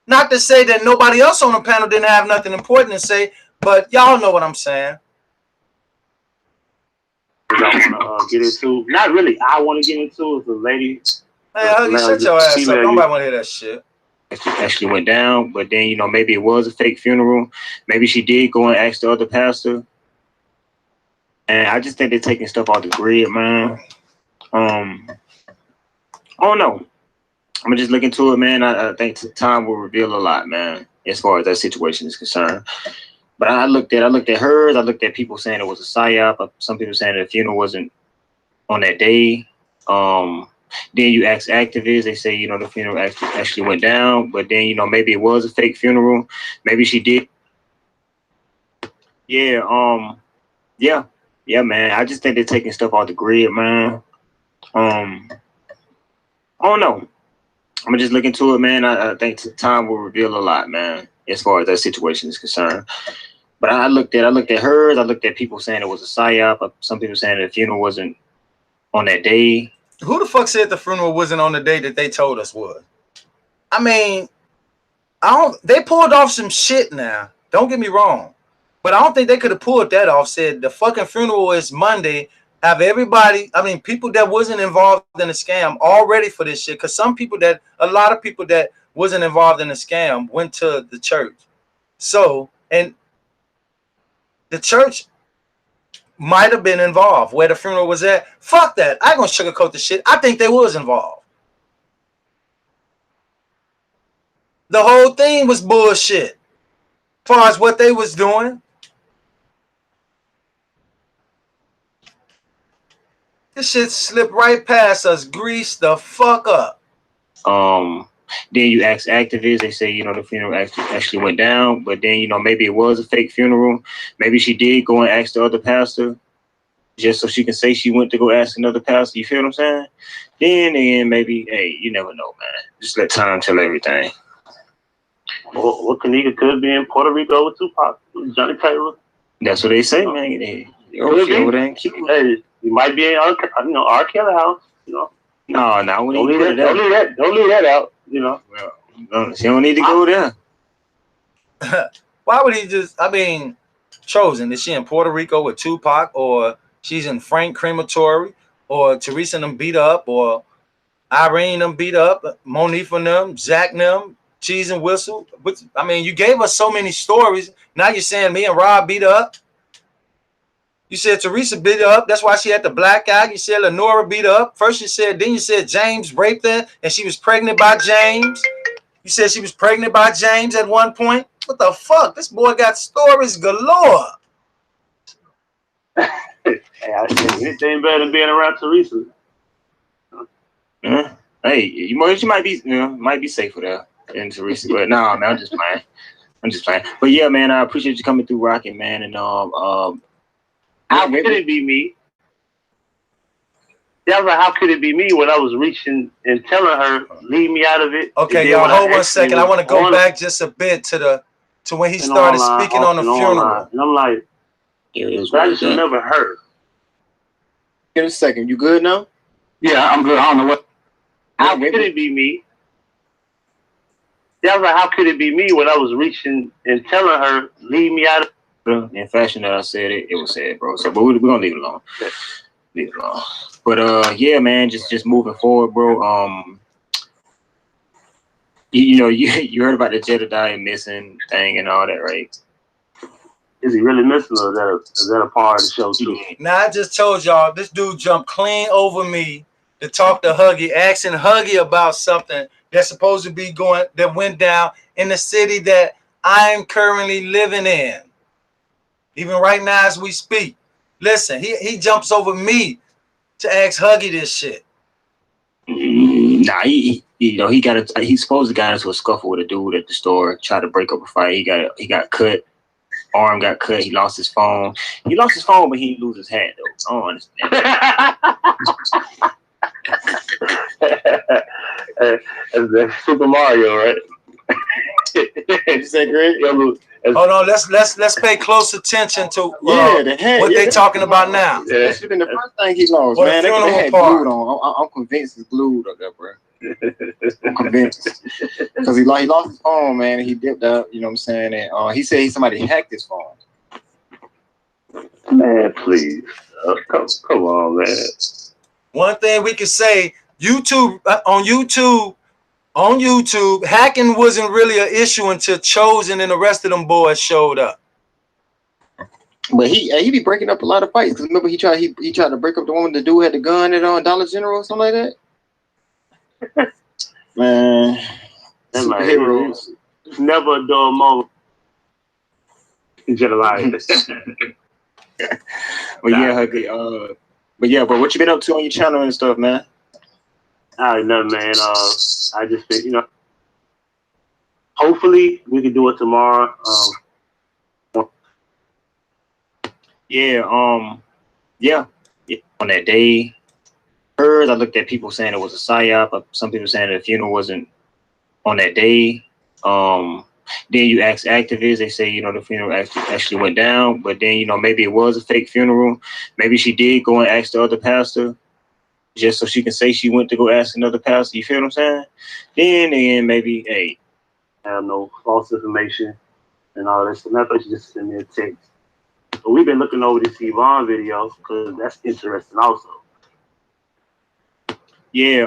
Not to say that nobody else on the panel didn't have nothing important to say, but y'all know what I'm saying. I want to get into. Not really. I want to get into is the lady. Hey, Huggy, shut your ass up. Nobody want to hear that shit. Actually went down, but then maybe it was a fake funeral. Maybe she did go and ask the other pastor. And I just think they're taking stuff off the grid, man. I don't know. I'm gonna just look into it, man. I think time will reveal a lot, man, as far as that situation is concerned. But I looked at hers. I looked at people saying it was a psyop. Some people saying the funeral wasn't on that day. Then you ask activists, they say the funeral actually went down, but then maybe it was a fake funeral. Maybe she did. Yeah. Yeah, man. I just think they're taking stuff off the grid, man. I don't know. I'm gonna just look into it, man. I think time will reveal a lot, man, as far as that situation is concerned. But I looked at hers. I looked at people saying it was a psyop. Some people saying the funeral wasn't on that day. Who the fuck said the funeral wasn't on the day that they told us was? I mean, they pulled off some shit now. Don't get me wrong. But I don't think they could have pulled that off. Said the fucking funeral is Monday. Have everybody, I mean, people that wasn't involved in the scam all ready for this shit. Because a lot of people that wasn't involved in the scam went to the church. So, and the church might have been involved where the funeral was at. Fuck that. I ain't gonna sugarcoat the shit. I think they was involved. The whole thing was bullshit. As far as what they was doing. This shit slipped right past us. Grease the fuck up. Then you ask activists, they say, the funeral actually went down, but then, maybe it was a fake funeral. Maybe she did go and ask the other pastor just so she can say she went to go ask another pastor. You feel what I'm saying? Then maybe, hey, you never know, man. Just let time tell everything. Well, Kanika could be in Puerto Rico with Tupac, Johnny Taylor. That's what they say, man. They over there and keep it. Hey, you might be in R. Kelly house, No, don't leave that out, Well, she don't need to go there. Why would he just, I mean, Chosen, is she in Puerto Rico with Tupac, or she's in Frank Crematory, or Teresa them beat up, or Irene them beat up, Monifa and them, Zach and them, Cheese and Whistle? But, I mean, you gave us so many stories. Now you're saying me and Rob beat up. You said Teresa beat her up. That's why she had the black eye. You said Lenora beat her up. First you said, then you said James raped her and she was pregnant by James. You said she was pregnant by James at one point. What the fuck? This boy got stories galore. Hey, I said anything better than being around Teresa. Hey, you might be safer there than Teresa, but no, man, I'm just playing. But yeah, man, I appreciate you coming through, rocking, man, and how could it be me? Yeah, I was like, how could it be me when I was reaching and telling her, leave me out of it? Okay, y'all, hold 1 second. I want to go back just a bit to when he started speaking on the funeral. And I'm like, I just never heard. In a second, you good now? Yeah, I'm good. I don't know what. How could it be me? Yeah, I was like, how could it be me when I was reaching and telling her, leave me out of it? In fashion that I said it was said, bro. So, but we're gonna leave it alone. Leave it alone. But yeah, man, just moving forward, bro. You know, you heard about the Jedediah missing thing and all that, right? Is he really missing, or is that a part of the show too? Now I just told y'all this dude jumped clean over me to talk to Huggy, asking Huggy about something that's supposed to be that went down in the city that I'm currently living in. Even right now as we speak. Listen, he jumps over me to ask Huggy this shit. Nah, he's supposed to got into a scuffle with a dude at the store, tried to break up a fight. He got cut. Arm got cut. He lost his phone. He lost his phone, but he didn't lose his hat though. I don't understand. That's Super Mario, right? You say great? Hold on, let's pay close attention to the hat, what they talking about now. Yeah. That should have been the first thing he lost, Or man. the They funeral had part. glued on. I'm convinced it's glued up there, bro. I'm convinced. Because he lost his phone, man, and he dipped out, you know what I'm saying? And he said somebody hacked his phone. Man, please. Come on, man. One thing we can say, on YouTube, hacking wasn't really an issue until Chosen and the rest of them boys showed up. But he be breaking up a lot of fights. Cause remember he tried to break up the woman. The dude had the gun at Dollar General or something like that. Man, superheroes. It's never a dull moment in your life. But what you been up to on your channel and stuff, man? Nothing, man. I just been, hopefully we can do it tomorrow. On that day, I looked at people saying it was a psyop. Some people saying the funeral wasn't on that day. Then you ask activists, they say, the funeral actually went down, but then, maybe it was a fake funeral. Maybe she did go and ask the other pastor just so she can say she went to go ask another pastor. You feel what I'm saying? Then maybe, hey, I have no false information and all that stuff. I thought you just send me a text. But we've been looking over these Yvonne videos because that's interesting also. Yeah,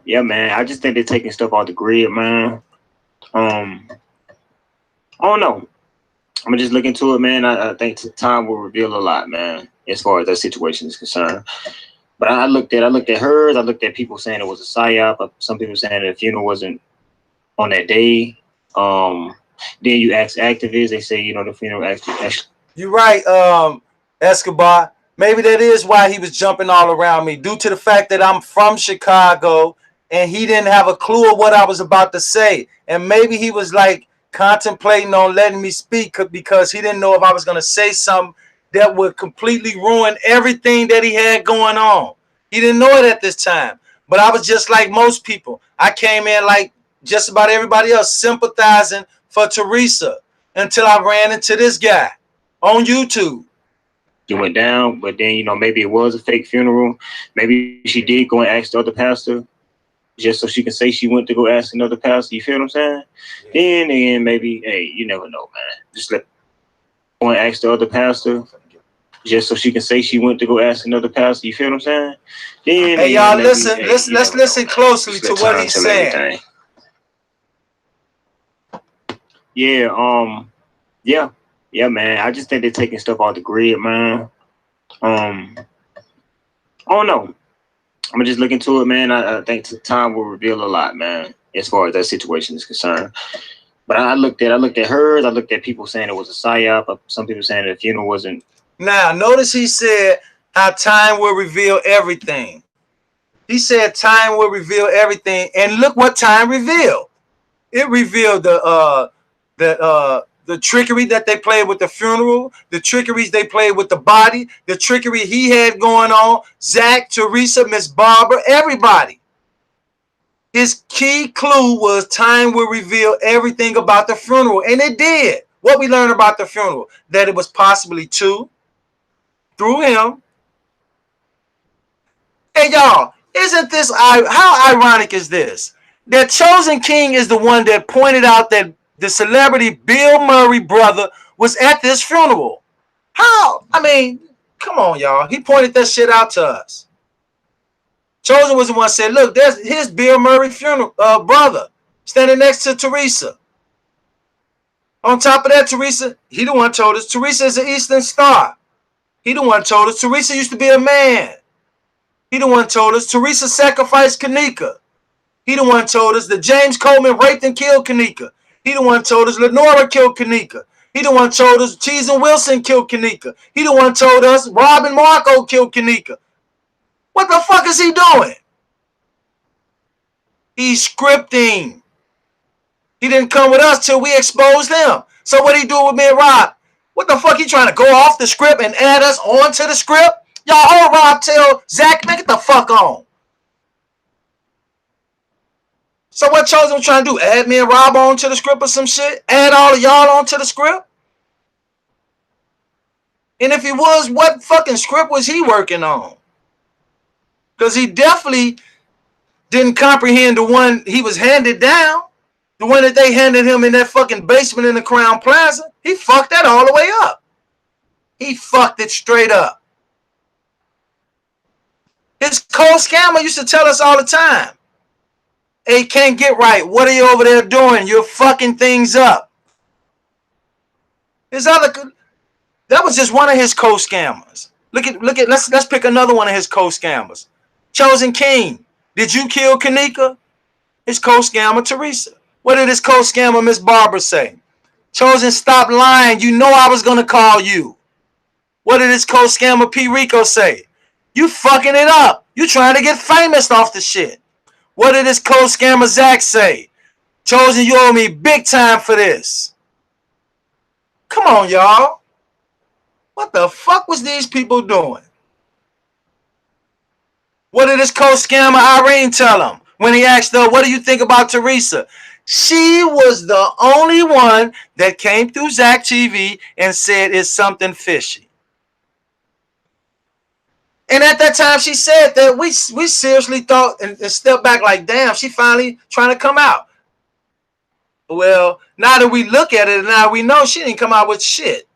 man. I just think they're taking stuff off the grid, man. I don't know. I'm gonna just look into it, man. I think time will reveal a lot, man, as far as that situation is concerned. But I looked at hers. I looked at people saying it was a psyop. Some people saying the funeral wasn't on that day. Then you ask activists, they say, the funeral actually. You're right, Escobar. Maybe that is why he was jumping all around me, due to the fact that I'm from Chicago and he didn't have a clue of what I was about to say. And maybe he was like contemplating on letting me speak because he didn't know if I was going to say something that would completely ruin everything that he had going on. He didn't know it at this time. But I was just like most people. I came in like just about everybody else, sympathizing for Teresa until I ran into this guy on YouTube. It went down, but then, maybe it was a fake funeral. Maybe she did go and ask the other pastor just so she can say she went to go ask another pastor. You feel what I'm saying? Yeah. Then maybe, hey, you never know, man. Just go and ask the other pastor just so she can say she went to go ask another pastor. You feel what I'm saying? Then, hey, y'all, listen. Let's listen closely to what he's saying. Yeah, man. I just think they're taking stuff off the grid, man. I don't know. I'm gonna just look into it, man. I think time will reveal a lot, man, as far as that situation is concerned. But I looked at hers. I looked at people saying it was a psyop. Some people saying the funeral wasn't. Now, notice he said how time will reveal everything. He said time will reveal everything, and look what time revealed. It revealed the trickery that they played with the funeral, the trickeries they played with the body, the trickery he had going on, Zach, Teresa, Miss Barbara, everybody. His key clue was time will reveal everything about the funeral, and it did. What we learned about the funeral, that it was possibly two, through him. Hey, y'all, isn't this, how ironic is this? That Chosen King is the one that pointed out that the celebrity Bill Murray brother was at this funeral. How? I mean, come on, y'all. He pointed that shit out to us. Chosen was the one said, look, there's his Bill Murray funeral brother standing next to Teresa. On top of that, Teresa, he the one told us, Teresa is an Eastern Star. He the one told us, Teresa used to be a man. He the one told us, Teresa sacrificed Kanika. He the one told us that James Coleman raped and killed Kanika. He the one told us Lenora killed Kanika. He the one told us Cheese and Wilson killed Kanika. He the one told us Rob and Marco killed Kanika. What the fuck is he doing? He's scripting. He didn't come with us till we exposed him. So what he do with me and Rob? What the fuck he trying to go off the script and add us onto the script? Y'all heard Rob tell Zach, make it the fuck on. So what Chosen was trying to do? Add me and Rob onto the script or some shit? Add all of y'all onto the script? And if he was, what fucking script was he working on? Because he definitely didn't comprehend the one he was handed down. The one that they handed him in that fucking basement in the Crown Plaza. He fucked that all the way up. He fucked it straight up. His co-scammer used to tell us all the time, hey, can't get right. What are you over there doing? You're fucking things up. That was just one of his co-scammers. Let's pick another one of his co-scammers. Chosen King. Did you kill Kanika? His co-scammer, Teresa. What did his co-scammer, Miss Barbara, say? Chosen, stop lying. You know I was going to call you. What did his co-scammer, P. Rico, say? You fucking it up. You trying to get famous off the shit. What did his co-scammer, Zach, say? Chosen, you owe me big time for this. Come on, y'all. What the fuck was these people doing? What did his co-scammer, Irene, tell him when he asked her, what do you think about Teresa? She was the only one that came through Zach TV and said it's something fishy. And at that time, she said that we seriously thought and stepped back like, damn, she finally trying to come out. Well, now that we look at it, now we know she didn't come out with shit.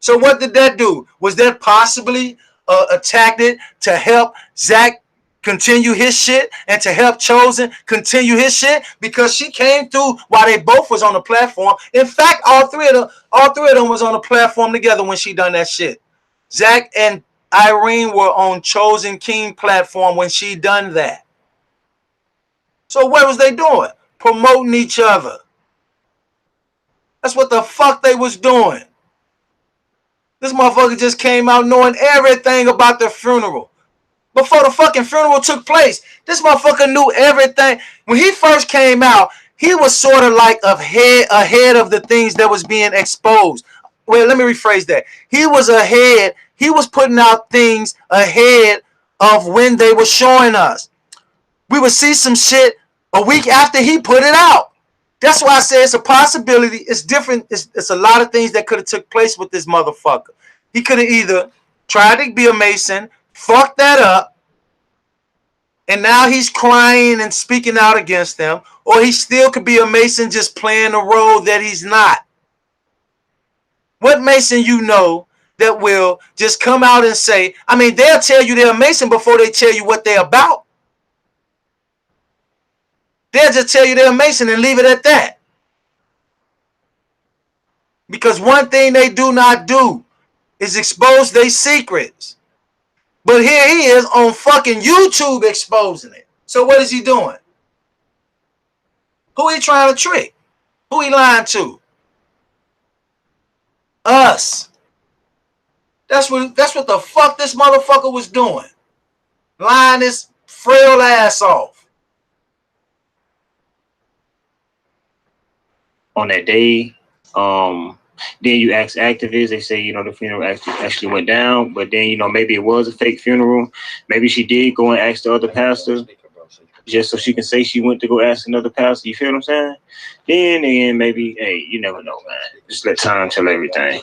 So what did that do? Was that possibly a tactic to help Zach continue his shit and to help Chosen continue his shit? Because she came through while they both was on the platform. In fact, all three of them was on the platform together when she done that shit. Zach and Irene were on Chosen King platform when she done that. So what was they doing? Promoting each other. That's what the fuck they was doing. This motherfucker just came out knowing everything about the funeral. Before the fucking funeral took place, this motherfucker knew everything. When he first came out, he was sort of like ahead of the things that was being exposed. Well, let me rephrase that. He was ahead. He was putting out things ahead of when they were showing us. We would see some shit a week after he put it out. That's why I say it's a possibility. It's different. It's a lot of things that could have took place with this motherfucker. He could have either tried to be a Mason, fucked that up, and now he's crying and speaking out against them, or he still could be a Mason just playing a role that he's not. What Mason you know that will just come out and say, I mean, they'll tell you they're a Mason before they tell you what they're about. They'll just tell you they're a Mason and leave it at that. Because one thing they do not do is expose their secrets. But here he is on fucking YouTube exposing it. So what is he doing? Who he trying to trick? Who he lying to? Us. That's what the fuck this motherfucker was doing. Lying his frail ass off. On that day, then you ask activists, they say, the funeral actually went down, but then, maybe it was a fake funeral. Maybe she did go and ask the other pastor just so she can say she went to go ask another pastor. You feel what I'm saying? Then maybe, hey, you never know, man. Just let time tell everything.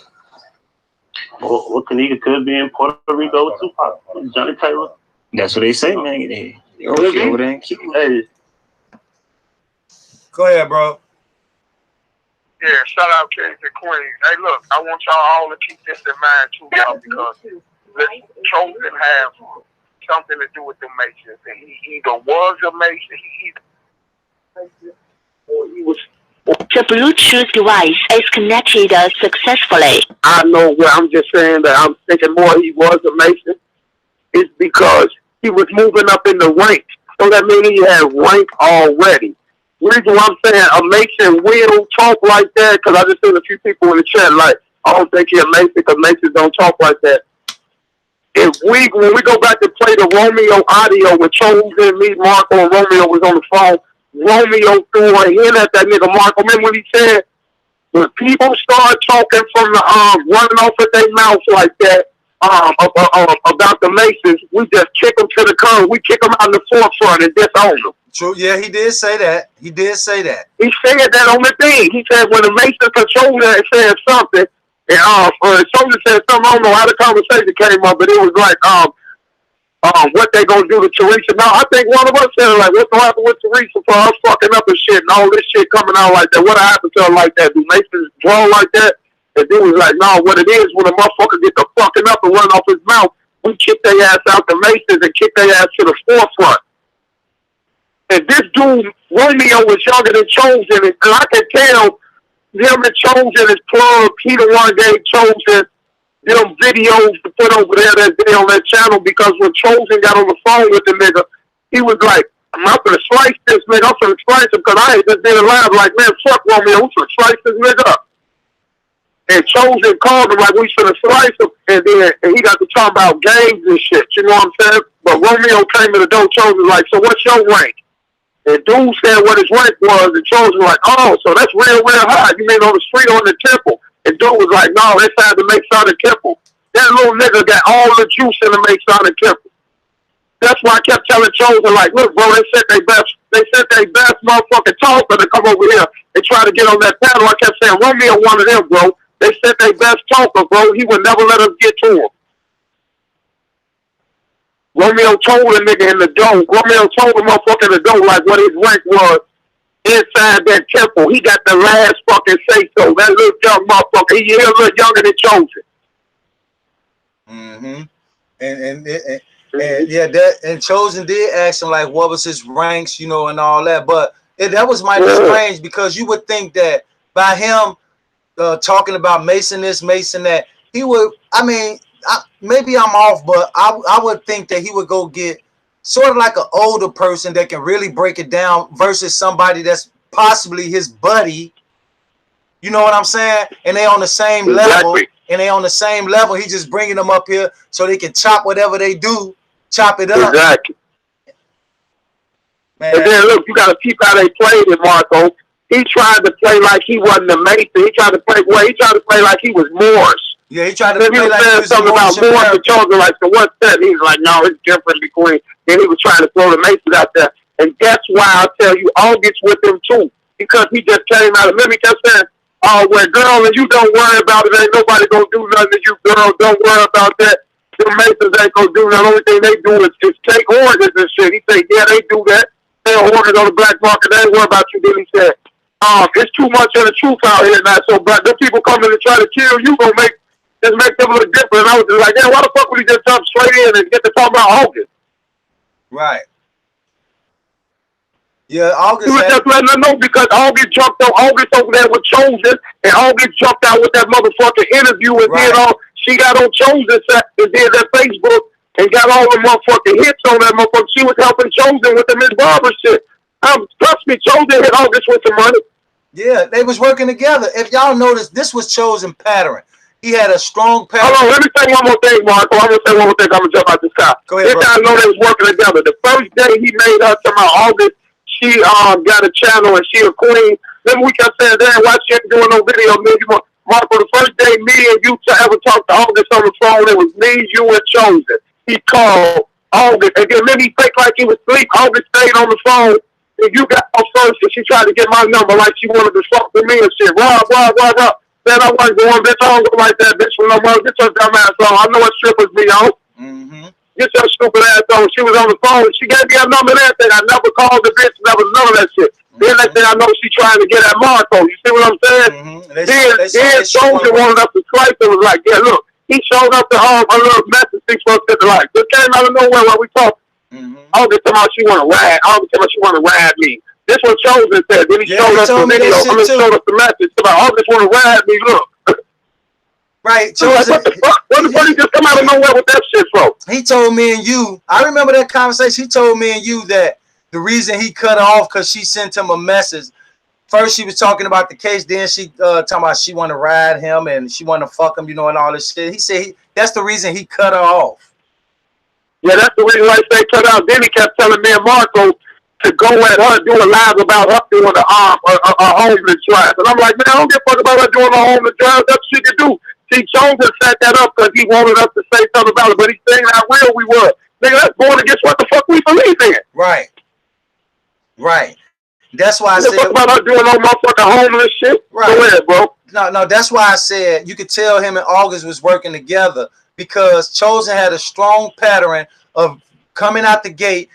Well, Kanika could be in Puerto Rico with Tupac, Johnny Taylor. That's what they say, man. They're over there. Hey. Go ahead, bro. Yeah, shout out Kings and Queens. Hey, look, I want y'all all to keep this in mind too, y'all, because Chosen have something to do with the Masons. And he either was a Mason, or he was. The Bluetooth device is connected successfully. I know where I'm just saying that I'm thinking more he was a Mason. It's because he was moving up in the ranks. So that means he had rank already. The reason why I'm saying a Mason will talk like that, because I just seen a few people in the chat like, I don't think he's a Mason because Masons don't talk like that. When we go back to play the Romeo audio with Chosen, me, Marco, and Romeo was on the phone, Romeo threw a hint at that nigga Marco. Remember when he said, when people start talking from the running off at their mouth like that about the Masons, we just kick them to the curb. We kick them out in the forefront and disown them. True. Yeah, he did say that. He did say that. He said that on the thing. He said when the Masons controlled that and said something, and Soldier said something, I don't know how the conversation came up, but it was like, what they gonna do to Teresa? Now, I think one of us said, like, what's gonna happen with Teresa for her fucking up and shit and all this shit coming out like that? What happened to her like that? Do Masons draw like that? And then was like, no, what it is, when a motherfucker get the fucking up and run off his mouth, we kick their ass out the Masons and kick their ass to the forefront. And this dude, Romeo, was younger than Chosen, and I can tell him and Chosen is plugged. He the one gave Chosen them videos to put over there that day on that channel, because when Chosen got on the phone with the nigga, he was like, I'm not gonna slice this nigga, I'm gonna slice him, because I ain't just been alive like, man, fuck Romeo, I'm gonna slice this nigga up. And Chosen called him like, we should have sliced him, and then he got to talk about games and shit, you know what I'm saying? But Romeo came to the door, Chosen like, so what's your rank? And dude said what his rank was, and Chosen was like, oh, so that's real, real high. You mean on the street or in the temple? And dude was like, no, inside the Masonic temple. That little nigga got all the juice in the Masonic temple. That's why I kept telling Chosen, like, look, bro, they sent their best motherfucking talker to come over here and try to get on that panel. I kept saying, Romeo one of them, bro. They sent their best talker, bro. He would never let us get to him. Romeo told the nigga in the door. Romeo told the motherfucker in the door like what his rank was inside that temple. He got the last fucking say so. That little young motherfucker, he a little younger than Chosen. Mm-hmm. And yeah, and Chosen did ask him like what was his ranks, you know, and all that. But that was mighty strange, because you would think that by him talking about Mason this, Mason that, he would. I mean. Maybe I'm off, but I would think that he would go get sort of like an older person that can really break it down versus somebody that's possibly his buddy. You know what I'm saying? And they on the same level. And they on the same level. He just bringing them up here so they can chop whatever they do, chop it up. Exactly. Man. And then look, you got to keep how they played it, Marco. He tried to play like he wasn't a Mason. He tried to play like he was Morris. Yeah, he tried to play like he was something about Morris and Chosen, like, so what's that? He was like, no, it's different between. Then he was trying to throw the Masons out there. And that's why I tell you, August with him too. Because he just came out of, let me just say, oh, well, girl, and you don't worry about it. Ain't nobody gonna do nothing to you, girl. Don't worry about that. The Masons ain't gonna do nothing. The only thing they do is take orders and shit. He said, yeah, they do that. They orders on the black market. They ain't worry about you. Then he said, it's too much of the truth out here now. So, but the people coming to try to kill you gonna make them look different. And I was just like, yeah, why the fuck would he just jump straight in and get to talk about August? Right. Yeah, August. He was just letting her know, because August jumped on August over there with Chosen, and August jumped out with that motherfucking interview, and then she got on Chosen and did that Facebook and got all the motherfucking hits on that motherfucker. She was helping Chosen with the Miss Barbara shit. Trust me, Chosen hit August with some money. Yeah, they was working together. If y'all notice, this was Chosen pattern. He had a strong pattern. Hold on, let me say one more thing, Marco. I'm gonna say one more thing. I'm gonna jump out this car. Go ahead, this guy know they was working together. The first day he made her to my August, she got a channel and she a queen. Then we kept saying, damn, why she ain't doing no video? Marco, the first day me and you ever talked to August on the phone, it was me, you, and Chosen. He called August, and then he fake like he was asleep. August stayed on the phone, and you got off first, and she tried to get my number like she wanted to fuck with me and shit. Rob. Then I wasn't going, bitch, I don't go like that, bitch, for no more. Get your dumb ass on. I know what strippers be on. Mm-hmm. Get your stupid ass on. She was on the phone. She gave me a number and everything. I never called the bitch. Never none of that shit. Then next thing I know, she trying to get at Marco. You see what I'm saying? Then Chosen wanted us to slice it. Was like, yeah, look, He showed up to a little message 6 months to the life. Just came out of nowhere while we talking. August talking about she want to ride. August talking about she want to ride me. This what Chosen said. Then he showed us the video. Showed us the message about August want to ride me. Look. Right. So like, what the fuck? What the fuck he just come out of nowhere with that shit from? He told me and you, I remember that conversation. He told me and you that the reason he cut her off because she sent him a message. First, she was talking about the case. Then she talking about she want to ride him and she want to fuck him, you know, and all this shit. He said that's the reason he cut her off. Yeah, that's the reason why they cut out. Then he kept telling me and Marco to go at her doing live about her doing a homeless drive. And I'm like, man, I don't give a fuck about her doing a homeless drive. That's what she can do. See, Chosen set that up because he wanted us to say something about it, but he's saying how real we were. Nigga, that's going against what the fuck we believe in. Right. Right. That's why I said fuck about her doing all motherfucking homeless shit. Right. Go ahead, bro. No, that's why I said you could tell him and August was working together because Chosen had a strong pattern of coming out the gate.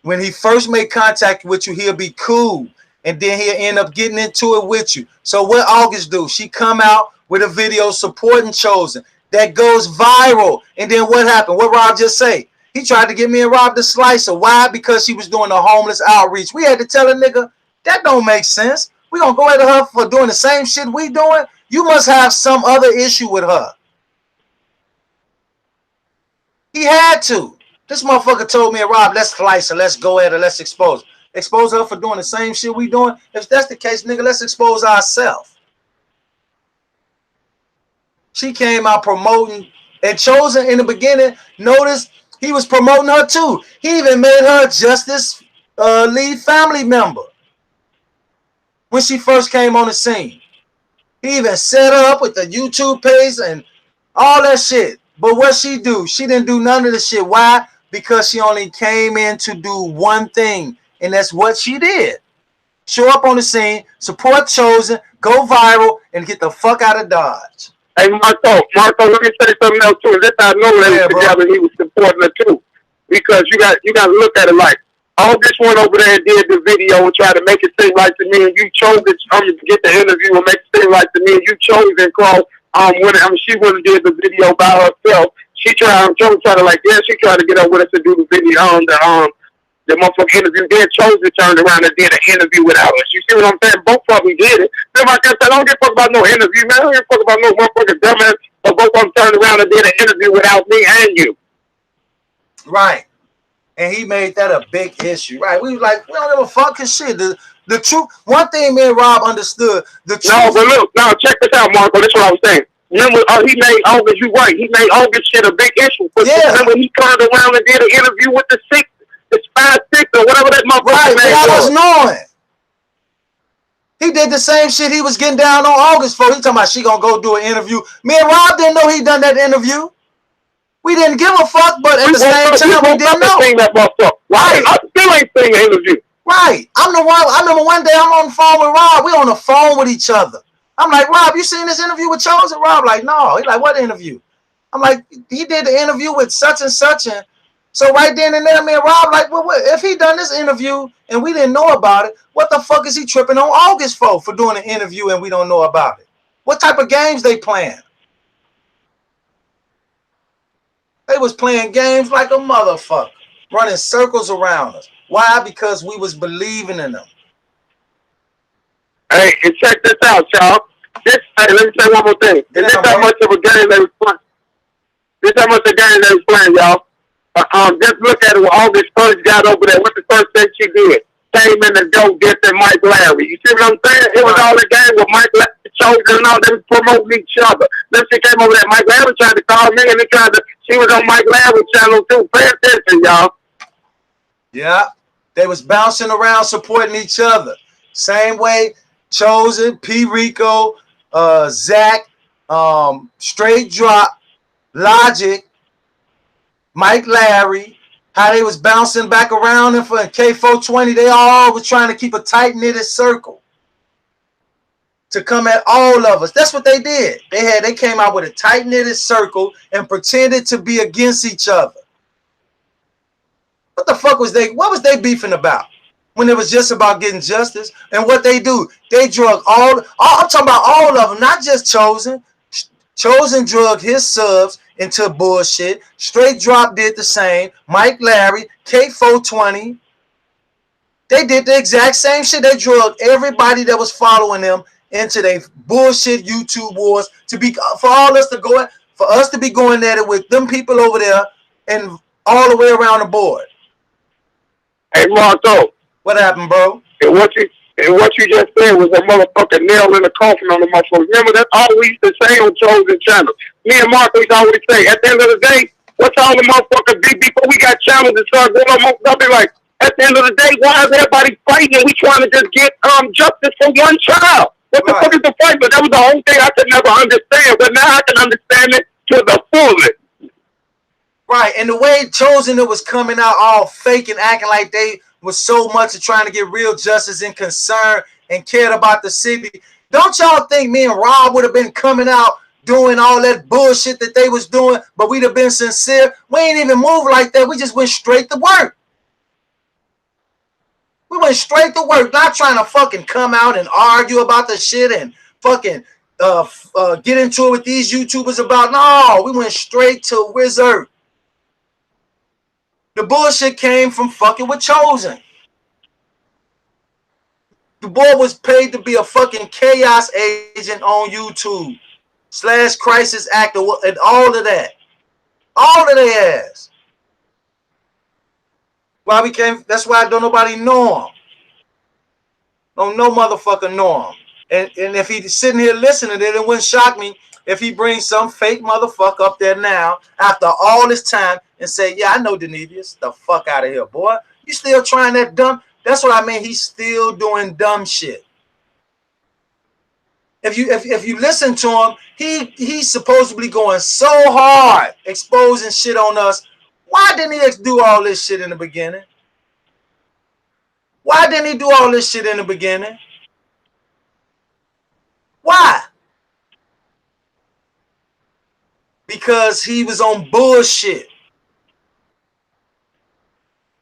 When he first made contact with you, he'll be cool. And then he'll end up getting into it with you. So what August do? She come out with a video supporting Chosen. That goes viral. And then what happened? What Rob just say? He tried to get me and Rob to slice her. Why? Because she was doing the homeless outreach. We had to tell a nigga, that don't make sense. We gonna go at her for doing the same shit we doing? You must have some other issue with her. He had to. This motherfucker told me and Rob, let's slice her, let's go at her, let's expose her. Expose her for doing the same shit we doing? If that's the case, nigga, let's expose ourselves. She came out promoting and Chosen in the beginning. Notice he was promoting her too. He even made her Justice League family member when she first came on the scene. He even set her up with the YouTube page and all that shit. But what she do? She didn't do none of the shit. Why? Because she only came in to do one thing, and that's what she did. Show up on the scene, support Chosen, go viral, and get the fuck out of Dodge. Hey, Marco, let me say something else too. That's how I know they was together. He was supporting her too, because you got to look at it like August went over there and did the video and tried to make it seem like to me, and you chose it to get the interview and make it seem like to me, and you chose it, Carl. She went and did the video by herself. She tried to like, yeah, she tried to get up with us to do the video on the motherfucking interview. Then Chosen turned around and did an interview without us. You see what I'm saying? Both of them did it. Then like I said, I don't give a fuck about no interview, man. I don't give a fuck about no motherfucking dumbass. But both of them turned around and did an interview without me and you. Right. And he made that a big issue. Right. We was like, we don't give a fuck his shit. The truth. One thing me and Rob understood. The truth. No, but look, now check this out, Marco. This is what I was saying. Remember, he made August, you right. He made August shit a big issue. But remember, he turned around and did an interview with the 5-6 or whatever that motherfucker name was. I was knowing. He did the same shit he was getting down on August for. He talking about she gonna go do an interview. Me and Rob didn't know he done that interview. We didn't give a fuck, but at the same time, we didn't know. Right. I still ain't seen the interview. Right. I'm the one. I remember one day I'm on the phone with Rob. We on the phone with each other. I'm like, Rob, you seen this interview with Chosen? Rob like, no. He's like, what interview? I'm like, he did the interview with such and such. And so right then and there, me and Rob like, well, if he done this interview and we didn't know about it, what the fuck is he tripping on August for doing an interview and we don't know about it? What type of games they playing? They was playing games like a motherfucker, running circles around us. Why? Because we was believing in them. Hey, and check this out, y'all. Hey, let me say one more thing. Is this how much of a game they was playing? This how much of a game they was playing, y'all. Just look at it when August first got over there. What's the first thing she did? Came in the go get the Mike Larry. You see what I'm saying? It was all the game with Mike Larry, Chosen and all. They was promoting each other. Then she came over there. Mike Larry tried to call me, and she was on Mike Larry's channel too. Pay attention, y'all. Yeah, they was bouncing around supporting each other. Same way Chosen, P. Rico, Zach, Straight Drop, Logic, Mike Larry, how they was bouncing back around and for K420, they all was trying to keep a tight-knitted circle to come at all of us. That's what they did. They came out with a tight-knitted circle and pretended to be against each other. What the fuck was what was they beefing about? When it was just about getting justice. And what they do, they drug I'm talking about all of them, not just Chosen. Chosen drug his subs into bullshit. Straight Drop did the same. Mike Larry, K420. They did the exact same shit. They drug everybody that was following them into their bullshit YouTube wars to be for us to be going at it with them people over there and all the way around the board. Hey, Marco. What happened, bro? And what you just said was a motherfucking nail in the coffin on the motherfucker. Remember, that's all we used to say on Chosen Channel. Me and Marco used to always say, at the end of the day, what's all the motherfuckers be before we got channels and started going on? I'll be like, at the end of the day, why is everybody fighting and we trying to just get justice for one child? What the fuck is the fight? But that was the whole thing I could never understand. But now I can understand it to the fullest. Right, and the way Chosen it was coming out all fake and acting like they was so much of trying to get real justice and concern and cared about the city. Don't y'all think me and Rob would have been coming out doing all that bullshit that they was doing, but we'd have been sincere? We ain't even moved like that. We just went straight to work. We went straight to work, not trying to fucking come out and argue about the shit and fucking get into it with these YouTubers about. No, we went straight to Wizard. The bullshit came from fucking with Chosen. The boy was paid to be a fucking chaos agent on YouTube / crisis actor and all of that. All of their ass. Why we came? That's why don't nobody know him. Don't no motherfucker know him. And if he's sitting here listening to it, it wouldn't shock me if he brings some fake motherfucker up there now after all this time and say, yeah, I know Denevius. The fuck out of here, boy. You still trying that dumb? That's what I mean. He's still doing dumb shit. If you listen to him, he's supposedly going so hard exposing shit on us. Why didn't he do all this shit in the beginning? Why didn't he do all this shit in the beginning? Why? Because he was on bullshit.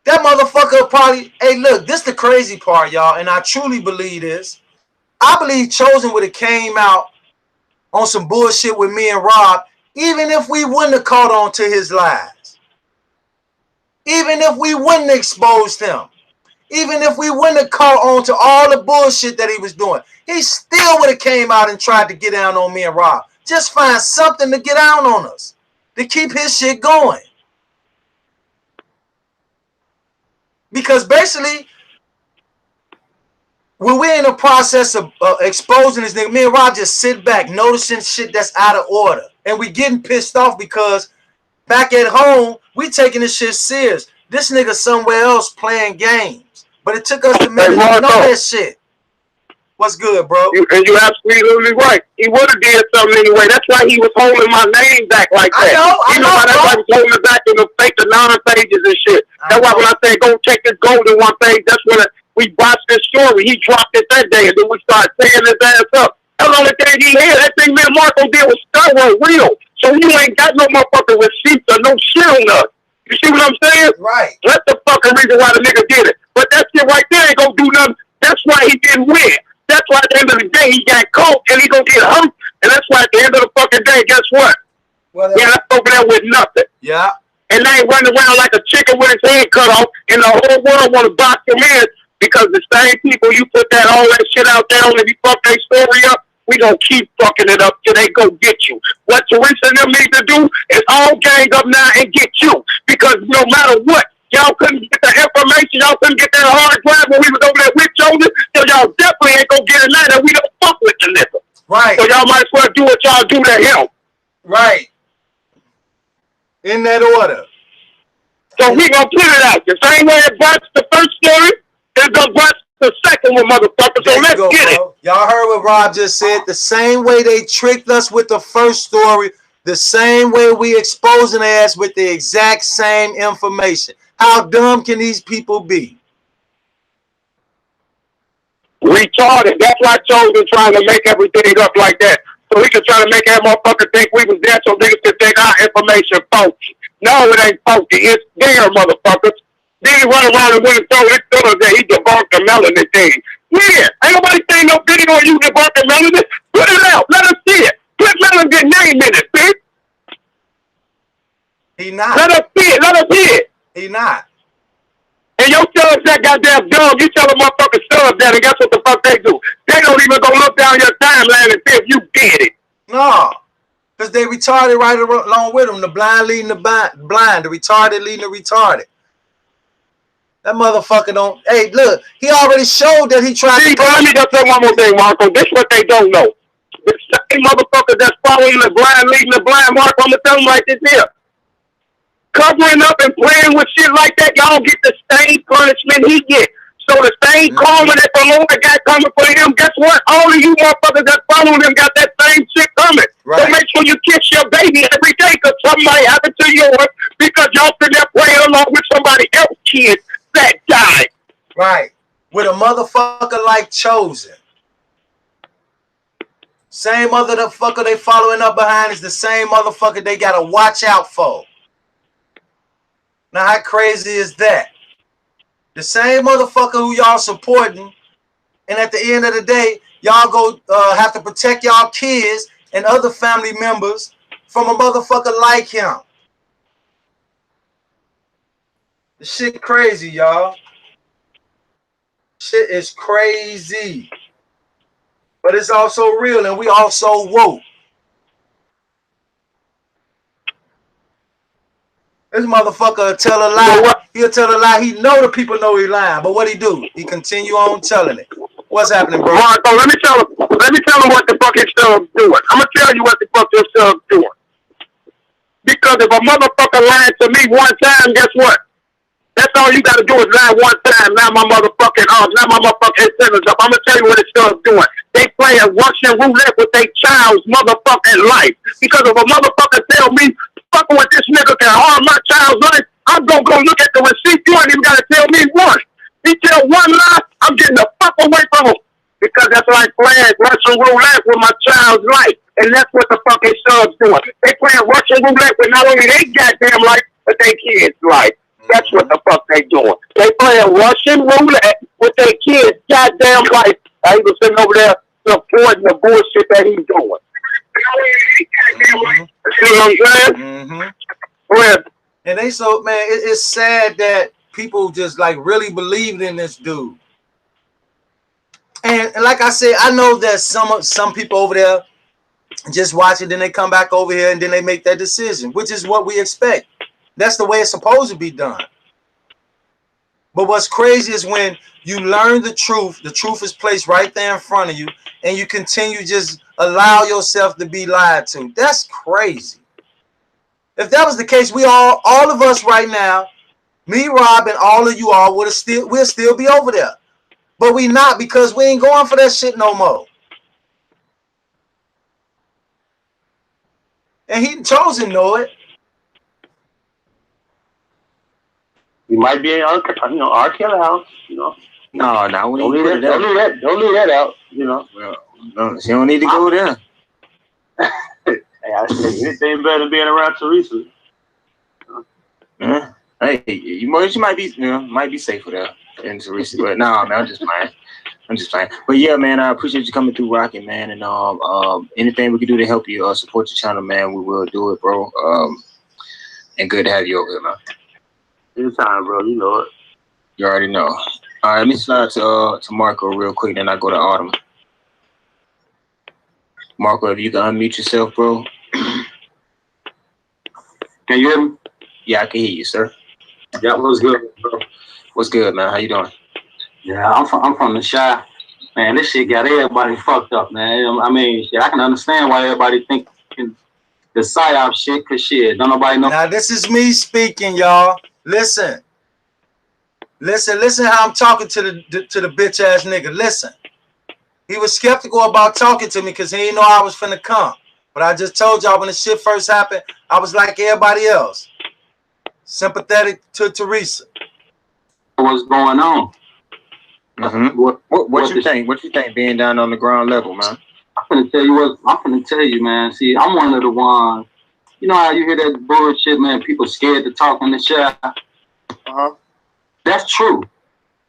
That motherfucker probably, hey, look, this the crazy part, y'all, and I truly believe this. I believe Chosen would have came out on some bullshit with me and Rob, even if we wouldn't have caught on to his lies. Even if we wouldn't have exposed him. Even if we wouldn't have caught on to all the bullshit that he was doing. He still would have came out and tried to get down on me and Rob. Just find something to get down on us. To keep his shit going. Because basically, when we're in the process of exposing this nigga, me and Rob just sit back, noticing shit that's out of order. And we getting pissed off because back at home, we taking this shit serious. This nigga somewhere else playing games. But it took us a minute to know that shit. What's good, bro? And you're absolutely right. He would have did something anyway. That's why he was holding my name back like that. I know why that's why he was holding it back in the fake anonymous pages and shit. That's why when I say go check this golden one page, that's when we watched this story. He dropped it that day, and then we started tearing his ass up. That's the only thing he had. That thing me and Marco did was thorough, real. So you ain't got no motherfucking receipts or no shit on us. You see what I'm saying? Right. That's the fucking reason why the nigga did it. But that shit right there ain't gonna do nothing. That's why he didn't win. That's why at the end of the day he got caught and he gonna get hurt. And that's why at the end of the fucking day, guess what? Yeah, that's over there with nothing. Yeah. And they ain't running around like a chicken with his head cut off, and the whole world want to box him in because the same people you put all that shit out there on, if you fuck their story up, we gonna keep fucking it up till they go get you. What Teresa and them need to do is all gang up now and get you. Because no matter what, y'all couldn't get the information, y'all couldn't get that hard drive when we was over there with Chosen, so y'all definitely ain't gonna get it now that we don't fuck with the nigga. Right. So y'all might as well do what y'all do to him. Right. In that order. So we gonna put it out. The same way it brought the first story, it's gonna brought the second one, motherfucker. So let's get it. Y'all heard what Rob just said. The same way they tricked us with the first story, the same way we exposing their ass with the exact same information. How dumb can these people be? Retarded. That's why Chosen trying to make everything up like that. So he can try to make that motherfucker think we was there so niggas can think our information faulty. No, it ain't faulty. It's there, motherfuckers. Then he run around and went and told his daughter that he debunked the melanin thing. Yeah, ain't nobody saying no video on you debunking melanin. Put it out. Let us see it. Put melanin name in He not. Let us see it. Let us hear it. He not. And your son that goddamn dog, you tell a motherfucker sub that, and guess what the fuck they do? They don't even go look down your timeline and see if you did it. No. Because they retarded right along with them. The blind leading the blind. The retarded leading the retarded. That motherfucker don't. Hey, look, he already showed that he tried to. Let me just say one more thing, Marco. This is what they don't know. The same motherfucker that's following the blind, leading the blind, Marco, I'm going to tell them like this here. Covering up and playing with shit like that, y'all get the same punishment he get. So the same karma that the Lord got coming for him, guess what? All of you motherfuckers that following him got that same shit coming. Right. So make sure you kiss your baby every day because something might happen to yours because y'all sitting there playing along with somebody else's kids that died. Right. With a motherfucker like Chosen. Same motherfucker they following up behind is the same motherfucker they gotta watch out for. Now how crazy is that? The same motherfucker who y'all supporting, and at the end of the day, y'all go have to protect y'all kids and other family members from a motherfucker like him. This shit crazy, y'all. Shit is crazy. But it's also real, and we also woke. This motherfucker will tell a lie. He'll tell a lie. He know the people know he lying, but what he do? He continue on telling it. What's happening, bro? Marco, let me tell him what the fuck his son's doing. I'm gonna tell you what the fuck your son's doing. Because if a motherfucker lied to me one time, guess what? That's all you gotta do is lie one time. Now my motherfucking sentence up. I'm gonna tell you what his son's doing. They playing Russian roulette with their child's motherfucking life. Because if a motherfucker tell me fucking with this nigga can harm my child's life, I'm gonna go look at the receipt. You ain't even gotta tell me one. He tell one lie, I'm getting the fuck away from him. Because that's like playing Russian roulette with my child's life. And that's what the fuck his son's doing. They playing Russian roulette with not only their goddamn life, but their kids' life. That's what the fuck they doing. They playing Russian roulette with their kids' goddamn life. I was sitting over there supporting the bullshit that he's doing. See what I'm saying? Mm-hmm. And they so, man, it's sad that people just like really believed in this dude. And like I said, I know that some people over there just watch it, then they come back over here and then they make that decision, which is what we expect. That's the way it's supposed to be done. But what's crazy is when you learn the truth is placed right there in front of you, and you continue just allow yourself to be lied to. That's crazy. If that was the case, we all of us right now, me, Rob, and all of you all we'll still be over there. But we not, because we ain't going for that shit no more. And he Chosen know it. He might be in R. Kelly house, you know. No, we don't leave that out, you know. Well, no, she don't need to go there. Hey, I said anything better than being around Teresa. Hey, you might be safer there than Teresa, but no, man, I'm just playing. But yeah, man, I appreciate you coming through, rocking, man, and anything we can do to help you support your channel, man, we will do it, bro. And good to have you over here, man. Anytime, bro. You know it. You already know. All right, let me slide to Marco real quick, then I go to Autumn. Marco, if you can unmute yourself, bro. Can you hear me? Yeah, I can hear you, sir. Yeah, what's good, bro? What's good, man? How you doing? Yeah, I'm from the Chi. Man, this shit got everybody fucked up, man. I mean, shit, I can understand why everybody thinking the psyop shit, cause shit, don't nobody know. Now this is me speaking, y'all. Listen how I'm talking to the bitch ass nigga. Listen, he was skeptical about talking to me because he didn't know I was finna come. But I just told y'all when the shit first happened, I was like everybody else, sympathetic to Teresa. What's going on? Mm-hmm. What you think? What you think being down on the ground level, man? I'm finna tell you, man. See, I'm one of the ones. You know how you hear that bullshit, man? People scared to talk in the chat. That's true.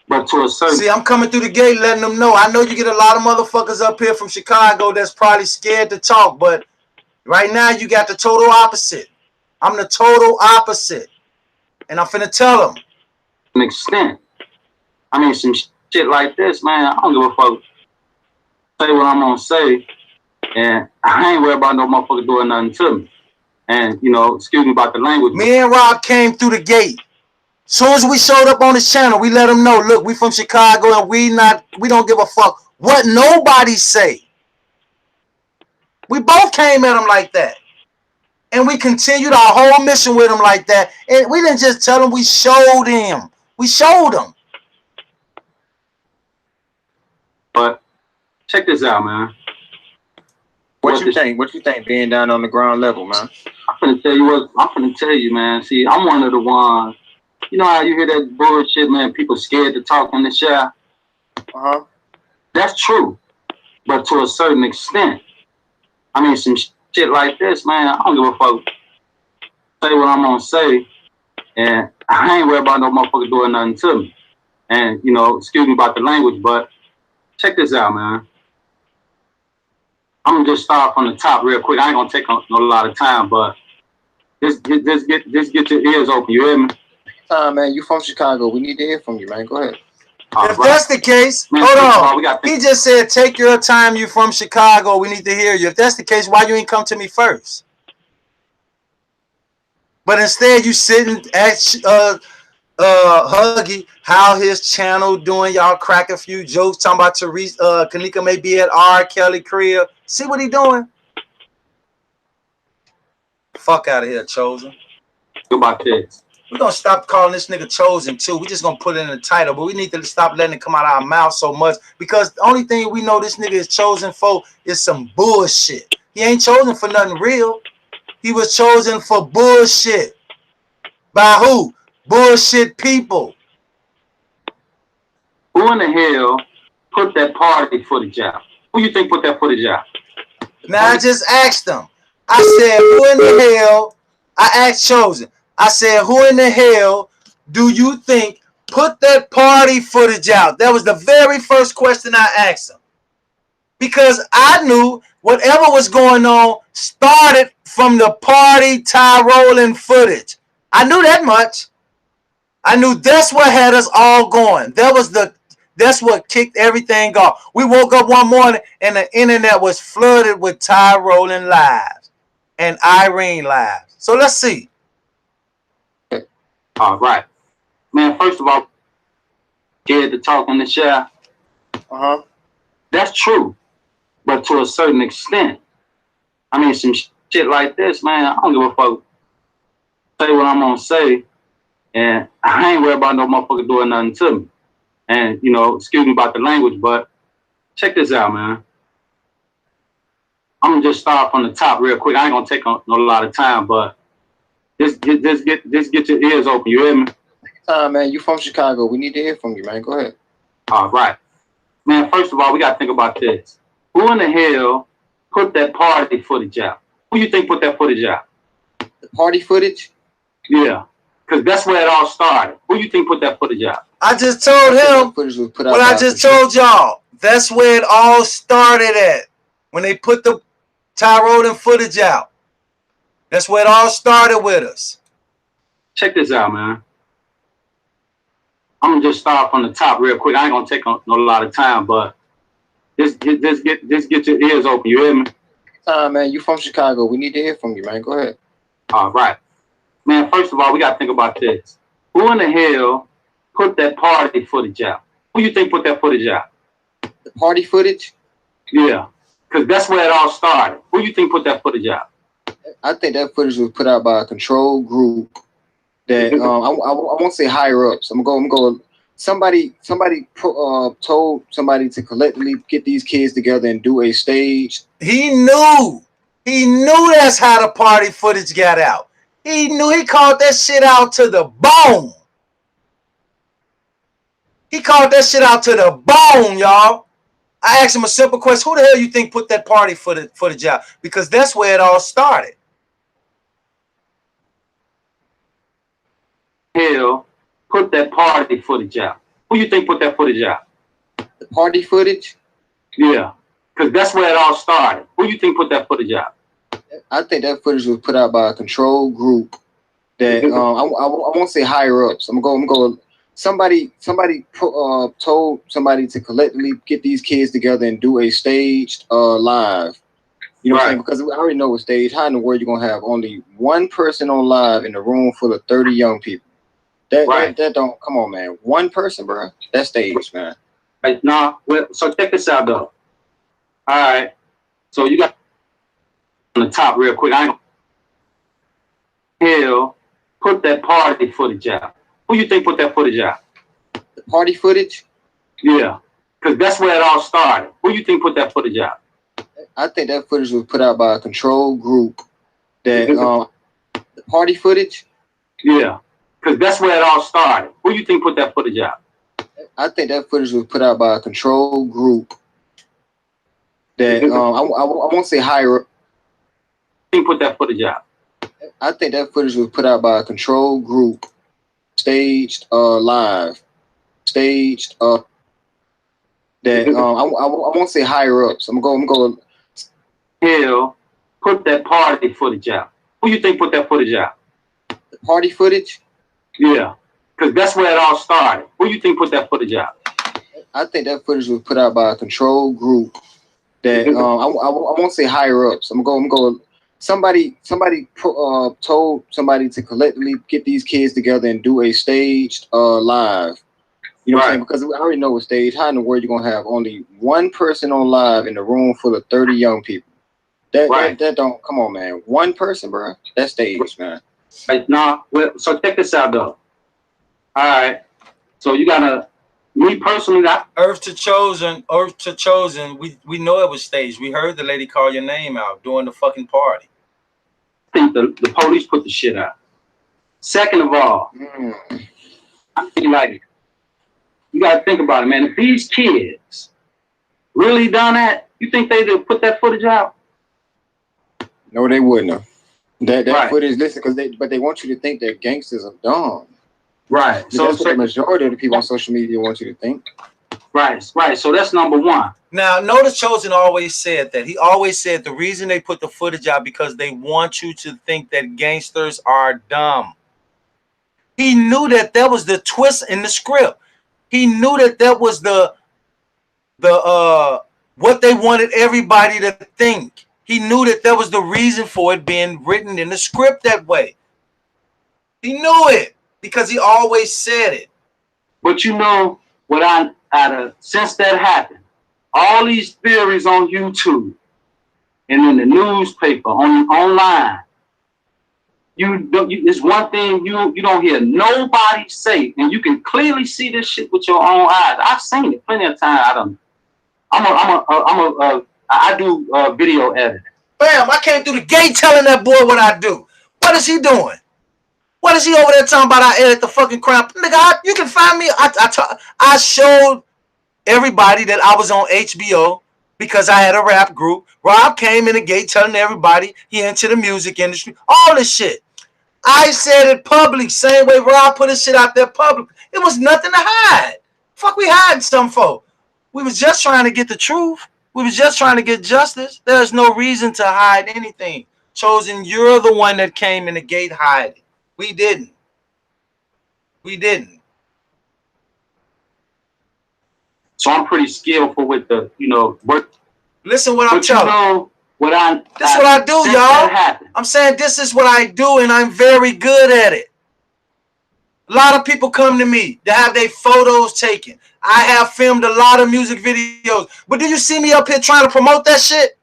But to a certain... See, I'm coming through the gate letting them know. I know you get a lot of motherfuckers up here from Chicago that's probably scared to talk, but right now you got the total opposite. I'm the total opposite. And I'm finna tell them. An extent. I mean, some shit like this, man, I don't give a fuck. Say what I'm gonna say. And I ain't worried about no motherfucker doing nothing to me. And, you know, excuse me about the language. Me and Rob came through the gate. Soon as we showed up on this channel, we let them know, look, we from Chicago and we don't give a fuck what nobody say. We both came at them like that. And we continued our whole mission with them like that. And we didn't just tell them, we showed him. We showed them. But check this out, man. What you think? What you think being down on the ground level, man? I'm finna tell you, man. See, I'm one of the ones. You know how you hear that bullshit, man? People scared to talk in the shower. That's true, but to a certain extent. I mean, some shit like this, man. I don't give a fuck. Say what I'm gonna say, and I ain't worried about no motherfucker doing nothing to me. And you know, excuse me about the language, but check this out, man. I'm gonna just start from the top real quick. I ain't gonna take a lot of time, but just get your ears open. You hear me? Man, you from Chicago. We need to hear from you, man. Go ahead. If that's the case, man, hold on. He just said, take your time. You from Chicago. We need to hear you. If that's the case, why you ain't come to me first? But instead, you sitting at Huggy, how his channel doing. Y'all crack a few jokes talking about Teresa, Kanika may be at R. Kelly crib. See what he doing? Fuck out of here, Chosen. What about this? We're gonna stop calling this nigga Chosen too. We just gonna put it in the title, but we need to stop letting it come out of our mouth so much, because the only thing we know this nigga is chosen for is some bullshit. He ain't chosen for nothing real. He was chosen for bullshit. By who? Bullshit people. Who in the hell put that party footage out? Who you think put that footage out? Now I just asked them. I said, who in the hell? I asked Chosen. I said, who in the hell do you think put that party footage out? That was the very first question I asked him. Because I knew whatever was going on started from the party Tyrolling footage. I knew that much. I knew that's what had us all going. That's what kicked everything off. We woke up one morning and the internet was flooded with Tyrolling lives and Irene lives. So let's see. All right. Man, first of all, scared to talk in the shower. That's true, but to a certain extent. I mean, some shit like this, man, I don't give a fuck. Say what I'm gonna say, and I ain't worried about no motherfucker doing nothing to me. And, you know, excuse me about the language, but check this out, man. I'm gonna just start from the top real quick. I ain't gonna take a lot of time, but just get your ears open. You hear me? Man, you from Chicago. We need to hear from you, man. Go ahead. All right. Man, first of all, we got to think about this. Who in the hell put that party footage out? Who you think put that footage out? The party footage? Yeah. Because that's where it all started. Who you think put that footage out? I just told him what I just told y'all. That's where it all started at. When they put the Tyrolling footage out. That's where it all started with us. Check this out, man. I'm gonna just start from the top real quick. I ain't gonna take a lot of time, but just get your ears open. You hear me? Man, you from Chicago. We need to hear from you, man. Go ahead. All right. Man, first of all, we got to think about this. Who in the hell put that party footage out? Who you think put that footage out? The party footage? Yeah. Because that's where it all started. Who you think put that footage out? I think that footage was put out by a control group that I won't say higher ups. I'm gonna go. Somebody told somebody to collectively get these kids together and do a stage. He knew that's how the party footage got out. He knew. He called that shit out to the bone. He called that shit out to the bone, y'all. I asked him a simple question. Who the hell you think put that party footage out? Because that's where it all started. Hell put that party footage out? Who you think put that footage out? The party footage? Yeah. Because that's where it all started. Who you think put that footage out? I think that footage was put out by a control group that I won't say higher ups. I'm gonna go. Somebody told somebody to collectively get these kids together and do a staged live. You know what I'm saying? Because I already know a stage. How in the world you're gonna have only one person on live in a room full of 30 young people? That don't, come on, man. One person, bro. That's staged, man. Nah, well, so check this out though. All right. So you got on the top real quick. Hell, put that party footage out. Who you think put that footage out? The party footage? Yeah, because that's where it all started. Who you think put that footage out? I think that footage was put out by a control group that the party footage? Yeah, because that's where it all started. Who you think put that footage out? I think that footage was put out by a control group that I won't say higher up. Who you think put that footage out? I think that footage was put out by a control group, staged live, staged that I won't say higher ups. I'm going. Hell, put that party footage out. Who you think put that footage out? The party footage? Yeah, because that's where it all started. Who you think put that footage out? I think that footage was put out by a control group that I won't say higher ups. I'm going. Somebody told somebody to collectively get these kids together and do a staged live. You know what I'm saying? Because I already know a stage. How in the world you're gonna have only one person on live in a room full of 30 young people? That don't, come on, man. One person, bro. That's staged, man. Nah, well, so check this out though. All right. So you gotta, me personally, Earth to Chosen, we know it was staged. We heard the lady call your name out during the fucking party. I think the police put the shit out. Second of all, I think like, you gotta think about it, man. If these kids really done that, you think they'd put that footage out? No, they wouldn't have. That footage, listen, but they want you to think that gangsters are dumb. Right. So that's what the majority of the people on social media want you to think. Right. So that's number one. Now, notice Chosen always said that. He always said the reason they put the footage out because they want you to think that gangsters are dumb. He knew that was the twist in the script. He knew that was the what they wanted everybody to think. He knew that was the reason for it being written in the script that way. He knew it because he always said it. But you know what since that happened, all these theories on YouTube and in the newspaper, online, it's one thing you don't hear nobody say, and you can clearly see this shit with your own eyes. I've seen it plenty of times. I do video editing. Bam! I came through the gate telling that boy what I do. What is he doing? What is he over there talking about? I edit the fucking crap, nigga. You can find me. I showed everybody that I was on HBO because I had a rap group. Rob came in the gate telling everybody he into the music industry. All this shit. I said it public, same way Rob put his shit out there public. It was nothing to hide. Fuck, we hiding something for? We was just trying to get the truth. We was just trying to get justice. There's no reason to hide anything. Chosen, you're the one that came in the gate hiding. We didn't. We didn't. So I'm pretty skillful with the, work. Listen what I'm telling you. This is what I do, y'all. I'm saying this is what I do, and I'm very good at it. A lot of people come to me to have their photos taken. I have filmed a lot of music videos. But do you see me up here trying to promote that shit?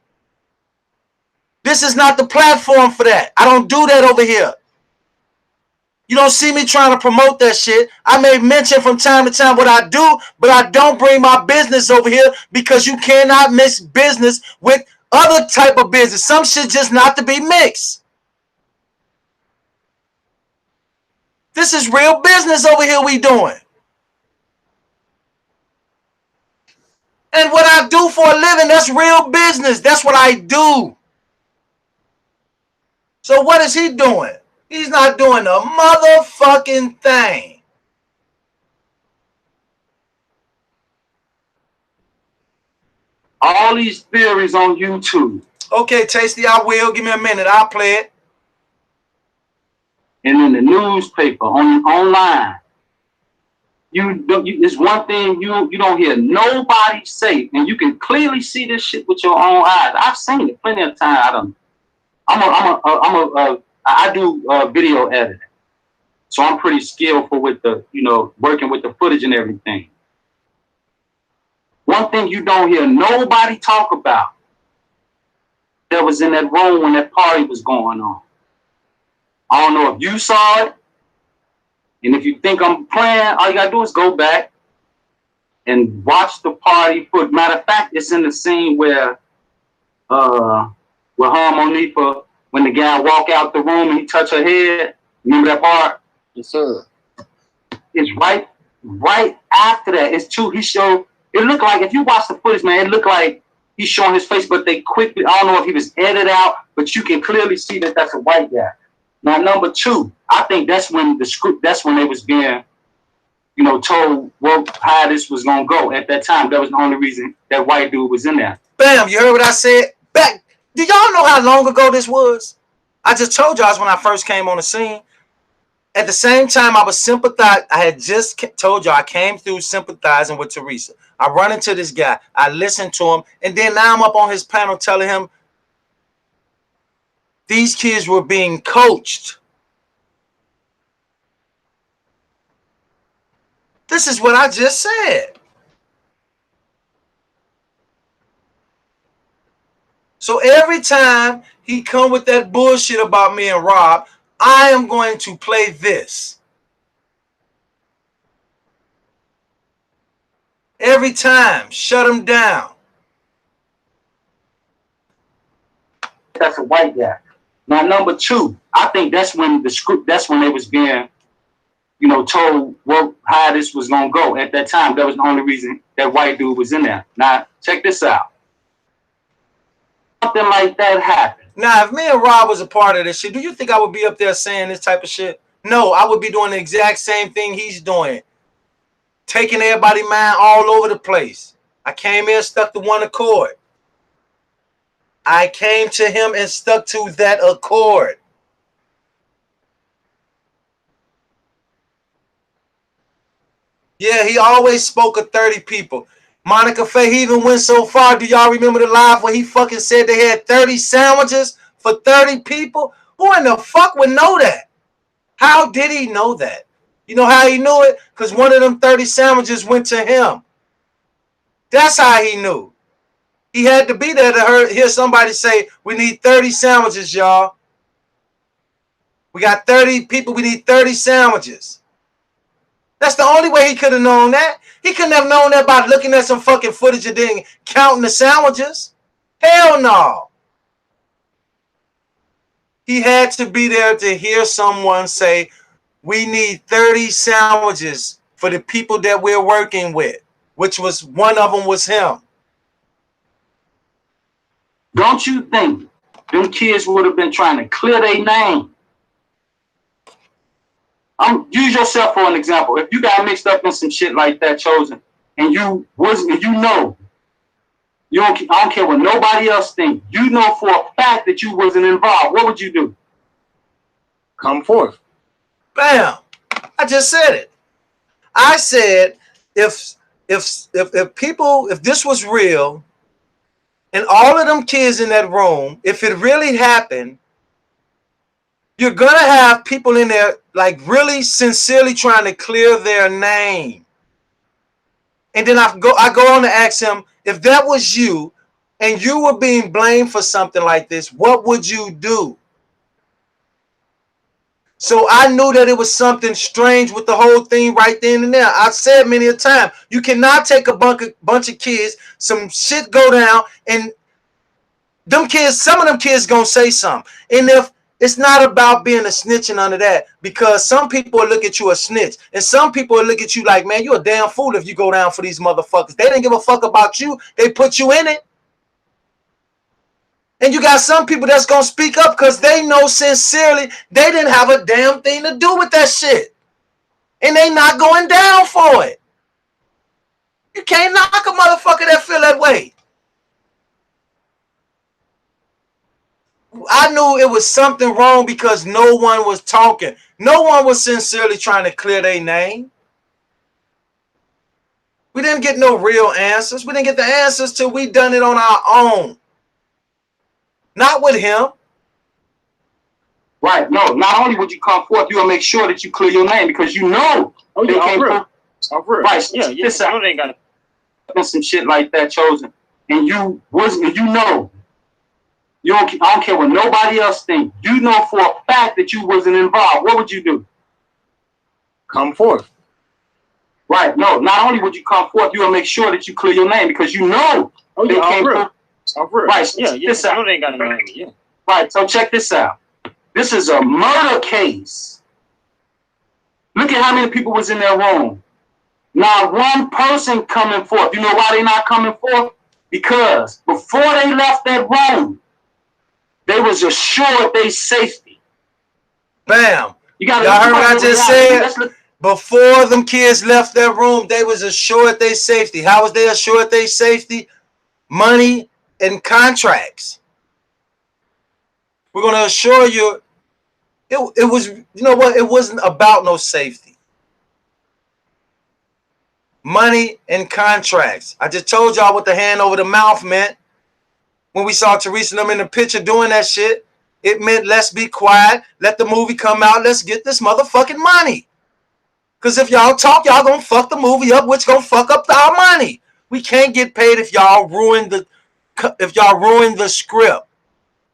This is not the platform for that. I don't do that over here. You don't see me trying to promote that shit. I may mention from time to time what I do, but I don't bring my business over here because you cannot mix business with other type of business. Some shit just not to be mixed. This is real business over here we doing. And what I do for a living, that's real business. That's what I do. So what is he doing? He's not doing a motherfucking thing. All these theories on YouTube Okay, Tasty, I will. Give me a minute. I'll play it. And in the newspaper, online, it's one thing you don't hear nobody say, and you can clearly see this shit with your own eyes. I've seen it plenty of times. I do video editing, so I'm pretty skillful with the working with the footage and everything. One thing you don't hear nobody talk about that was in that room when that party was going on. I don't know if you saw it, and if you think I'm playing, all you gotta do is go back and watch the party. Matter of fact, it's in the scene where Monifa, when the guy walk out the room and he touch her head. Remember that part? Yes, sir. It's right after that. It's two. He showed. It looked like, if you watch the footage, man, it looked like he's showing his face, but they quickly. I don't know if he was edited out, but you can clearly see that that's a white guy. Now, number two, I think that's when they was being, told how this was gonna go at that time. That was the only reason that white dude was in there. Bam! You heard what I said? Back. Do y'all know how long ago this was? I just told y'all when I first came on the scene. At the same time, I was sympathizing. I had just told y'all I came through sympathizing with Teresa. I run into this guy. I listened to him, and then now I'm up on his panel telling him these kids were being coached. This is what I just said. So every time he come with that bullshit about me and Rob, I am going to play this. Every time, shut him down. That's a white guy. Now, number two, I think that's when they was being, told how this was gonna go at that time. That was the only reason that white dude was in there. Now, check this out. Something like that happened. Now, if me and Rob was a part of this shit, do you think I would be up there saying this type of shit? No, I would be doing the exact same thing he's doing. Taking everybody's mind all over the place. I came here, stuck to one accord. I came to him and stuck to that accord. Yeah, he always spoke of 30 people. Monica Faye, he even went so far. Do y'all remember the live where he fucking said they had 30 sandwiches for 30 people? Who in the fuck would know that? How did he know that? You know how he knew it? Because one of them 30 sandwiches went to him. That's how he knew. He had to be there to hear somebody say, we need 30 sandwiches, y'all. We got 30 people. We need 30 sandwiches. That's the only way he could have known that. He couldn't have known that by looking at some fucking footage and then counting the sandwiches. Hell no. He had to be there to hear someone say, we need 30 sandwiches for the people that we're working with, which was one of them was him. Don't you think them kids would have been trying to clear their name? Use yourself for an example. If you got mixed up in some shit like that, Chosen, and I don't care what nobody else think. You know for a fact that you wasn't involved. What would you do? Come forth. Bam! I just said it. I said if this was real, and all of them kids in that room, if it really happened, you're gonna have people in there like really sincerely trying to clear their name. And then I go on to ask him, if that was you and you were being blamed for something like this, what would you do? So I knew that it was something strange with the whole thing right then and there. I've said many a time, you cannot take a bunch of kids, some shit go down, and them kids, some of them kids gonna say something. And if it's not about being a snitch and under that, because some people will look at you a snitch, and some people will look at you like, man, you're a damn fool if you go down for these motherfuckers. They didn't give a fuck about you. They put you in it. And you got some people that's going to speak up because they know sincerely they didn't have a damn thing to do with that shit. And they not going down for it. You can't knock a motherfucker that feel that way. I knew it was something wrong because no one was talking. No one was sincerely trying to clear their name. We didn't get no real answers. We didn't get the answers till we done it on our own. Not with him. Right. No, not only would you come forth, you will make sure that you clear your name because you know they came from. Right. Yeah. This ain't got some shit like that chosen, and you wasn't. You know. You don't. I don't care what nobody else think. You know for a fact that you wasn't involved. What would you do? Come forth. Right. No. Not only would you come forth, you will make sure that you clear your name because you know they came from. Right. Yeah. This out. They ain't got a name. Yeah. Right. So check this out. This is a murder case. Look at how many people was in that room. Not one person coming forth. You know why they not coming forth? Because before they left that room, they was assured their safety. Bam. Y'all heard what I just said? Before them kids left that room, they was assured their safety. How was they assured their safety? Money and contracts. We're going to assure you, it was, you know what? It wasn't about no safety. Money and contracts. I just told y'all what the hand over the mouth meant. When we saw Teresa and them in the picture doing that shit, it meant let's be quiet, let the movie come out, let's get this motherfucking money. Because if y'all talk, y'all gonna fuck the movie up, which gonna fuck up our money. We can't get paid if y'all ruin the script.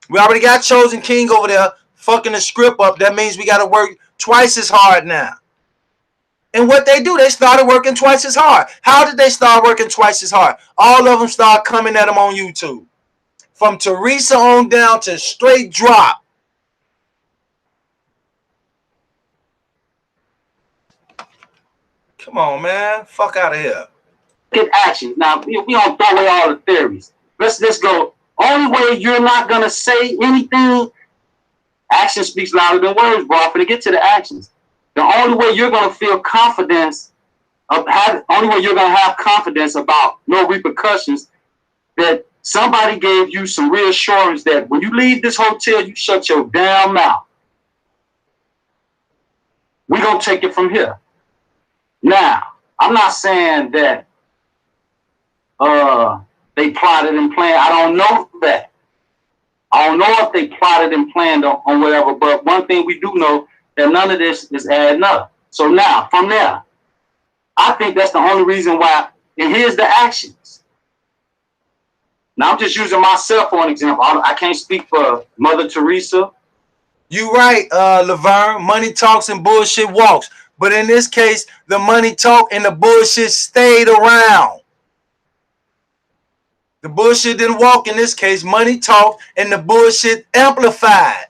We already got Chosen King over there fucking the script up. That means we got to work twice as hard now. And what they do, they started working twice as hard. How did they start working twice as hard? All of them start coming at them on YouTube. From Teresa on down to Straight Drop. Come on, man. Fuck out of here. Get action. Now, we don't throw away all the theories. Let's go. Only way you're not going to say anything, action speaks louder than words, bro. I'm going to get to the actions. The only way you're going to feel confidence, only way you're going to have confidence about no repercussions, that somebody gave you some reassurance that when you leave this hotel, you shut your damn mouth. We're going to take it from here. Now, I'm not saying that they plotted and planned. I don't know that. I don't know if they plotted and planned on whatever, but one thing we do know, that none of this is adding up. So now, from there, I think that's the only reason why, and here's the actions. Now, I'm just using myself for an example. I can't speak for Mother Teresa. You right, Laverne. Money talks and bullshit walks. But in this case, the money talk and the bullshit stayed around. The bullshit didn't walk in this case. Money talked and the bullshit amplified.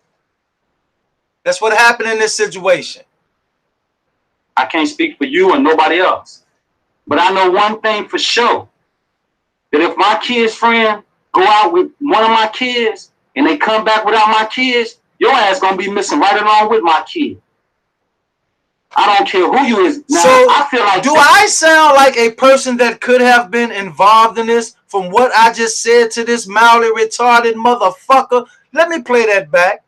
That's what happened in this situation. I can't speak for you and nobody else. But I know one thing for sure. That if my kid's friend go out with one of my kids and they come back without my kids, your ass gonna be missing right along with my kid. I don't care who you is. Now, so I feel like I sound like a person that could have been involved in this from what I just said to this mildly retarded motherfucker? Let me play that back.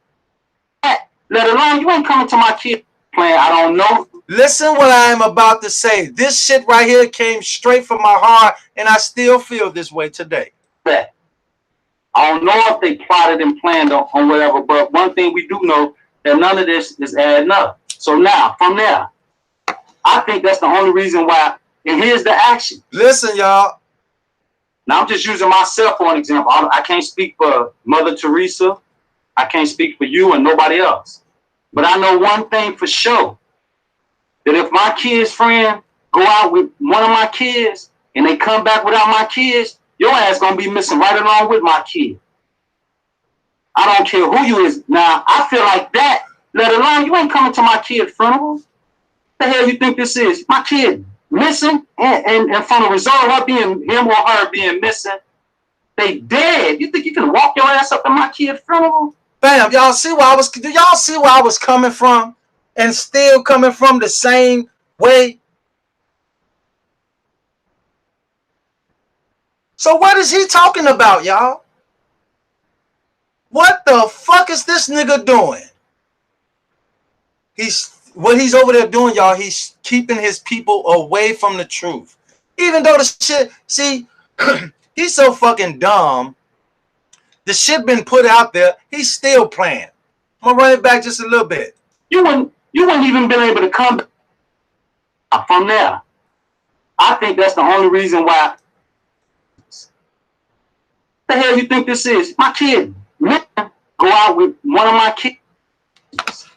Let alone you ain't coming to my kid playing. I don't know. Listen what I am about to say. This shit right here came straight from my heart, and I still feel this way today. I don't know if they plotted and planned on whatever, but one thing we do know, that none of this is adding up. So now, from there, I think that's the only reason why, and here's the action. Listen, y'all. Now, I'm just using myself for an example. I can't speak for Mother Teresa. I can't speak for you and nobody else. But I know one thing for sure, that if my kid's friend go out with one of my kids and they come back without my kids, your ass gonna be missing right along with my kid. I don't care who you is. Now, I feel like that, let alone you ain't coming to my kid's funeral. What the hell you think this is? My kid missing, and from the result of her being, him or her being missing, they dead. You think you can walk your ass up to my kid's funeral? Bam, y'all see where I was, do y'all see where I was coming from? And still coming from the same way? So what is he talking about, y'all? What the fuck is this nigga doing? What he's over there doing, y'all, he's keeping his people away from the truth. Even though the shit, see, he's so fucking dumb. The shit been put out there, he's still playing. I'm gonna run it back just a little bit. You wouldn't even been able to come from there. I think that's the only reason why. The hell you think this is? My kid. Man, go out with one of my kids.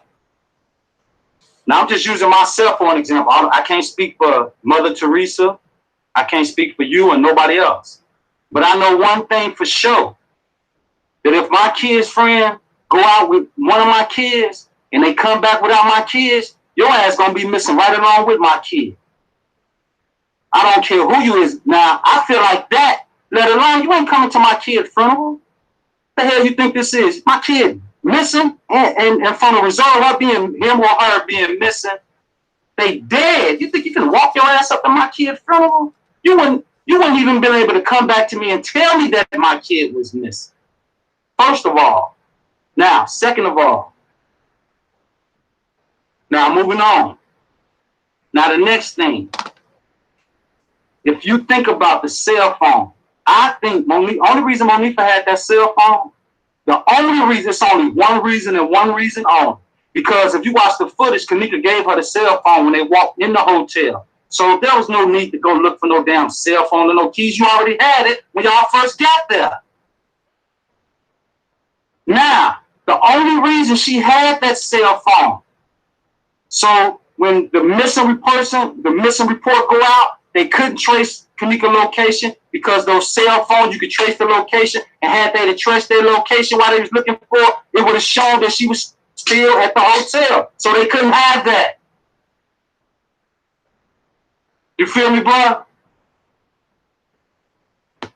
Now I'm just using myself for an example. I can't speak for Mother Teresa. I can't speak for you and nobody else. But I know one thing for sure. That if my kid's friend go out with one of my kids and they come back without my kids, your ass gonna be missing right along with my kid. I don't care who you is. Now, I feel like that, let alone you ain't coming to my kid's funeral. What the hell you think this is? My kid missing and from the result of her being, him or her being missing, they dead. You think you can walk your ass up to my kid's funeral? You wouldn't even been able to come back to me and tell me that my kid was missing. First of all. Now, second of all. Now, moving on. Now, the next thing. If you think about the cell phone, I think only reason Monifa had that cell phone, the only reason, it's only one reason and one reason only. Because if you watch the footage, Kanika gave her the cell phone when they walked in the hotel. So there was no need to go look for no damn cell phone or no keys. You already had it when y'all first got there. Now, the only reason she had that cell phone, so when the missing report go out, they couldn't trace Kanika location because those cell phones, you could trace the location, and had they to trace their location while they was looking for it, it would have shown that she was still at the hotel. So they couldn't have that. You feel me, bro?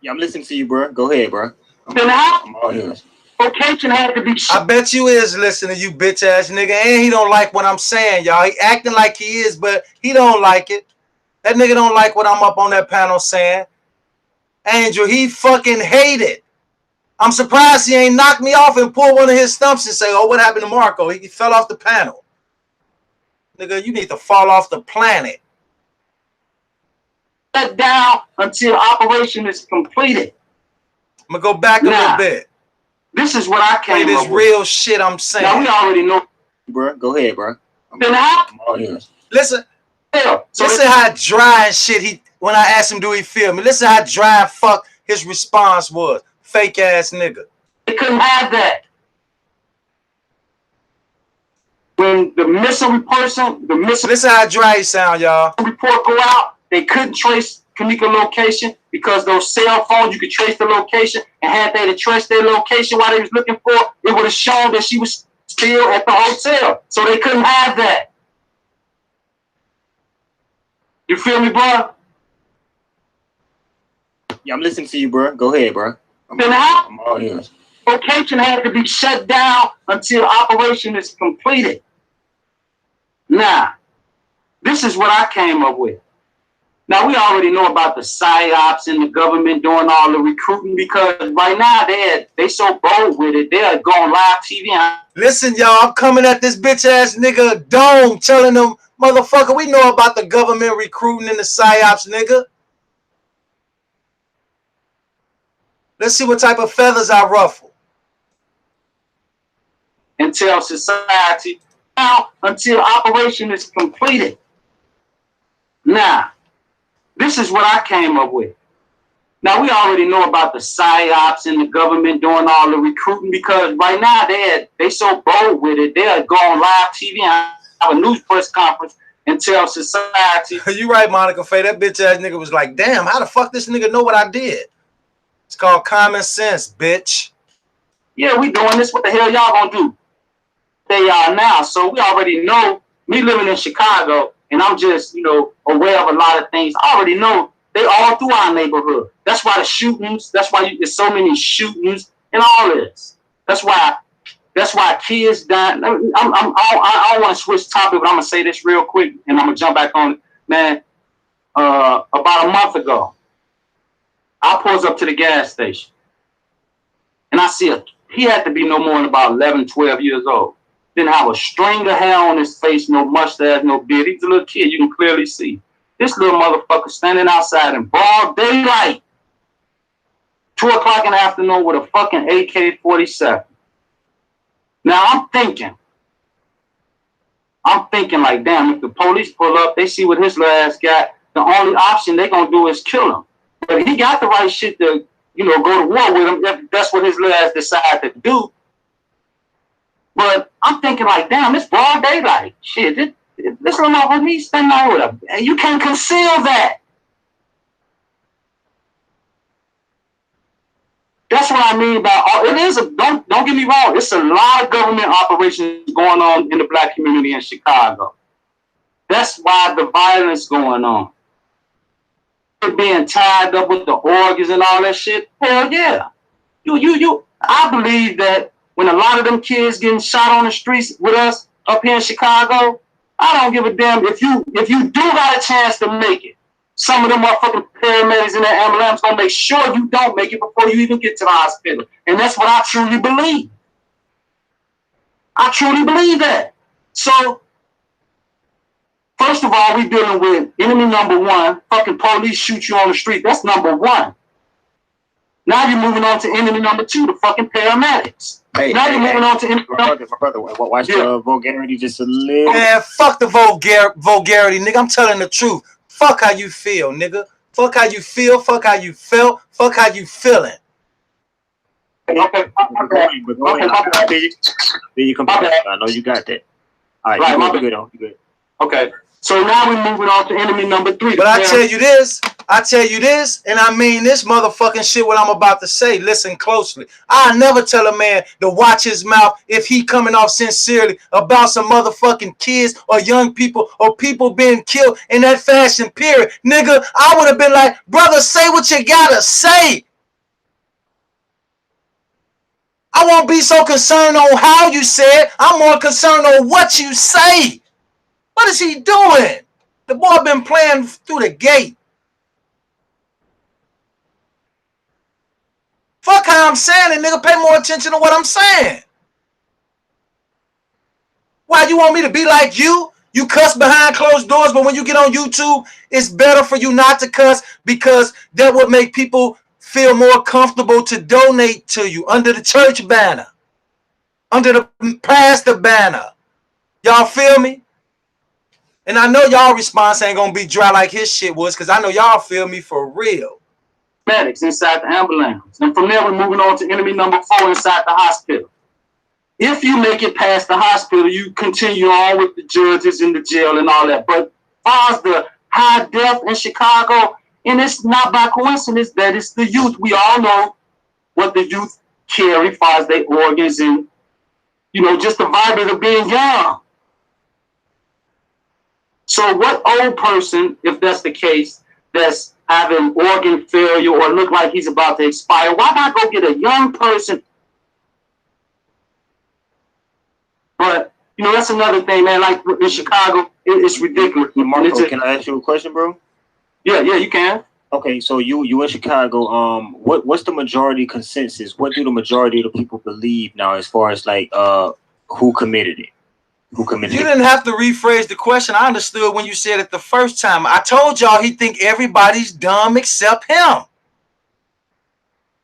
Yeah, I'm listening to you, bro. Go ahead, bro. Then how? I'm all ears. Location had to be. I bet you is listening, you bitch ass nigga, and he don't like what I'm saying, y'all. He acting like he is, but he don't like it. That nigga don't like what I'm up on that panel saying. Angel, he fucking hate it. I'm surprised he ain't knocked me off and pulled one of his stumps and say, oh, what happened to Marco? He fell off the panel. Nigga, you need to fall off the planet. Shut down until operation is completed. I'm gonna go back a little bit. This is what I came this up with. real shit I'm saying. Now we already know. Bro, go ahead, bro. Then how? I'm all ears. Listen. So listen how dry and shit when I asked him, do he feel me? Listen how dry and fuck his response was. Fake ass nigga. They couldn't have that. When the missing person, listen how dry he sound, y'all. Report go out, they couldn't trace Kanika location because those cell phones, you could trace the location, and had they to trace their location while they was looking for it, it would have shown that she was still at the hotel. So they couldn't have that. You feel me, bro? Yeah, I'm listening to you, bro. Go ahead, bro. Then how? I'm all ears. Location had to be shut down until operation is completed. Now, this is what I came up with. Now, we already know about the PSYOPs and the government doing all the recruiting because right now they so bold with it. They're going live TV. Listen, y'all, I'm coming at this bitch ass nigga Dome telling them, motherfucker, we know about the government recruiting and the PSYOPs, nigga. Let's see what type of feathers I ruffle. Until society, now, until operation is completed. Now, this is what I came up with. Now, we already know about the PSYOPs and the government doing all the recruiting because right now they so bold with it. They're going live TV and have a news press conference and tell society. You right, Monica Faye. That bitch ass nigga was like, damn, how the fuck this nigga know what I did? It's called common sense, bitch. Yeah, we doing this. What the hell y'all gonna do? They are now. So we already know, me living in Chicago, and I'm just, aware of a lot of things. I already know they all through our neighborhood. That's why the shootings, that's why there's so many shootings and all this. That's why kids dying. I don't want to switch topic, but I'm going to say this real quick, and I'm going to jump back on it. Man, about a month ago, I pulls up to the gas station, and I see a he had to be no more than about 11, 12 years old. Didn't have a string of hair on his face, no mustache, no beard. He's a little kid. You can clearly see. This little motherfucker standing outside in broad daylight, 2 o'clock in the afternoon with a fucking AK-47. Now I'm thinking like, damn, if the police pull up, they see what his little ass got, the only option they gonna do is kill him. But he got the right shit to, go to war with him if that's what his little ass decide to do. But I'm thinking like, damn, it's broad daylight. Shit, this little motherfucker, he's standing out with him. And you can't conceal that. That's what I mean by it is don't get me wrong, it's a lot of government operations going on in the black community in Chicago. That's why the violence going on. Being tied up with the organs and all that shit. Hell yeah. I believe that when a lot of them kids getting shot on the streets with us up here in Chicago, I don't give a damn if you do got a chance to make it. Some of them motherfucking paramedics in that ambulance gonna make sure you don't make it before you even get to the hospital. And that's what I truly believe. I truly believe that. So, first of all, we dealing with enemy number one. Fucking police shoot you on the street. That's number one. Now you're moving on to enemy number two, the fucking paramedics. Now you're moving on to enemy number... My brother, watch the vulgarity just a little. Man, fuck the vulgarity, nigga. I'm telling the truth. Fuck how you feel, nigga. Fuck how you feel. Fuck how you felt. Fuck how you feeling. Okay. Then you come back. I know you got that. All right, you good. You good. Okay. So now we're moving on to enemy number three. But I tell you this, and I mean this motherfucking shit what I'm about to say. Listen closely. I never tell a man to watch his mouth if he coming off sincerely about some motherfucking kids or young people or people being killed in that fashion period. Nigga, I would have been like, brother, say what you gotta say. I won't be so concerned on how you say it. I'm more concerned on what you say. What is he doing? The boy been playing through the gate. Fuck how I'm saying it, nigga. Pay more attention to what I'm saying. Why you want me to be like you? You cuss behind closed doors, but when you get on YouTube, it's better for you not to cuss because that would make people feel more comfortable to donate to you under the church banner, under the pastor banner. Y'all feel me? And I know y'all response ain't gonna be dry like his shit was, because I know y'all feel me for real. Medics inside the ambulance. And from there, we're moving on to enemy number 4 inside the hospital. If you make it past the hospital, you continue on with the judges in the jail and all that. But as far as the high death in Chicago, and it's not by coincidence that it's the youth. We all know what the youth carry as far as their organs and, just the vibe of being young. So what old person, if that's the case, that's having organ failure or look like he's about to expire, why not go get a young person? But, that's another thing, man. Like in Chicago, it's ridiculous. Marco, can I ask you a question, bro? Yeah, you can. Okay, so you in Chicago, what's the majority consensus? What do the majority of the people believe now as far as like who committed it? You didn't have to rephrase the question. I understood when you said it the first time. I told y'all he think everybody's dumb except him.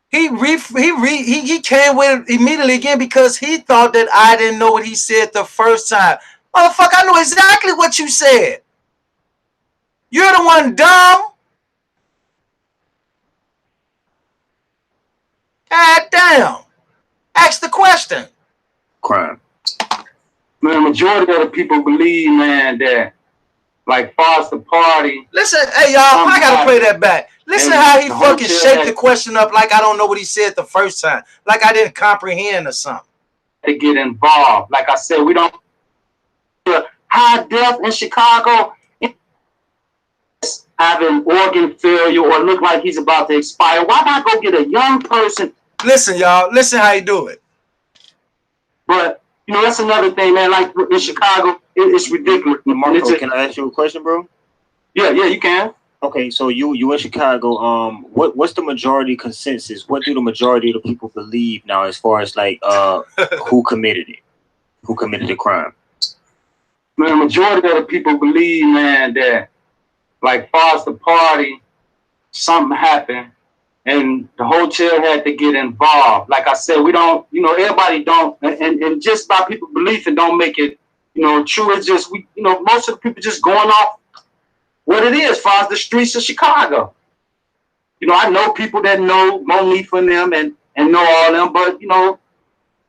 He came with it immediately again because he thought that I didn't know what he said the first time. Motherfucker, I know exactly what you said. You're the one dumb. God damn. Ask the question. Crime. Man, the majority of the people believe, man, that like Foster Party. Listen, hey y'all, I gotta play that back. Listen how he fucking shaped the question up like I don't know what he said the first time. Like I didn't comprehend or something. To get involved. Like I said, we don't high death in Chicago having organ failure or look like he's about to expire. Why not go get a young person? Listen, y'all, listen how you do it. But that's another thing, man. Like in Chicago, it's ridiculous. Marco, can I ask you a question, bro? Yeah, you can. Okay, so you in Chicago. What's the majority consensus? What do the majority of the people believe now, as far as like who committed it, who committed the crime? Man, the majority of the people believe, man, that like far as the party, something happened, and the hotel had to get involved. Like I said, we don't, you know, everybody don't, and just by people belief and don't make it, you know, true. It's just we, you know, most of the people just going off what it is, as far as the streets of Chicago. You know, I know people that know Monifa and them and know all them, but you know,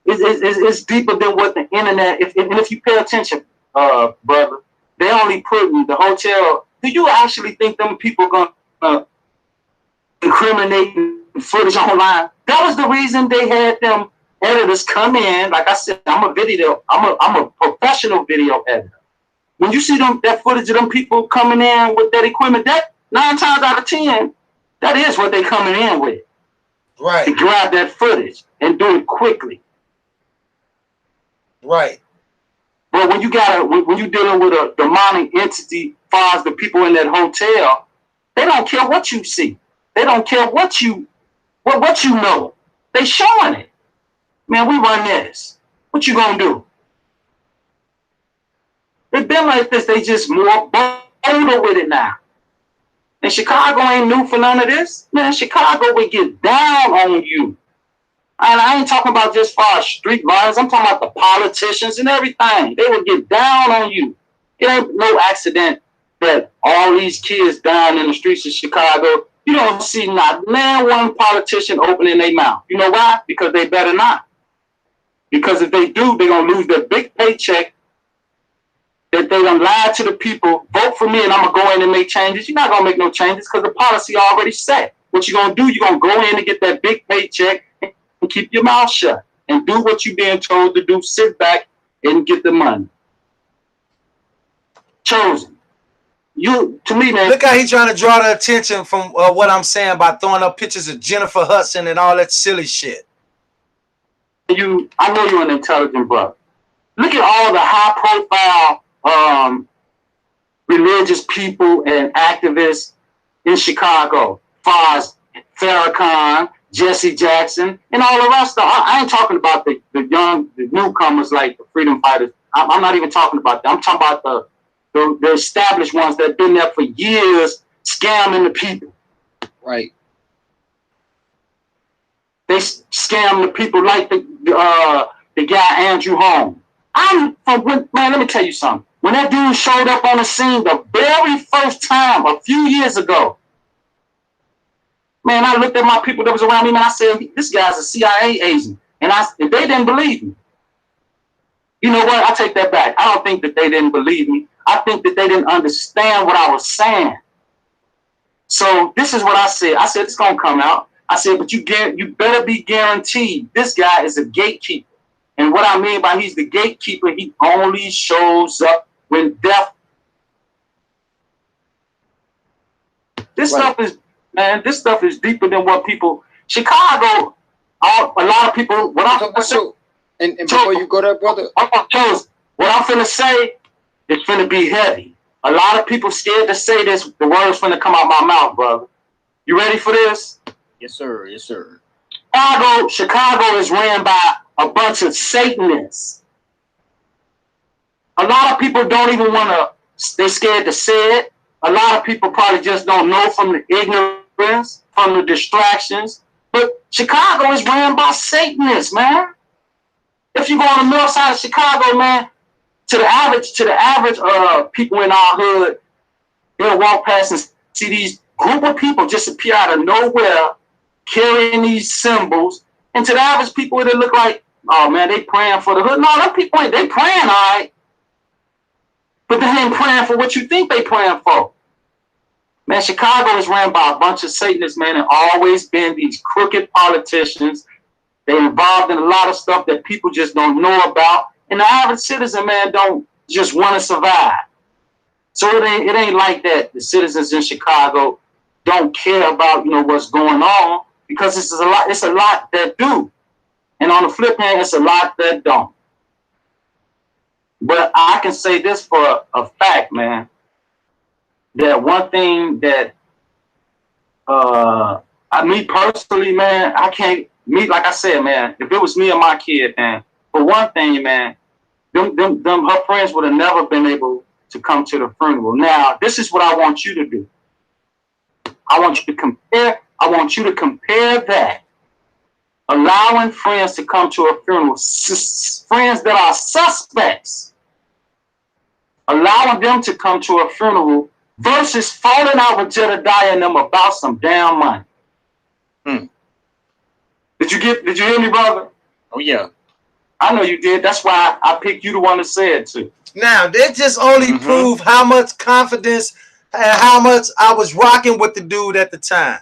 it's deeper than what the internet. If you pay attention, brother, they only putting the hotel. Do you actually think them people gonna incriminate footage online? That was the reason they had them editors come in. Like I said, I'm a professional video editor. When you see that footage of them people coming in with that equipment, that 9 times out of 10, that is what they coming in with. Right. To grab that footage and do it quickly. Right. But when you're dealing with a demonic entity, as far as the people in that hotel, they don't care what you see. They don't care what you know. They showing it. Man, we run this. What you gonna do? It's been like this. They just more bolder with it now. And Chicago ain't new for none of this. Man, Chicago would get down on you. And I ain't talking about just far as street violence. I'm talking about the politicians and everything. They would get down on you. It ain't no accident that all these kids down in the streets of Chicago, you don't see not one politician opening their mouth. You know why? Because they better not. Because if they do, they're going to lose their big paycheck that they done lied to the people. Vote for me and I'm going to go in and make changes. You're not going to make no changes because the policy already set. What you're going to do, you're going to go in and get that big paycheck and keep your mouth shut and do what you're being told to do. Sit back and get the money. Chosen. You, to me, man. Look how he's trying to draw the attention from what I'm saying by throwing up pictures of Jennifer Hudson and all that silly shit. I know you're an intelligent brother. Look at all the high-profile religious people and activists in Chicago, far as Farrakhan, Jesse Jackson, and all the rest of them. I ain't talking about the newcomers like the freedom fighters. I'm not even talking about that. I'm talking about the established ones that have been there for years, scamming the people. Right. They scam the people like the guy Andrew Holmes. Man, let me tell you something. When that dude showed up on the scene the very first time a few years ago, man, I looked at my people that was around me and I said, this guy's a CIA agent. And they didn't believe me. You know what? I take that back. I don't think that they didn't believe me. I think that they didn't understand what I was saying. So this is what I said. I said, it's going to come out. I said, but you better be guaranteed this guy is a gatekeeper. And what I mean by he's the gatekeeper, he only shows up when death. This stuff is deeper than what people. Chicago, a lot of people. What I'm gonna say, and before you go there, brother, what I'm finna say is finna be heavy. A lot of people scared to say this. The words finna come out my mouth, brother. You ready for this? Yes, sir. Yes, sir. Chicago is ran by a bunch of Satanists. A lot of people don't even want to, they're scared to say it. A lot of people probably just don't know from the ignorance, from the distractions. But Chicago is ran by Satanists, man. If you go on the north side of Chicago, man, to the average people in our hood, they'll walk past and see these group of people just appear out of nowhere carrying these symbols. And to the average people, it look like, oh man, they praying for the hood. No, them people ain't, they praying, all right. But they ain't praying for what you think they praying for. Man, Chicago is ran by a bunch of Satanists, man, and always been these crooked politicians. They involved in a lot of stuff that people just don't know about. And the average citizen, man, don't just want to survive. So it ain't like that. The citizens in Chicago don't care about, what's going on, because it's a lot that do. And on the flip hand, it's a lot that don't. But I can say this for a fact, man, that one thing that Me personally, man, I can't. Me, like I said, man, if it was me and my kid, man, for one thing, man, them her friends would have never been able to come to the funeral. Now, this is what I want you to do. I want you to compare that. Allowing friends to come to a funeral, friends that are suspects, allowing them to come to a funeral versus falling out with Jedediah and them about some damn money. Did you hear me, brother? Oh yeah. I know you did. That's why I picked you the one to say it to. Now, they just only prove how much confidence and how much I was rocking with the dude at the time.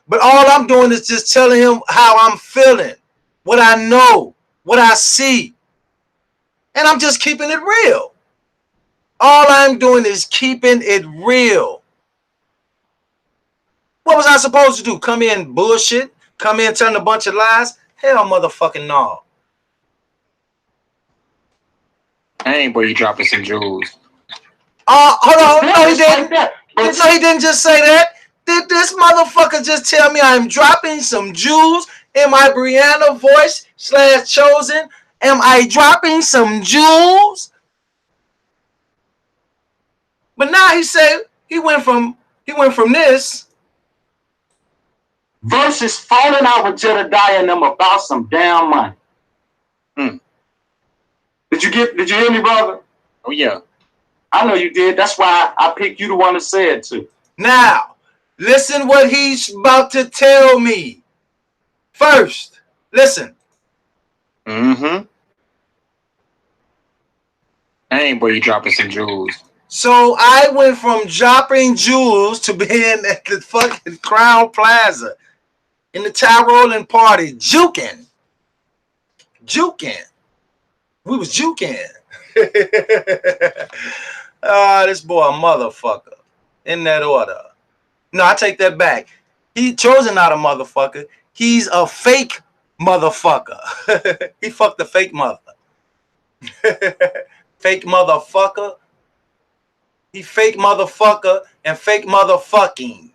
But all I'm doing is just telling him how I'm feeling, what I know, what I see. And I'm just keeping it real. All I'm doing is keeping it real. What was I supposed to do? Come in bullshit? Come in telling a bunch of lies? Hell motherfucking no. I ain't boy, you dropping some jewels. Hold on. No, he didn't. No, he didn't just say that. Did this motherfucker just tell me I'm dropping some jewels in my Brianna voice / Chosen? Am I dropping some jewels? But now he said he went from this versus falling out with Jedediah and them about some damn money. Did you hear me, brother? Oh yeah. I know you did. That's why I picked you the one to say it to. Now, listen what he's about to tell me. First, listen. I ain't boy, you dropping some jewels. So I went from dropping jewels to being at the fucking Crown Plaza in the Tyrolean party, juking. We was juking. This boy a motherfucker. In that order. No, I take that back. He Chosen not a motherfucker. He's a fake motherfucker. He fucked the fake mother. Fake motherfucker. He fake motherfucker and fake motherfucking.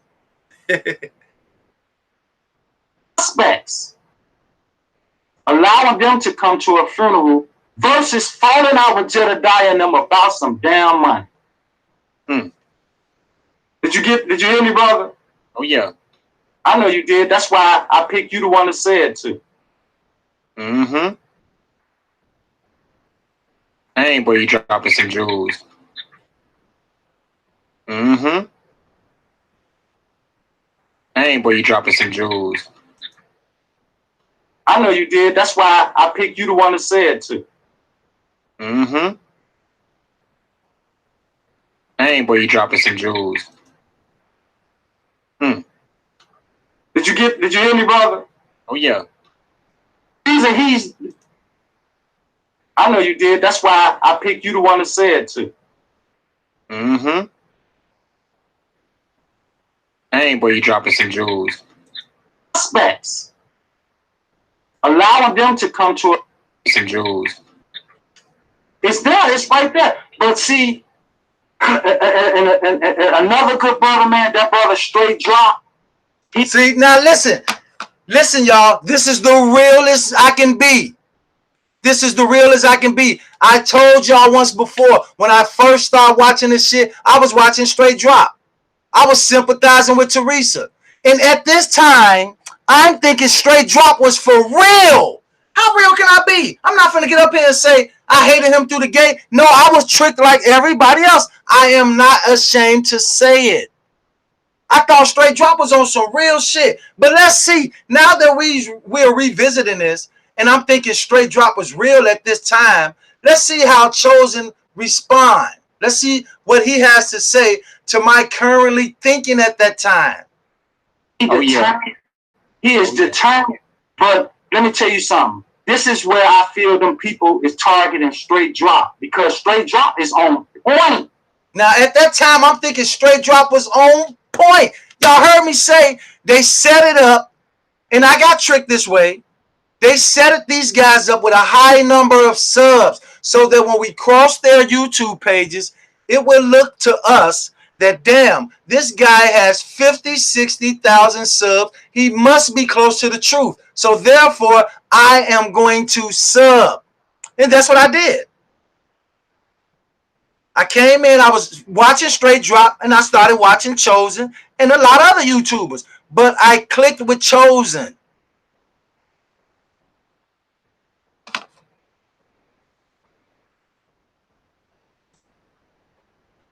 Suspects. Allowing them to come to a funeral versus falling out with Jedediah and them about some damn money. Did you hear me, brother? Oh yeah. I know you did. That's why I picked you the one to say it to. I ain't boy, you dropping some jewels. I ain't boy, you dropping some jewels. I know you did. That's why I picked you the one to say it to. I ain't boy, you dropping some jewels. Did you hear me, brother? Oh yeah. I know you did. That's why I picked you the one to say it to. I ain't boy, you dropping some jewels. Suspects. Allowing them to come to some jewels. It's there. It's right there. But see, and another good brother, man, that brother straight drop. See, now listen, y'all. This is the realest I can be. This is the realest I can be. I told y'all once before, when I first started watching this shit, I was watching straight drop. I was sympathizing with Teresa. And at this time, I'm thinking straight drop was for real. How real can I be? I'm not finna get up here and say I hated him through the gate. No, I was tricked like everybody else. I am not ashamed to say it. I thought straight drop was on some real shit. But let's see. Now that we're revisiting this, and I'm thinking straight drop was real at this time, let's see how Chosen respond. Let's see what he has to say to my currently thinking at that time. Oh, yeah. He is determined. But let me tell you something. This is where I feel them people is targeting straight drop, because straight drop is on point. Now, at that time, I'm thinking straight drop was on point. Y'all heard me say they set it up, and I got tricked this way. They set these guys up with a high number of subs so that when we cross their YouTube pages, it will look to us that, damn, this guy has 50, 60,000 subs. He must be close to the truth. So therefore, I am going to sub. And that's what I did. I came in, I was watching Straight Drop, and I started watching Chosen and a lot of other YouTubers. But I clicked with Chosen.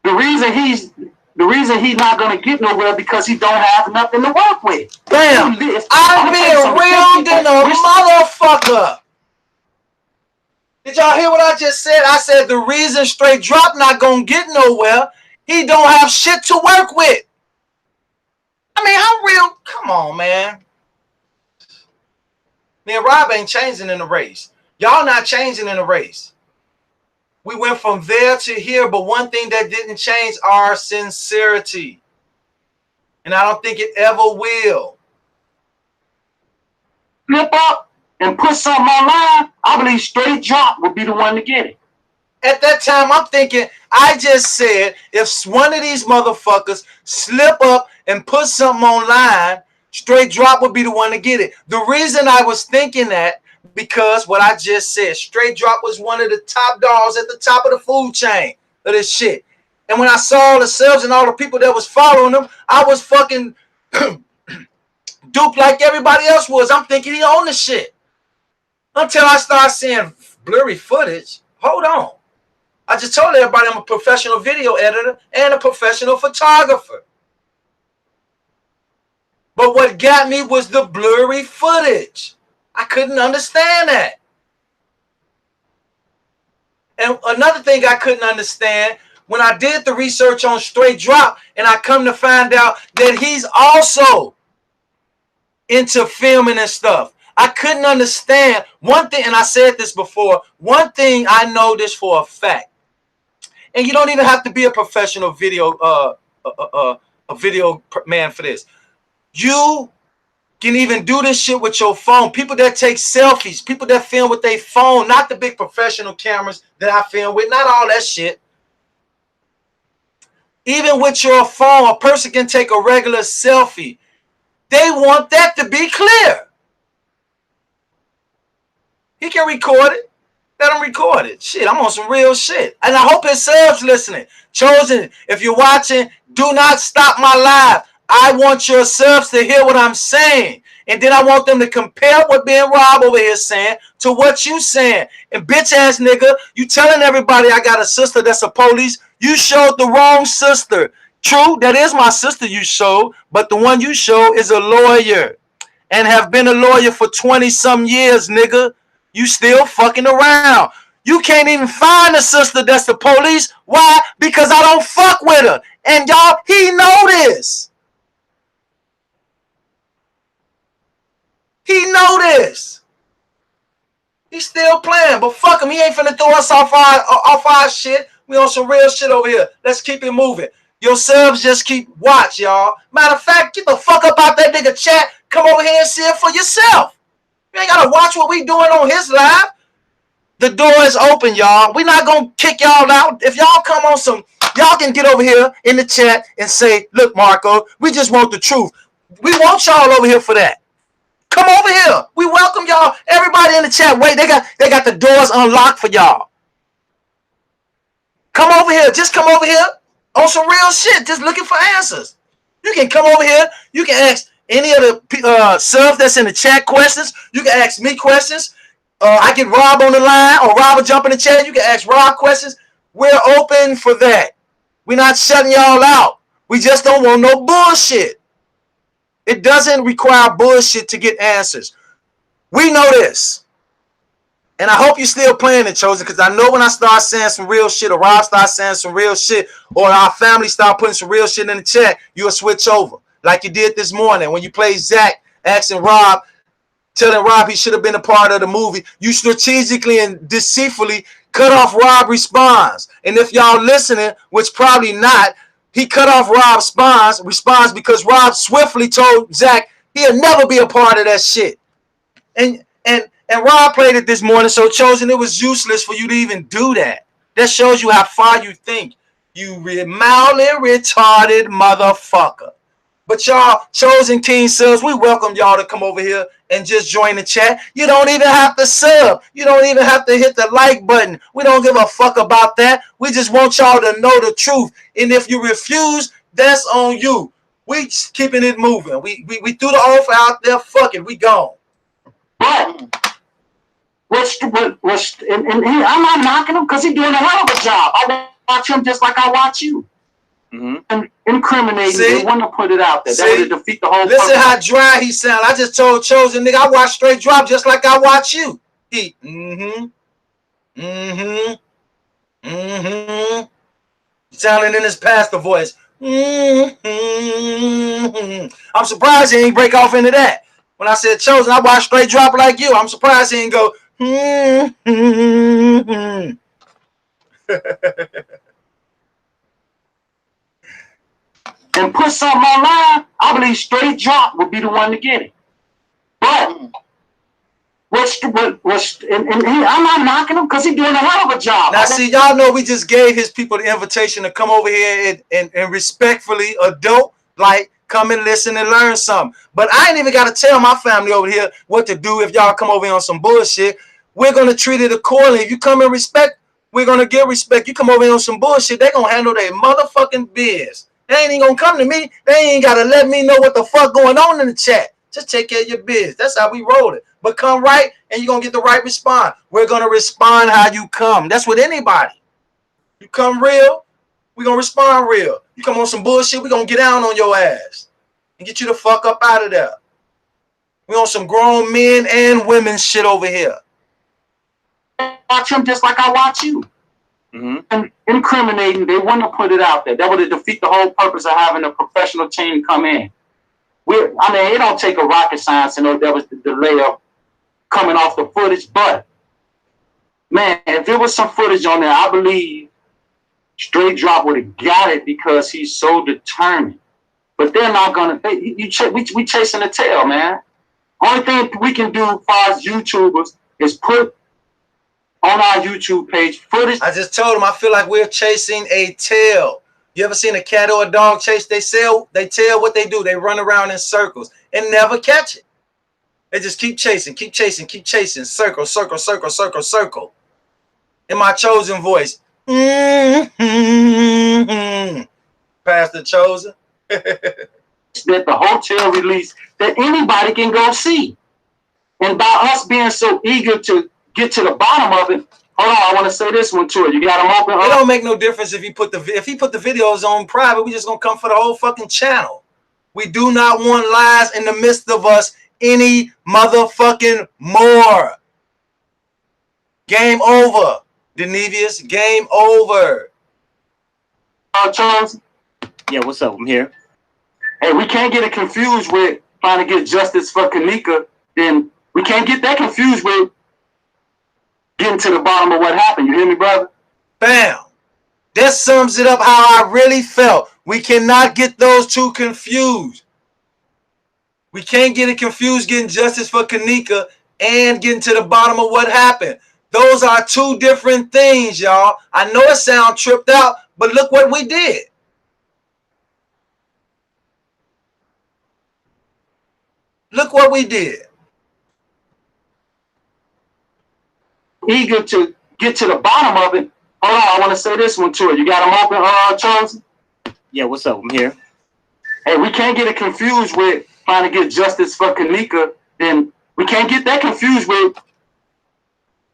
The reason he's not gonna get nowhere because he don't have nothing to work with. Damn, I'm being reeled in a motherfucker. Did y'all hear what I just said? I said the reason Straight Drop not gonna get nowhere, he don't have shit to work with. I mean, how real? Come on, man. Me and Rob ain't changing in the race. Y'all not changing in the race. We went from there to here, but one thing that didn't change, our sincerity. And I don't think it ever will. Flip up and put something online, I believe Straight Drop would be the one to get it. At that time, I'm thinking, I just said, if one of these motherfuckers slip up and put something online, Straight Drop would be the one to get it. The reason I was thinking that, because what I just said, Straight Drop was one of the top dogs at the top of the food chain of this shit. And when I saw all the subs and all the people that was following them, I was fucking duped like everybody else was. I'm thinking he owned the shit. Until I start seeing blurry footage. Hold on. I just told everybody I'm a professional video editor and a professional photographer. But what got me was the blurry footage. I couldn't understand that. And another thing I couldn't understand, when I did the research on Straight Drop and I come to find out that he's also into filming and stuff. I couldn't understand one thing, and I said this before, one thing I know this for a fact. And you don't even have to be a professional video a video man for this. You can even do this shit with your phone. People that take selfies, people that film with their phone, not the big professional cameras that I film with, not all that shit. Even with your phone, a person can take a regular selfie. They want that to be clear. He can record it. Let him record it. Shit, I'm on some real shit. And I hope his subs listening. Chosen, if you're watching, do not stop my live. I want your subs to hear what I'm saying. And then I want them to compare what Ben Rob over here saying to what you saying. And bitch ass nigga, you telling everybody I got a sister that's a police. You showed the wrong sister. True, that is my sister you showed, but the one you show is a lawyer and have been a lawyer for 20-some years, nigga. You still fucking around. You can't even find a sister that's the police. Why? Because I don't fuck with her. And y'all, he know this. He know this. He's still playing, but fuck him. He ain't finna throw us off our shit. We on some real shit over here. Let's keep it moving. Your subs just keep watch, y'all. Matter of fact, get the fuck up out that nigga chat. Come over here and see it for yourself. You ain't gotta watch what we doing on his live. The door is open, y'all. We're not gonna kick y'all out. If y'all come on some, y'all can get over here in the chat and say, look, Marco, we just want the truth. We want y'all over here for that. Come over here. We welcome y'all. Everybody in the chat. Wait, they got the doors unlocked for y'all. Come over here. Just come over here on some real shit. Just looking for answers. You can come over here. You can ask any of the subs that's in the chat questions. You can ask me questions. I get Rob on the line, or Rob will jump in the chat. You can ask Rob questions. We're open for that. We're not shutting y'all out. We just don't want no bullshit. It doesn't require bullshit to get answers. We know this. And I hope you're still playing it, Chosen, because I know when I start saying some real shit, or Rob starts saying some real shit, or our family start putting some real shit in the chat, you'll switch over. Like you did this morning when you played Zach asking Rob, telling Rob he should have been a part of the movie. You strategically and deceitfully cut off Rob response. And if y'all listening, which probably not, he cut off Rob's response because Rob swiftly told Zach he'll never be a part of that shit. And Rob played it this morning, so Chosen, it was useless for you to even do that. That shows you how far you think. You mildly retarded motherfucker. But y'all, Chosen King subs, we welcome y'all to come over here and just join the chat. You don't even have to sub. You don't even have to hit the like button. We don't give a fuck about that. We just want y'all to know the truth. And if you refuse, that's on you. We keeping it moving. We threw the offer out there. Fuck it. We gone. But and I'm not knocking him because he's doing a hell of a job. I watch him just like I watch you. And incriminating. They want to put it out there. That would defeat the whole. Listen how dry he sound. I just told Chosen, nigga, I watch straight drop just like I watch you. He sounding in his pastor voice. I'm surprised he ain't break off into that. When I said Chosen, I watch straight drop like you. I'm surprised he ain't go. And put something online, I believe straight drop would be the one to get it. But and I'm not knocking him because he's doing a hell of a job. Now, see, y'all know we just gave his people the invitation to come over here and respectfully, adult, like, come and listen and learn something. But I ain't even got to tell my family over here what to do if y'all come over here on some bullshit. We're going to treat it accordingly. If you come in respect, we're going to give respect. You come over here on some bullshit, they're going to handle their motherfucking biz. They ain't even gonna come to me. They ain't gotta let me know what the fuck going on in the chat. Just take care of your biz. That's how we roll it. But come right, and you're gonna get the right response. We're gonna respond how you come. That's with anybody. You come real, we're gonna respond real. You come on some bullshit, we're gonna get down on your ass and get you the fuck up out of there. We on some grown men and women shit over here. Watch him just like I watch you. And incriminating, they want to put it out there. That would defeat the whole purpose of having a professional team come in. It don't take a rocket science to know that was the delay of coming off the footage. But man, if there was some footage on there, I believe Straight Drop would have got it because he's so determined. But they're not gonna. We chasing the tail, man. Only thing we can do as far as YouTubers is put on our YouTube page footage. I just told him I feel like we're chasing a tail. You ever seen a cat or a dog chase their tail? What they do, they run around in circles and never catch it. They just keep chasing, circle, circle, circle, circle, circle. In my Chosen voice. Pastor Chosen. That the hotel release that anybody can go see. And by us being so eager to get to the bottom of it, hold on, I want to say this one too. You got them open. It don't make no difference if he put the videos on private. We just gonna come for the whole fucking channel. We do not want lies in the midst of us any motherfucking more. Game over, Denevius. Game over. Charles. Yeah, what's up? I'm here. Hey, we can't get it confused with trying to get justice for Kanika. Then we can't get that confused with getting to the bottom of what happened. You hear me, brother? Bam. That sums it up how I really felt. We cannot get those two confused. We can't get it confused getting justice for Kanika and getting to the bottom of what happened. Those are two different things, y'all. I know it sounds tripped out, but look what we did. Look what we did. Eager to get to the bottom of it. Hold on, I want to say this one too. You got them open, Charles? Yeah, what's up? I'm here. Hey, we can't get it confused with trying to get justice for Kanika. Then we can't get that confused with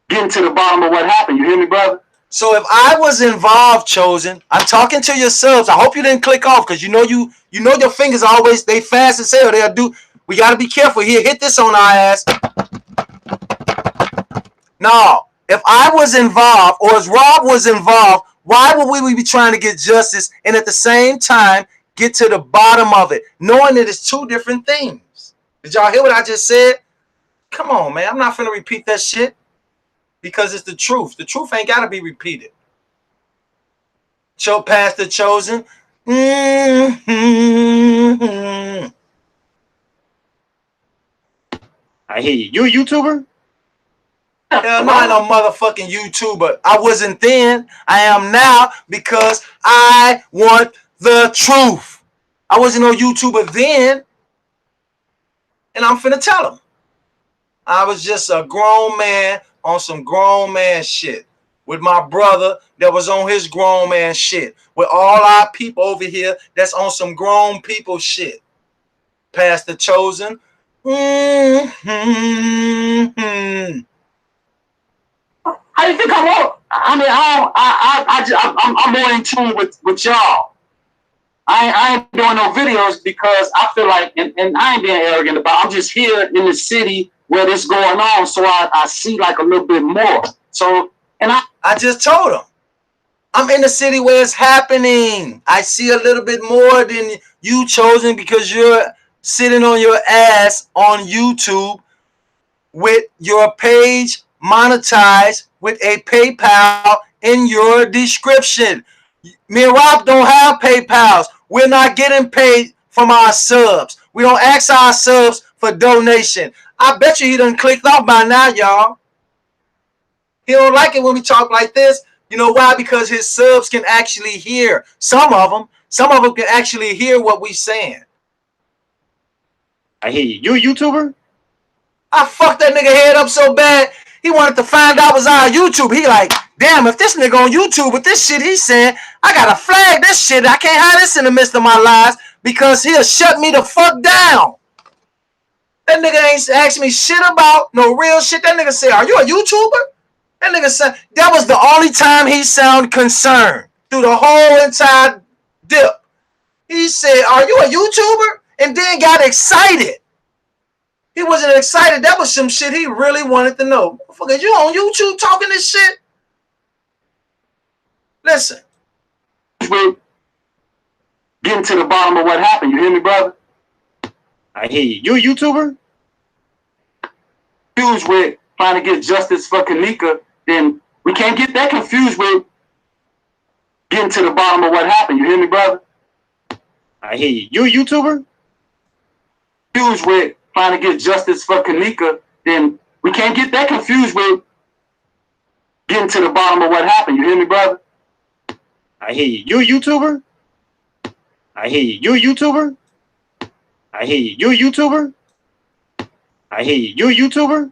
getting to the bottom of what happened. You hear me, brother? So if I was involved, Chosen, I'm talking to your subs. I hope you didn't click off because you know your fingers always they fast as hell. They'll do. We got to be careful here. Hit this on our ass. No, if I was involved or if Rob was involved, why would we be trying to get justice and at the same time get to the bottom of it, knowing that it's two different things? Did y'all hear what I just said? Come on, man. I'm not finna repeat that shit because it's the truth. The truth ain't got to be repeated. Pastor Chosen. I hear you. You a YouTuber? Hell no, I ain't no motherfucking YouTuber. I wasn't then. I am now because I want the truth. I wasn't no YouTuber then. And I'm finna tell them. I was just a grown man on some grown man shit. With my brother that was on his grown man shit. With all our people over here that's on some grown people shit. Pastor Chosen. How you think I want? I mean, I'm more in tune with y'all. I ain't doing no videos because I feel like, and I ain't being arrogant about it, I'm just here in the city where this going on, so I see like a little bit more. So, and I just told him, I'm in the city where it's happening. I see a little bit more than you, Chosen, because you're sitting on your ass on YouTube with your page monetized with a PayPal in your description. Me and Rob don't have PayPals. We're not getting paid from our subs. We don't ask our subs for donation. I bet you he done clicked off by now, y'all. He don't like it when we talk like this. You know why? Because his subs can actually hear. Some of them can actually hear what we saying. I hear you. You a YouTuber? I fucked that nigga head up so bad, he wanted to find out was I on YouTube. He like, damn, if this nigga on YouTube with this shit he's saying, I gotta flag this shit. I can't have this in the midst of my lives because he'll shut me the fuck down. That nigga ain't asked me shit about no real shit. That nigga said, are you a YouTuber? That nigga said, that was the only time he sounded concerned through the whole entire dip. He said, are you a YouTuber? And then got excited. He wasn't excited. That was some shit he really wanted to know. Motherfucker, you on YouTube talking this shit? Listen. Getting to the bottom of what happened. You hear me, brother? I hear you. You a YouTuber? Confused with trying to get justice for Kanika, then we can't get that confused with getting to the bottom of what happened. You hear me, brother? I hear you. You a YouTuber? Confused with trying to get justice for Kanika, then we can't get that confused with getting to the bottom of what happened. You hear me, brother? I hear you. You a YouTuber? I hear you. You a YouTuber? I hear you. You a YouTuber? I hear you. You a YouTuber?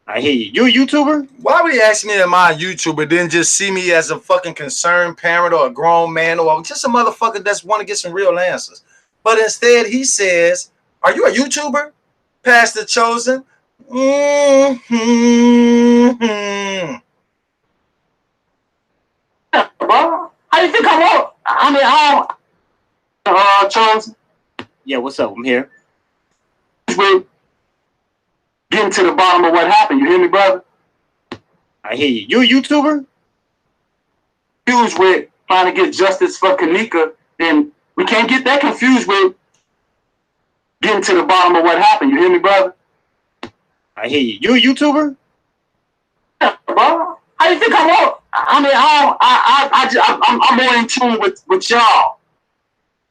I hear you. You a YouTuber? Why would he ask me am I a YouTuber, then just see me as a fucking concerned parent or a grown man or just a motherfucker that's want to get some real answers? But instead he says, are you a YouTuber? Pastor Chosen? Bro, how you think I want? I mean, Chosen. Yeah, what's up? I'm here. Getting to the bottom of what happened. You hear me, brother? I hear you. You a YouTuber? Confused with trying to get justice for Kanika, then we can't get that confused with getting to the bottom of what happened. You hear me, brother? I hear you. You a YouTuber? Bro, how you think I want? I mean, I'm more in tune with y'all.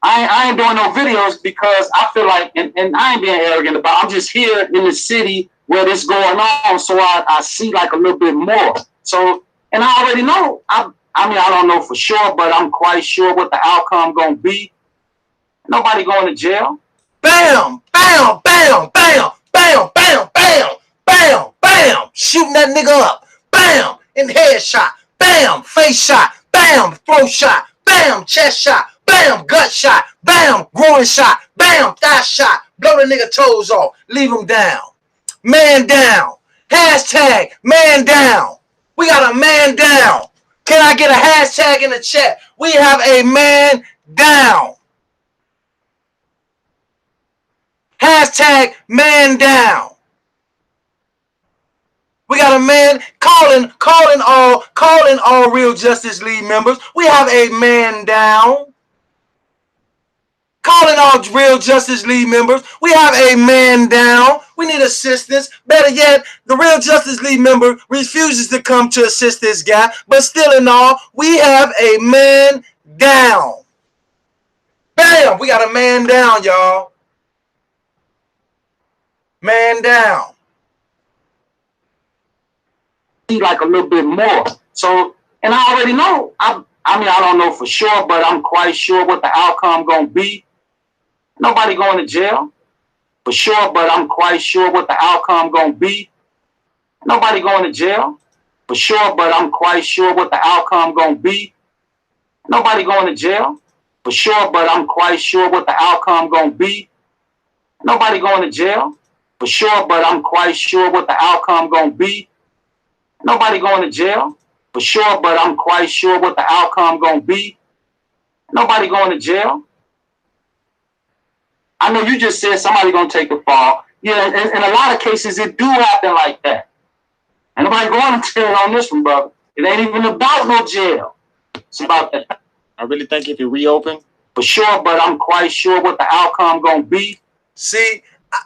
I ain't doing no videos because I feel like, and I ain't being arrogant about it, I'm just here in the city where this going on, so I see like a little bit more. So, and I already know, I mean, I don't know for sure, but I'm quite sure what the outcome gonna be. Nobody going to jail. Bam, bam, bam, bam, bam, bam, bam, bam, bam, shooting that nigga up. Bam, in headshot. Bam, face shot. Bam, throat shot. Bam, chest shot. Bam, gut shot. Bam, groin shot. Bam, thigh shot. Blow the nigga toes off. Leave him down. Man down. Hashtag man down. We got a man down. Can I get a hashtag in the chat? We have a man down. Hashtag man down. We got a man calling all Real Justice League members. We have a man down. Calling all Real Justice League members. We have a man down. We need assistance. Better yet, the Real Justice League member refuses to come to assist this guy. But still in all, we have a man down. Bam! We got a man down, y'all. Man down. like a little bit more. So, and I already know. I mean, I don't know for sure, but I'm quite sure what the outcome gonna be. Nobody going to jail for sure, but I'm quite sure what the outcome gonna be. Nobody going to jail for sure, but I'm quite sure what the outcome gonna be. Nobody going to jail for sure, but I'm quite sure what the outcome gonna be. Nobody going to jail for sure, but I'm quite sure what the outcome gonna be. Nobody going to jail for sure, but I'm quite sure what the outcome gonna be. Nobody going to jail. I know you just said somebody gonna take the fall. Yeah, in a lot of cases it do happen like that. And nobody going to jail on this one, brother. It ain't even about no jail. It's about that. I really think if it reopen, for sure, but I'm quite sure what the outcome gonna be. See,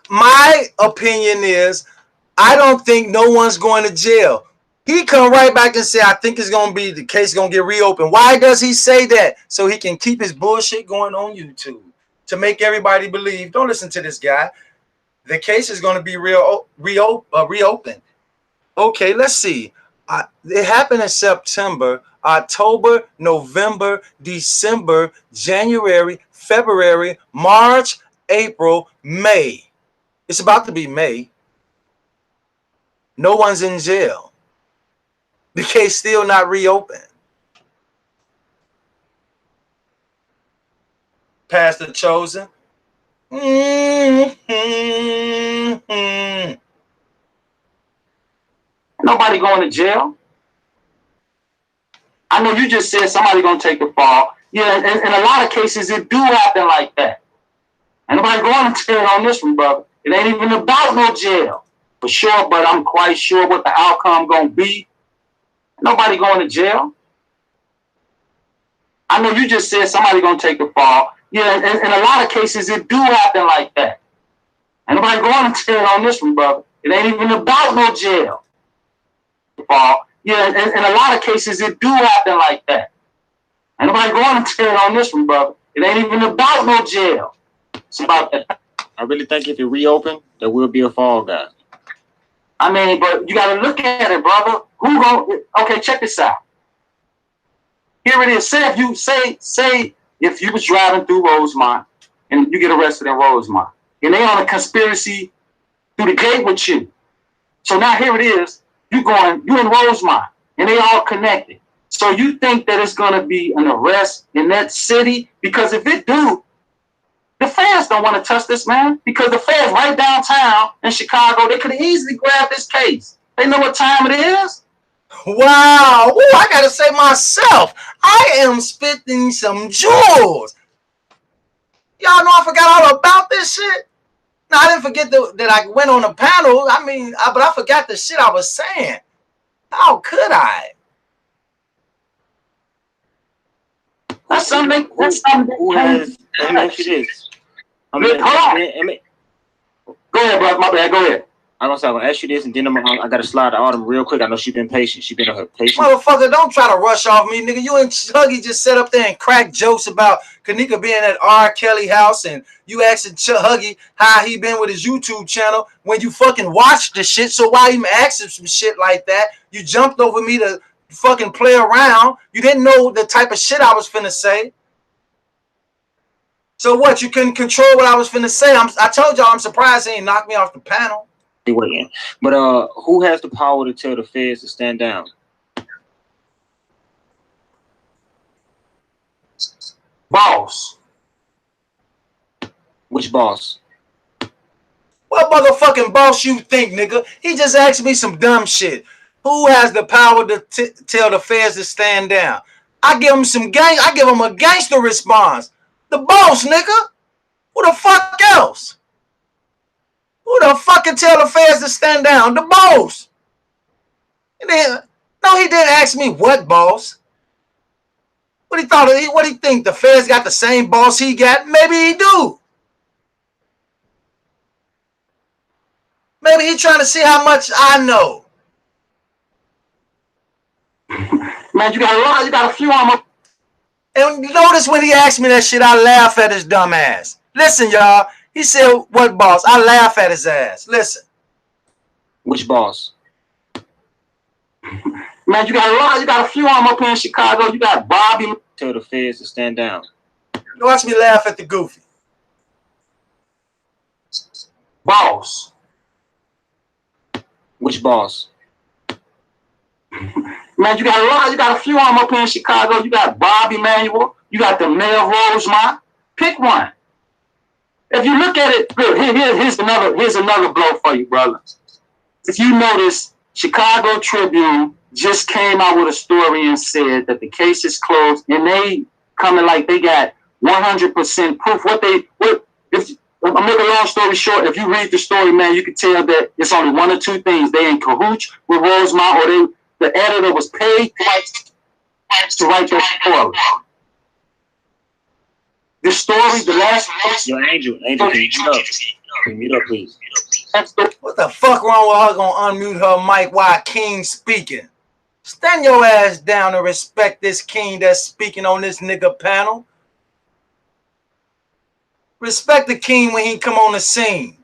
my opinion is, I don't think no one's going to jail. He come right back and say, I think it's going to be, the case going to get reopened. Why does he say that? So he can keep his bullshit going on YouTube to make everybody believe. Don't listen to this guy. The case is going to be reopened. Okay, let's see. It happened in September, October, November, December, January, February, March, April, May. It's about to be May. No one's in jail. The case still not reopened. Pastor Chosen. Nobody going to jail. I know you just said somebody gonna take the fall. Yeah, in a lot of cases it do happen like that. And nobody going to jail on this one, brother. It ain't even about no jail. For sure, but I'm quite sure what the outcome gonna be. Nobody going to jail. I know you just said somebody gonna take the fall. Yeah, in a lot of cases it do happen like that. And nobody going to jail on this one, brother. It ain't even about no jail. Fall. Yeah, in a lot of cases it do happen like that. And nobody going to jail on this one, brother. It ain't even about no jail. It's about that. I really think if it reopen, there will be a fall guy. I mean, but you got to look at it, brother. Who going? Okay, check this out. Here it is. Say if you say if you was driving through Rosemont and you get arrested in Rosemont, and they on a conspiracy through the gate with you. So now here it is. You in Rosemont, and they all connected. So you think that it's gonna be an arrest in that city? Because if it do, the fans don't want to touch this man. Because the fans right downtown in Chicago, they could easily grab this case. They know what time it is. Wow! Ooh, I gotta say myself, I am spitting some jewels. Y'all know I forgot all about this shit. No, I didn't forget that I went on a panel. I mean, but I forgot the shit I was saying. How could I? That's something. That's something. Who has? Let me ask you this. Hold on. Go ahead, brother. My bad. Go ahead. I'm gonna ask you this, and then I gotta slide to Autumn real quick. I know she's been patient. She been on her patient. Motherfucker, don't try to rush off me, nigga. You and Huggy just sat up there and cracked jokes about Kanika being at R. Kelly house, and you asking Huggy how he been with his YouTube channel when you fucking watched the shit. So why even asking some shit like that? You jumped over me to fucking play around. You didn't know the type of shit I was finna say. So what? You couldn't control what I was finna say. I told y'all I'm surprised he ain't knocked me off the panel. But who has the power to tell the feds to stand down? Boss. Which boss? What motherfucking boss you think, nigga? He just asked me some dumb shit. Who has the power to tell the feds to stand down? I give him I give him a gangster response. The boss, nigga. Who the fuck else? Who the fuck can tell the feds to stand down? The boss. No, he didn't ask me what boss. What he think? The feds got the same boss he got? Maybe he do. Maybe he trying to see how much I know. Man, you got a lot. You got a few on my. And notice when he asked me that shit, I laugh at his dumb ass. Listen, y'all. He said, what boss? I laugh at his ass. Listen. Which boss? Man, you got a lot. You got a few of them up here in Chicago. You got Bobby. Tell the feds to stand down. Watch me laugh at the goofy. Boss. Which boss? Man, you got a lot. You got a few of them up here in Chicago. You got Bobby Manuel. You got the Mayor of Rosemont. Pick one. If you look at it, look, here's another blow for you, brother. If you notice, Chicago Tribune just came out with a story and said that the case is closed, and they coming like they got 100% proof. I'll make a long story short. If you read the story, man, you can tell that it's only one or two things. They in cahoots with Rosemont, or the editor was paid to write that story. The story, the last. Yo, Angel, can you mute up? Can you mute up, please? What the fuck wrong with her gonna unmute her mic while King speaking? Stand your ass down and respect this king that's speaking on this nigga panel. Respect the king when he come on the scene.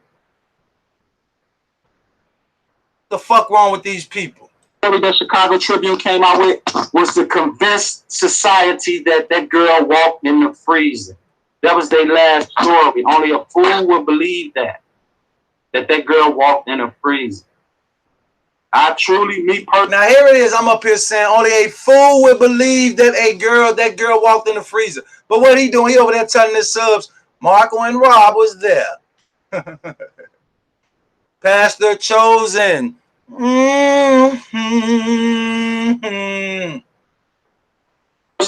The fuck wrong with these people? The Chicago Tribune came out with was to convince society that that girl walked in the freezer. That was their last story. Only a fool would believe that that girl walked in a freezer. I truly, me personally. Now here it is. I'm up here saying only a fool would believe that that girl walked in the freezer. But what he doing? He over there telling his subs, Marco and Rob was there. Pastor Chosen.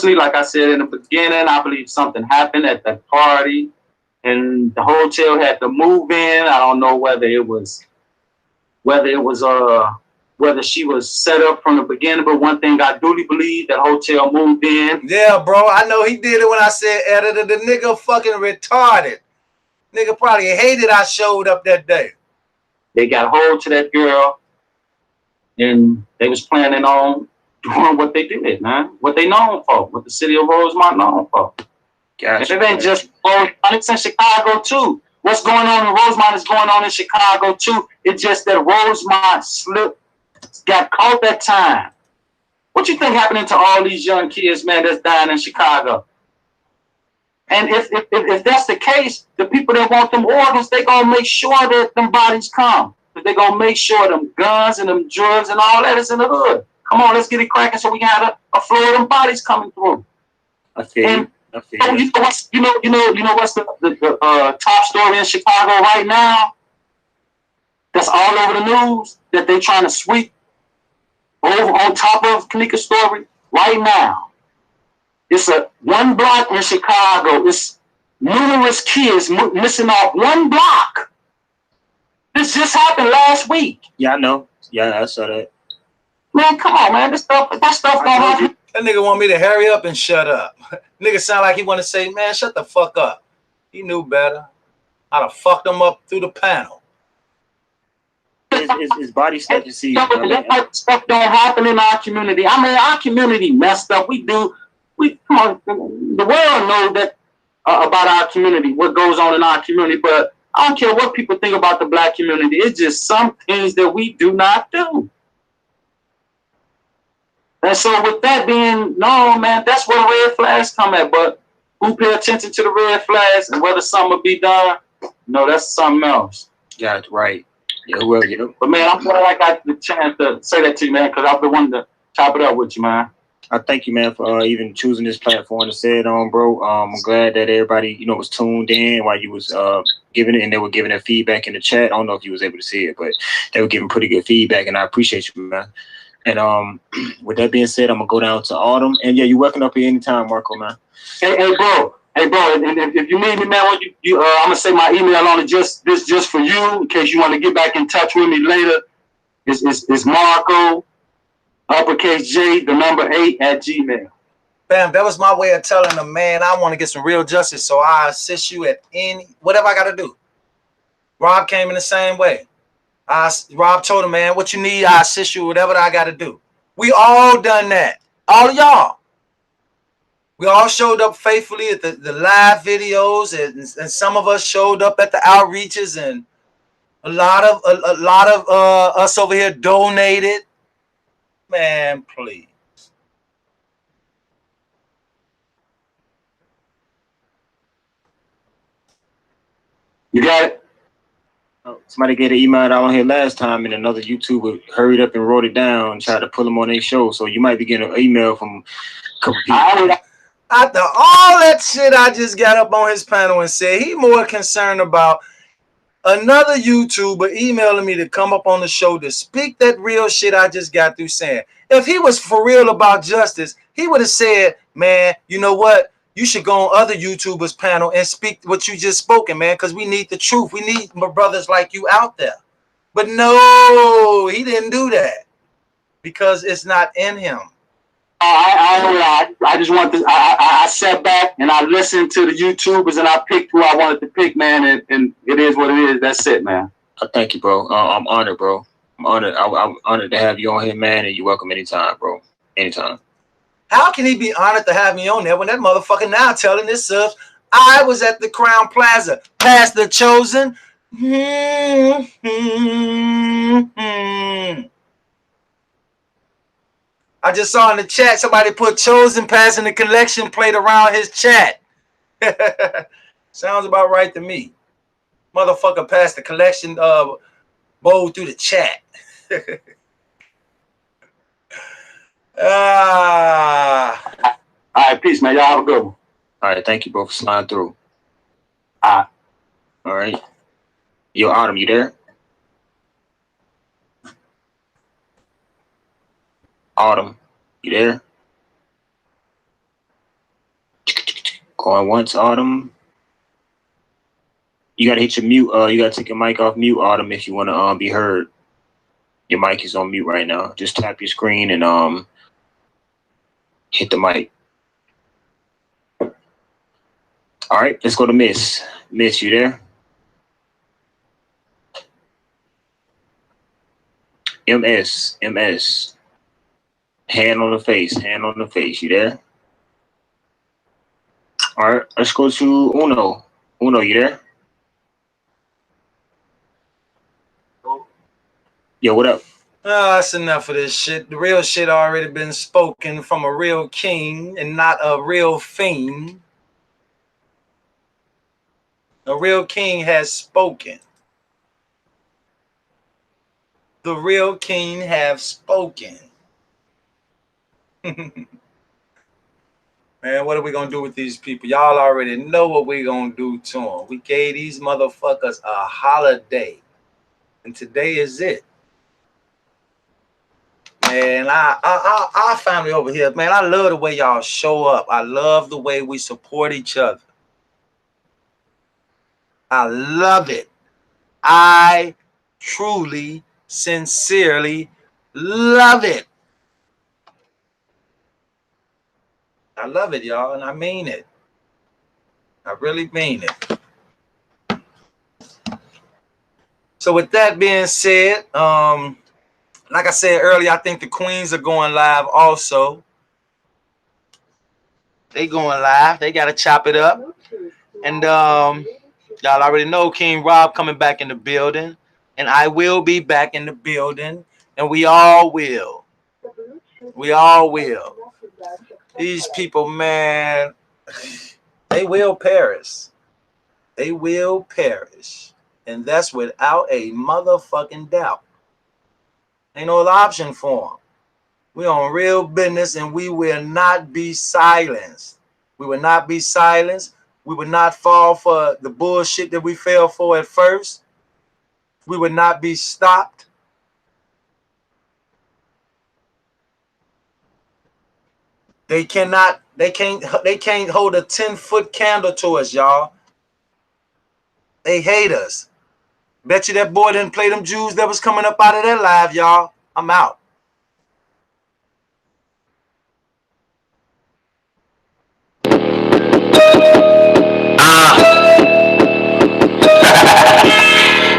Like I said in the beginning, I believe something happened at that party, and the hotel had to move in. I don't know whether she was set up from the beginning, but one thing I duly believe, that hotel moved in. Yeah, bro, I know he did it when I said editor. The nigga fucking retarded. Nigga probably hated I showed up that day. They got a hold to that girl, and they was planning on doing what they did, man. What they known for, what the city of Rosemont known for. Gotcha. And it ain't just Rosemont, it's in Chicago too. What's going on in Rosemont is going on in Chicago too. It's just that Rosemont got caught that time. What you think happening to all these young kids, man, that's dying in Chicago? And if that's the case, the people that want them organs, they gonna make sure that them bodies come. They gonna make sure them guns and them drugs and all that is in the hood. Come on, let's get it cracking so we can have a flow of them bodies coming through. I feel you know what's the top story in Chicago right now? That's all over the news that they trying to sweep over on top of Kanika's story right now. It's one block in Chicago. It's numerous kids missing off one block. This just happened last week. Yeah, I know. Yeah, I saw that. Man, come on, man. That stuff don't happen. That nigga want me to hurry up and shut up. Nigga sound like he want to say, man, shut the fuck up. He knew better. I'd have fucked him up through the panel. His body stuff you see. That type of stuff don't happen in our community. I mean, our community messed up. Come on, the world knows that about our community, what goes on in our community, but I don't care what people think about the black community. It's just some things that we do not do. And so with that being known, man, that's where the red flags come at. But who pay attention to the red flags and whether something will be done? No, that's something else. Yeah, right. Yeah, well, you know. But man, I'm glad I got the chance to say that to you, man, because I've been wanting to chop it up with you, man. I thank you, man, for even choosing this platform to say it on, bro. I'm glad that everybody, was tuned in while you was giving it, and they were giving their feedback in the chat. I don't know if you was able to see it, but they were giving pretty good feedback, and I appreciate you, man. And with that being said, I'm gonna go down to Autumn, and yeah, you're welcome up here anytime, Marco, man. Hey, bro, and if you need me, man, I'm gonna say my email on it just for you in case you want to get back in touch with me later. It's Marco, uppercase J, the number 8 at Gmail. Bam, that was my way of telling them, man, I want to get some real justice, so I assist you at whatever I got to do. Rob came in the same way. Rob told him, man, what you need, I assist you, whatever I got to do. We all done that. All of y'all. We all showed up faithfully at the live videos, and some of us showed up at the outreaches, and a lot of us over here donated. Man, please. You got it? Somebody get an email out on here last time, and another YouTuber hurried up and wrote it down and tried to pull them on their show. So you might be getting an email from a couple people. After all that shit I just got up on his panel and said, he more concerned about another YouTuber emailing me to come up on the show to speak that real shit I just got through saying. If he was for real about justice, he would have said, man, you know what? You should go on other YouTubers' panel and speak what you just spoken, man, because we need the truth. We need my brothers like you out there. But no, he didn't do that because it's not in him. I just want to. I sat back and I listened to the YouTubers and I picked who I wanted to pick, man. And it is what it is. That's it, man. Thank you, bro. I'm honored, bro. I'm honored. I'm honored to have you on here, man. And you're welcome anytime, bro. Anytime. How can he be honored to have me on there when that motherfucker now telling this up? I was at the Crown Plaza, past the Chosen. I just saw in the chat somebody put Chosen passing the collection plate around his chat. Sounds about right to me. Motherfucker passed the collection bowl through the chat. All right, peace, man. Y'all have a good one. All right, thank you, bro, for sliding through. All right. Yo, Autumn, you there? Autumn, you there? Going once, Autumn. You gotta hit your mute. You gotta take your mic off mute, Autumn, if you wanna be heard. Your mic is on mute right now. Just tap your screen and hit the mic. All right, let's go to Miss. Miss, you there? MS. Hand on the face, you there? All right, let's go to Uno. Uno, you there? Yo, what up? That's enough of this shit. The real shit already been spoken from a real king and not a real fiend. A real king has spoken. The real king have spoken. Man, what are we gonna do with these people? Y'all already know what we gonna do to them. We gave these motherfuckers a holiday, and today is it. Man, our family over here, man, I love the way y'all show up. I love the way we support each other. I love it. I truly, sincerely love it. I love it, y'all, and I mean it. I really mean it. So with that being said, like I said earlier, I think the Queens are going live also. They going live. They got to chop it up. And y'all already know King Rob coming back in the building. And I will be back in the building. And we all will. We all will. These people, man, they will perish. They will perish. And that's without a motherfucking doubt. Ain't no other option for them. We on real business and we will not be silenced. We will not be silenced. We would not fall for the bullshit that we fell for at first. We would not be stopped. They can't hold a 10-foot candle to us, y'all. They hate us. Bet you that boy didn't play them Jews that was coming up out of that live, y'all. I'm out.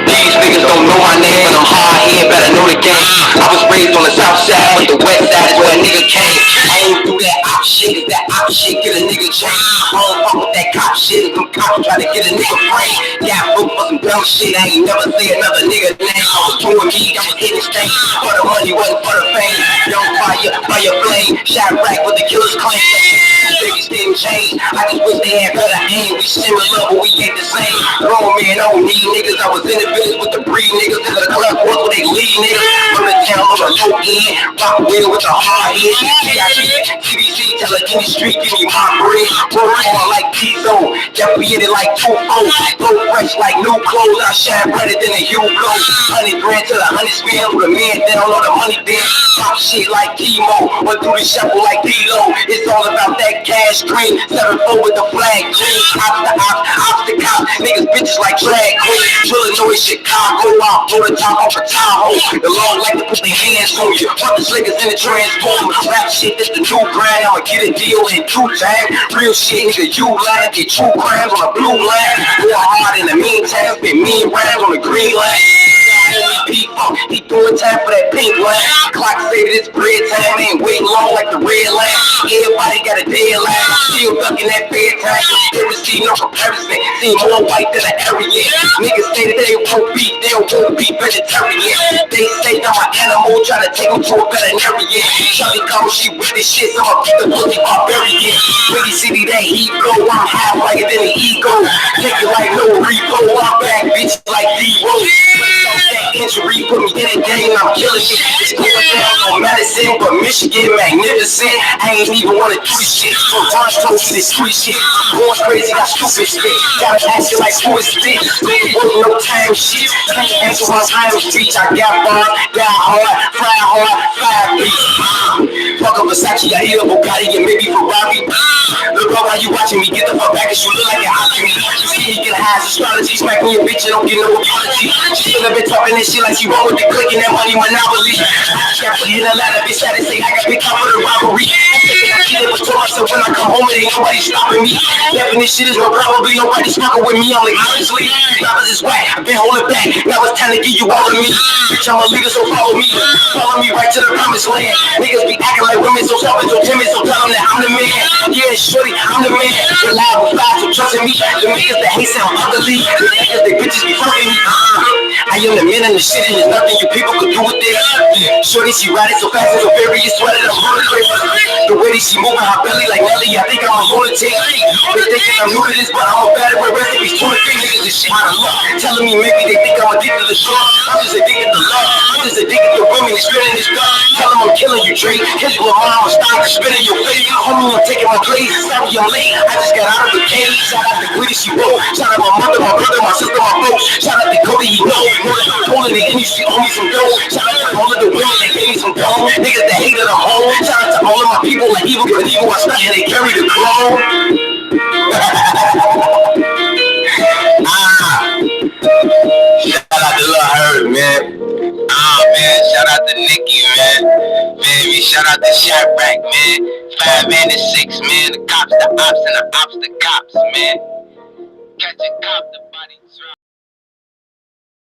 These niggas don't know my name, but I'm hard here, better know the game. I was raised on the south side, but the west side is where a nigga came. I ain't do that. op shit, that op shit get a nigga chain. I don't fuck with that cop shit, them cops try to get a nigga frame. Yeah, I broke for some dumb shit, I ain't never say another nigga name. I was doing me, I was hitting stain. For the money, wasn't for the fame. Young fire flame, shot rack with the killer's claim. Babies didn't change, I just wish they had better aim. We similar, but we ain't the same. Grown man don't need niggas, I was in the village with the breed niggas. In the club, where they lead niggas. From the town on the low end, rock wheel with the hard head. TBC, tell her in the street, give me my bread. Roll on like Tizo, Jeffrey hit it like 2-0. Blow fresh like new clothes, I shine brighter than a Hugo. 100 grand to the 100 spin, with a man down on the money then. Pop shit like chemo, went through the shuffle like D-Lo. It's all about that cash green, 7-4 with the flag green. Ops the cop, niggas bitches like drag queen. Illinois, Chicago, I'll blow the top off a Tahoe. The law like to put their hands on you, put the slickers in the transformer. Rap shit, this the new brand, I'ma get a deal in 2 times. Real shit, nigga, you line, get 2 grams on a blue line. Go hard in the meantime, spend mean rhymes on the green line. He doing time for that pink line. Clock say that it's bread time, ain't waiting long like the red line. Everybody got a deadline, still ducking that bedtime. Conspiracy, no comparison, seem more white than an area. Niggas say that they won't be vegetarian. They say I'm an animal, try to take them to a veterinarian. Charlie come, she with this shit, so I'll keep the pussy barbarian. Pretty city, that heat blow, I'm high like than an ego. Take it like no repo, I'm back, bitch, like D-Rose. Injury put me in a game, I'm killing shit. It's clear down on Madison, but Michigan magnificent. I ain't even wanna do this shit. From Bronx to this street shit. Going crazy, got stupid shit. Gotta ask you like who is this? Work no time shit. Can't answer my time speech. I got bar, got hard, fire beats. Fuck up Versace, I hear a Bugatti and maybe Ferrari. Look up while you watching me, get the fuck back, cause you look like you're hosting me. You see me get high astrology, smack me a bitch and don't get no apology. She still been talking that shit like she wrong with the click and that money monopoly. Can't put it in a lot of bitch, I say I got big top for the robbery. I'm taking that shit, but told myself when I come home, it ain't nobody stopping me. Laughing this shit is no probably nobody smoking with me. I'm like, honestly, rappers is whack, I've been holding back. Now it's time to give you all of me. Bitch, I'm a leader, so follow me. Follow me right to the promised land. Niggas be acting like women, so soft and so timid, so tell them that I'm the man. Yeah, shorty, I'm the man. Reliable, fast, so trusting me. The niggas that hate sound ugly. The niggas that bitches be fucking me. I am the man in the shit, and there's nothing you people could do with this. Shorty, she riding so fast and so very sweated, I'm running crazy. The way that she moving her belly like Nelly, I think I'm a lunatic. They thinking I'm new to this, but I'm a better with recipes. 23 niggas and shit out of luck. Telling me maybe they think I'm addicted to shit. I'm just addicted to love. I'm just addicted to women and spinning this gun. Tell them I'm killing you, Drake. Hit you with mine, I'm stop spinning your face. Homie, I'm taking my place. Sorry, I'm late. I just got out of the cage. Shout out to Gritty, she wrote. Shout out my mother, my brother, my sister, my folks. Shout out to Cody, you know. All of the industry owe me some dough. Shout out to all of the women that gave me some dough. Niggas that hated the home. Shout out to all of my people like evil, but evil I stuck and they carry the glow. Shout out to Lil Herb, man. Man, shout out to Nikki, man. Baby, shout out to Shadrack, man. 5 man and 6, man. The cops, the ops, and the ops, the cops, man. Catch a cop, the body.